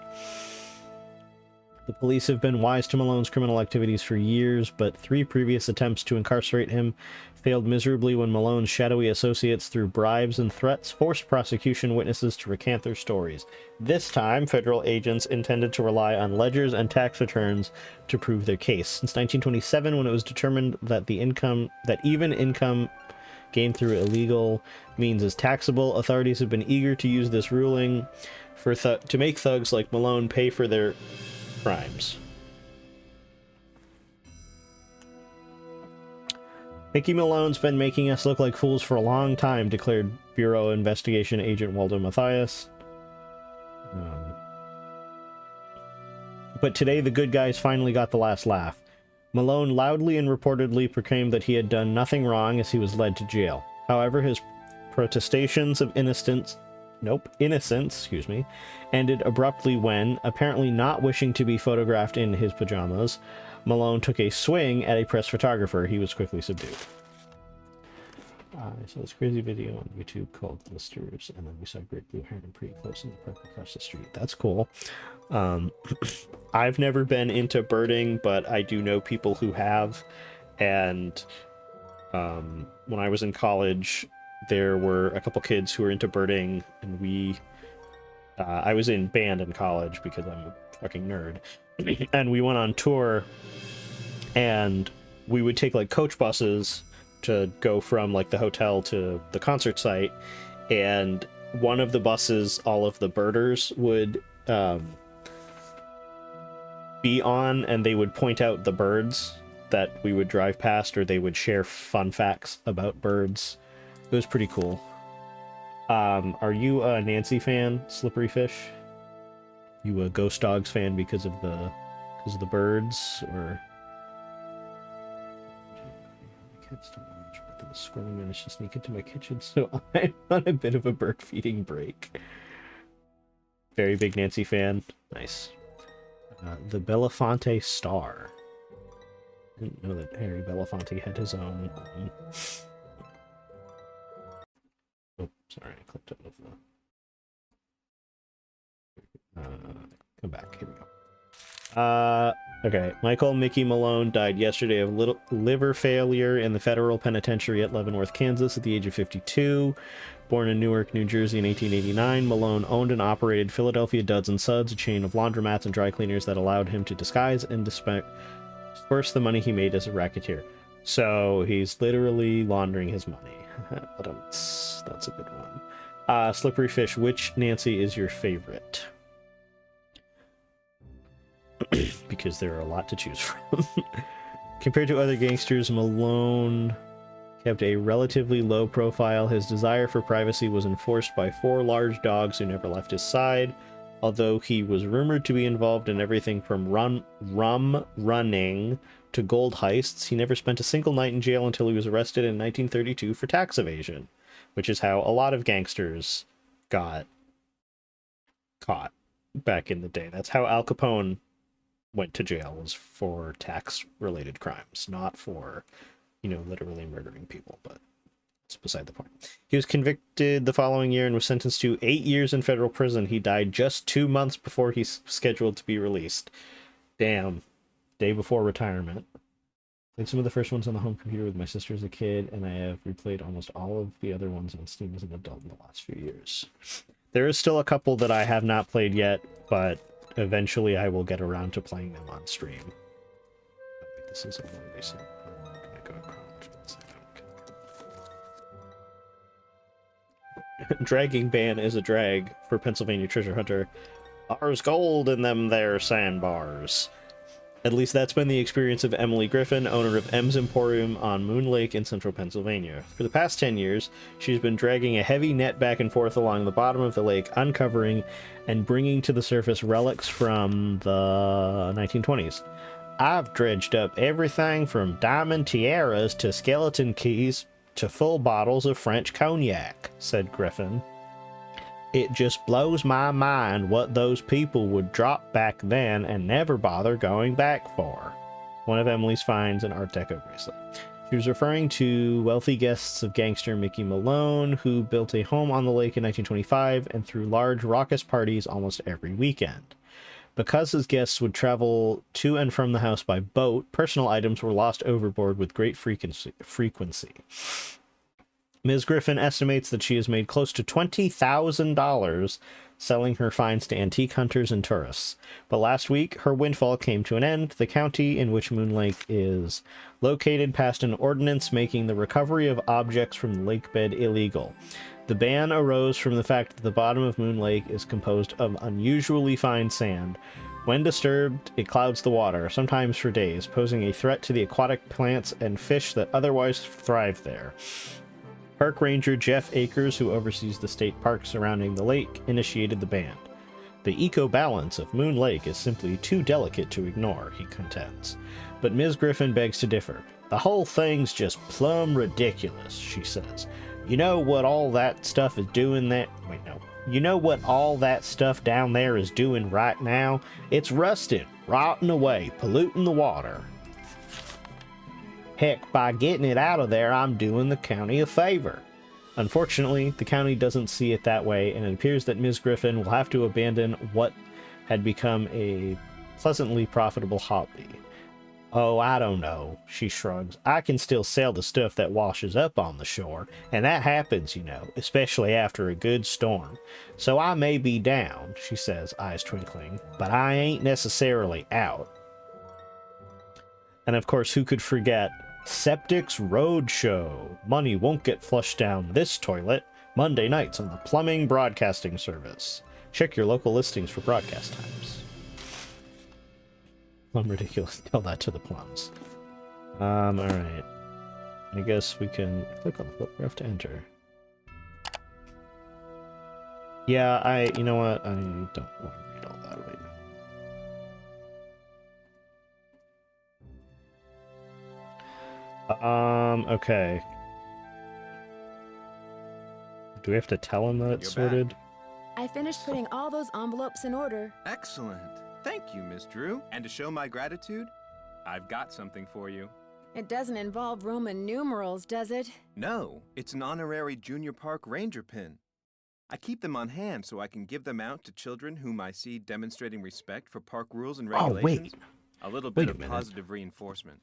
The police have been wise to Malone's criminal activities for years, but 3 previous attempts to incarcerate him failed miserably when Malone's shadowy associates, through bribes and threats, forced prosecution witnesses to recant their stories. This time, federal agents intended to rely on ledgers and tax returns to prove their case. Since 1927, when it was determined that even income gained through illegal means is taxable, authorities have been eager to use this ruling to make thugs like Malone pay for their crimes. Mickey Malone's been making us look like fools for a long time, declared Bureau Investigation Agent Waldo Mathias. But today the good guys finally got the last laugh. Malone loudly and reportedly proclaimed that he had done nothing wrong as he was led to jail. However, his protestations of innocence, ended abruptly when, apparently not wishing to be photographed in his pajamas, Malone took a swing at a press photographer. He was quickly subdued. I saw this crazy video on YouTube called Blisters, and then we saw Great Blue Heron pretty close in the park across the street. That's cool. I've never been into birding, but I do know people who have, and when I was in college, there were a couple kids who were into birding, and I was in band in college because I'm a fucking nerd, and we went on tour, and we would take like coach buses to go from like the hotel to the concert site, and one of the buses, all of the birders would be on, and they would point out the birds that we would drive past, or they would share fun facts about birds. It was pretty cool. Are you a Nancy fan, Slippery Fish? You a Ghost Dogs fan because of the birds, or? Kids don't watch, but the squirrel managed to sneak into my kitchen, so I'm on a bit of a bird feeding break. Very big Nancy fan. Nice. The Belafonte Star. I didn't know that Harry Belafonte had his own. Oh, sorry, I clicked out of the. Come back. Here we go. Okay. Michael Mickey Malone died yesterday of liver failure in the federal penitentiary at Leavenworth, Kansas, at the age of 52. Born in Newark, New Jersey in 1889, Malone owned and operated Philadelphia Duds and Suds, a chain of laundromats and dry cleaners that allowed him to disguise and disperse the money he made as a racketeer. So he's literally laundering his money. That's a good one. Slippery Fish, which Nancy is your favorite? Because there are a lot to choose from. Compared to other gangsters, Malone kept a relatively low profile. His desire for privacy was enforced by 4 large dogs who never left his side. Although he was rumored to be involved in everything from rum running to gold heists, he never spent a single night in jail until he was arrested in 1932 for tax evasion, which is how a lot of gangsters got caught back in the day. That's how Al Capone went to jail, was for tax-related crimes, not for, literally murdering people, but it's beside the point. He was convicted the following year and was sentenced to 8 years in federal prison. He died just 2 months before he's scheduled to be released. Damn. Day before retirement. Played some of the first ones on the home computer with my sister as a kid, and I have replayed almost all of the other ones on Steam as an adult in the last few years. There is still a couple that I have not played yet, but eventually I will get around to playing them on stream. This is a more recent. I'm gonna go across. Dragging ban is a drag for Pennsylvania treasure hunter. There's gold in them there sandbars. At least that's been the experience of Emily Griffin, owner of M's Emporium on Moon Lake in central Pennsylvania. For the past 10 years, she's been dragging a heavy net back and forth along the bottom of the lake, uncovering and bringing to the surface relics from the 1920s. I've dredged up everything from diamond tiaras to skeleton keys to full bottles of French cognac, said Griffin. It just blows my mind what those people would drop back then and never bother going back for. One of Emily's finds, an Art Deco bracelet. She was referring to wealthy guests of gangster Mickey Malone, who built a home on the lake in 1925 and threw large raucous parties almost every weekend. Because his guests would travel to and from the house by boat, personal items were lost overboard with great frequency. Ms. Griffin estimates that she has made close to $20,000 selling her finds to antique hunters and tourists. But last week, her windfall came to an end. The county in which Moon Lake is located passed an ordinance making the recovery of objects from the lake bed illegal. The ban arose from the fact that the bottom of Moon Lake is composed of unusually fine sand. When disturbed, it clouds the water, sometimes for days, posing a threat to the aquatic plants and fish that otherwise thrive there. Park Ranger Jeff Akers, who oversees the state park surrounding the lake, initiated the ban. The eco-balance of Moon Lake is simply too delicate to ignore, he contends. But Ms. Griffin begs to differ. The whole thing's just plumb ridiculous, she says. You know what all that stuff is doing that... Wait, no. You know what all that stuff down there is doing right now? It's rusting, rotting away, polluting the water. Heck, by getting it out of there, I'm doing the county a favor. Unfortunately, the county doesn't see it that way, and it appears that Ms. Griffin will have to abandon what had become a pleasantly profitable hobby. Oh, I don't know, she shrugs. I can still sell the stuff that washes up on the shore, and that happens, especially after a good storm. So I may be down, she says, eyes twinkling, but I ain't necessarily out. And of course, who could forget Septic's Roadshow? Money won't get flushed down this toilet. Monday nights on the Plumbing Broadcasting Service. Check your local listings for broadcast times. I'm ridiculous. Tell that to the plums. Alright. I guess we can click on the photograph to enter. Yeah, you know what? I don't want to read all that right now. Okay. Do we have to tell him that it's
You're back.
sorted?
I finished putting all those envelopes in order.
Excellent. Thank you, Miss Drew. And to show my gratitude, I've got something for you.
It doesn't involve Roman numerals, does it?
No, it's an honorary Junior Park Ranger pin. I keep them on hand so I can give them out to children whom I see demonstrating respect for park rules and
Oh,
regulations.
wait.
A little
Wait
bit
a
of
minute.
positive reinforcement.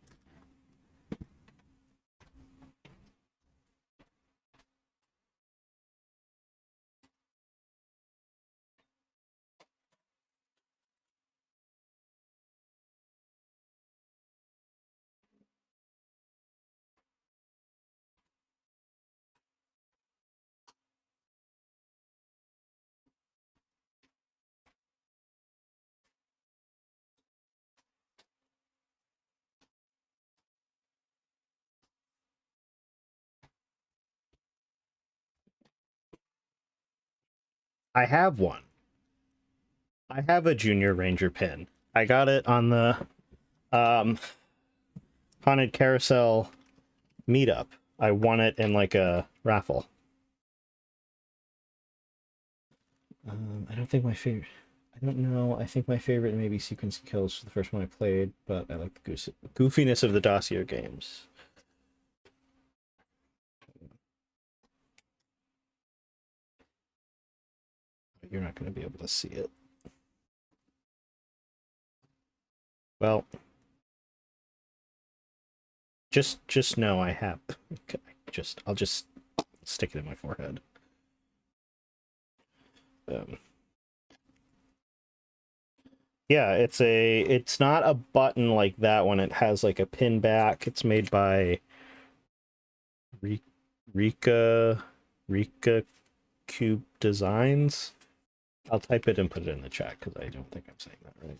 I have one. I have a Junior Ranger pin. I got it on the Haunted Carousel meetup. I won it in like a raffle. I don't think my favorite. I don't know. I think my favorite may be Sequence of Kills, the first one I played, but I like the goofiness of the Dossier games. You're not going to be able to see it. Well, just know I have. I'll just stick it in my forehead. Yeah, it's not a button like that one. It has like a pin back. It's made by Rika Cube Designs. I'll type it and put it in the chat because I don't think I'm saying that right.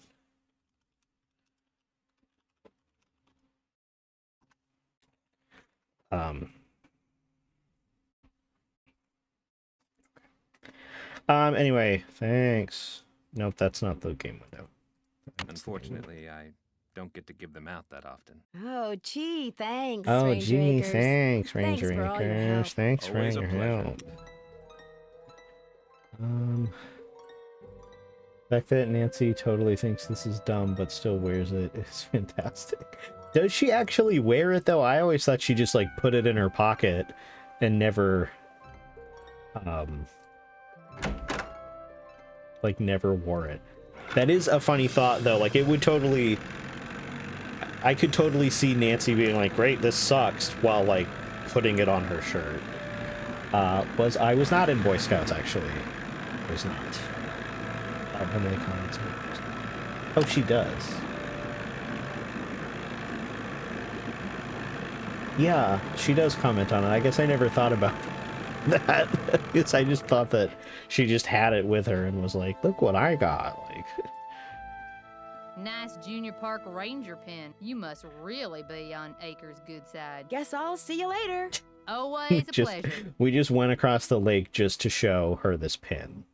Anyway, thanks. Nope, that's not the game window.
Unfortunately, I don't get to give them out that often.
Oh, gee, thanks,
Oh,
Ranger
gee,
Acres.
thanks, Ranger
Thanks for all your help.
Acres. Thanks for
Always
your
a pleasure.
help. The fact that Nancy totally thinks this is dumb but still wears it is fantastic. Does she actually wear it though? I always thought she just like put it in her pocket and never never wore it. That is a funny thought though. Like it would totally, I could totally see Nancy being like, great, this sucks, while like putting it on her shirt. I was not in Boy Scouts actually. I was not. How many comments? Oh, she does. Yeah, she does comment on it. I guess I never thought about that. Because I just thought that she just had it with her and was like, look what I got. Like,
Nice Junior Park Ranger pin. You must really be on Acres' good side.
Guess I'll see you later.
Always a pleasure.
we just went across the lake just to show her this pin.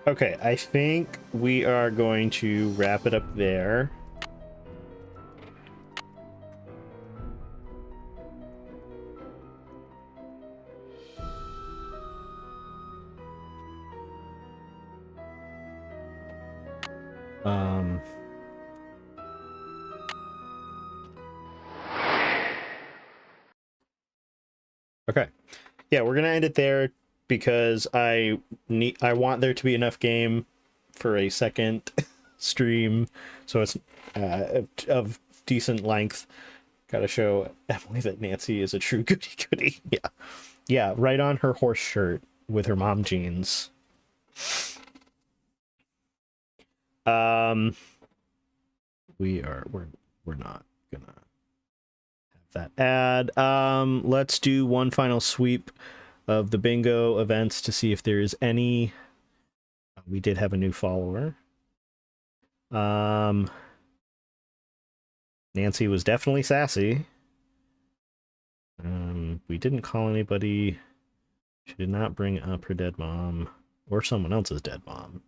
Okay, I think we are going to wrap it up there. Okay. Yeah, we're gonna end it there because I want there to be enough game for a second stream, so it's of decent length. Gotta show Emily that Nancy is a true goody goody. Yeah, right on her horse shirt with her mom jeans. We're not gonna have that ad. Let's do one final sweep of the bingo events to see if there is any We did have a new follower. Nancy was definitely sassy. We didn't call anybody. She did not bring up her dead mom or someone else's dead mom.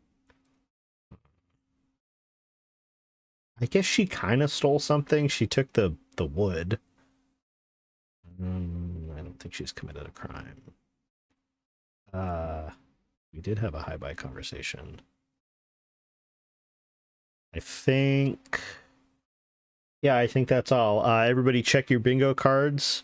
I guess she kind of stole something. She took the wood. I don't think she's committed a crime. We did have a hi-bye conversation. I think... Yeah, I think that's all. Everybody check your bingo cards.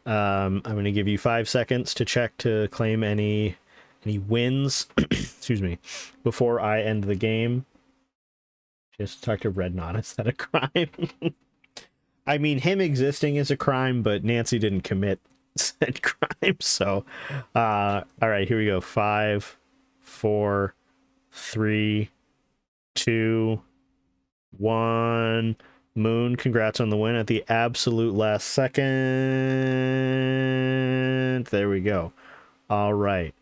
I'm going to give you 5 seconds to check to claim any wins, excuse me, before I end the game. Just talk to Red Knot. Is that a crime? I mean, him existing is a crime, but Nancy didn't commit said crime. So, all right, here we go. 5, 4, 3, 2, 1. Moon, congrats on the win at the absolute last second. There we go. All right.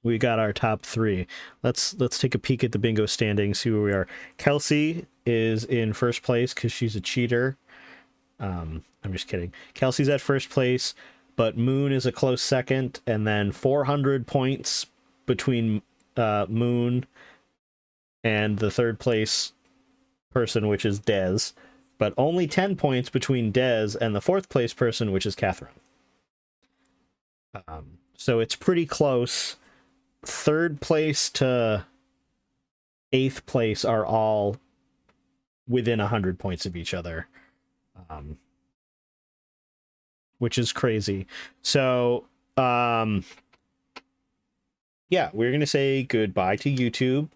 We got our top 3. Let's take a peek at the bingo standings, see where we are. Kelsey is in first place because she's a cheater. I'm just kidding. Kelsey's at first place, but Moon is a close second, and then 400 points between Moon and the third place person, which is Dez, but only 10 points between Dez and the fourth place person, which is Catherine. So it's pretty close. Third place to 8th place are all within 100 points of each other, which is crazy. So yeah, we're gonna say goodbye to YouTube.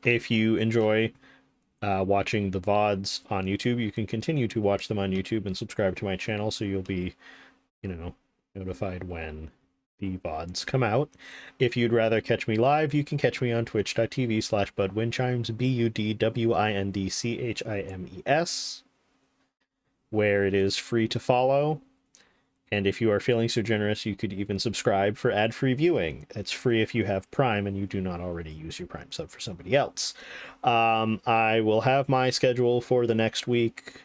If you enjoy watching the VODs on YouTube, you can continue to watch them on YouTube and subscribe to my channel so you'll be, notified when the VODs come out. If you'd rather catch me live, you can catch me on twitch.tv/budwindchimes, BUDWINDCHIMES, where it is free to follow. And if you are feeling so generous, you could even subscribe for ad-free viewing. It's free if you have Prime and you do not already use your Prime sub for somebody else. I will have my schedule for the next week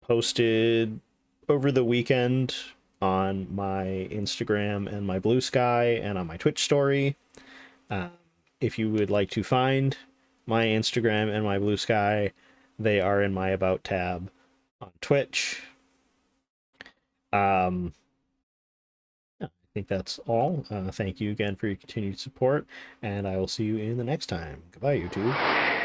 posted over the weekend on my Instagram and my Blue Sky and on my Twitch story. If you would like to find my Instagram and my Blue Sky, they are in my About tab on Twitch. I think that's all. Thank you again for your continued support, and I will see you in the next time. Goodbye, YouTube.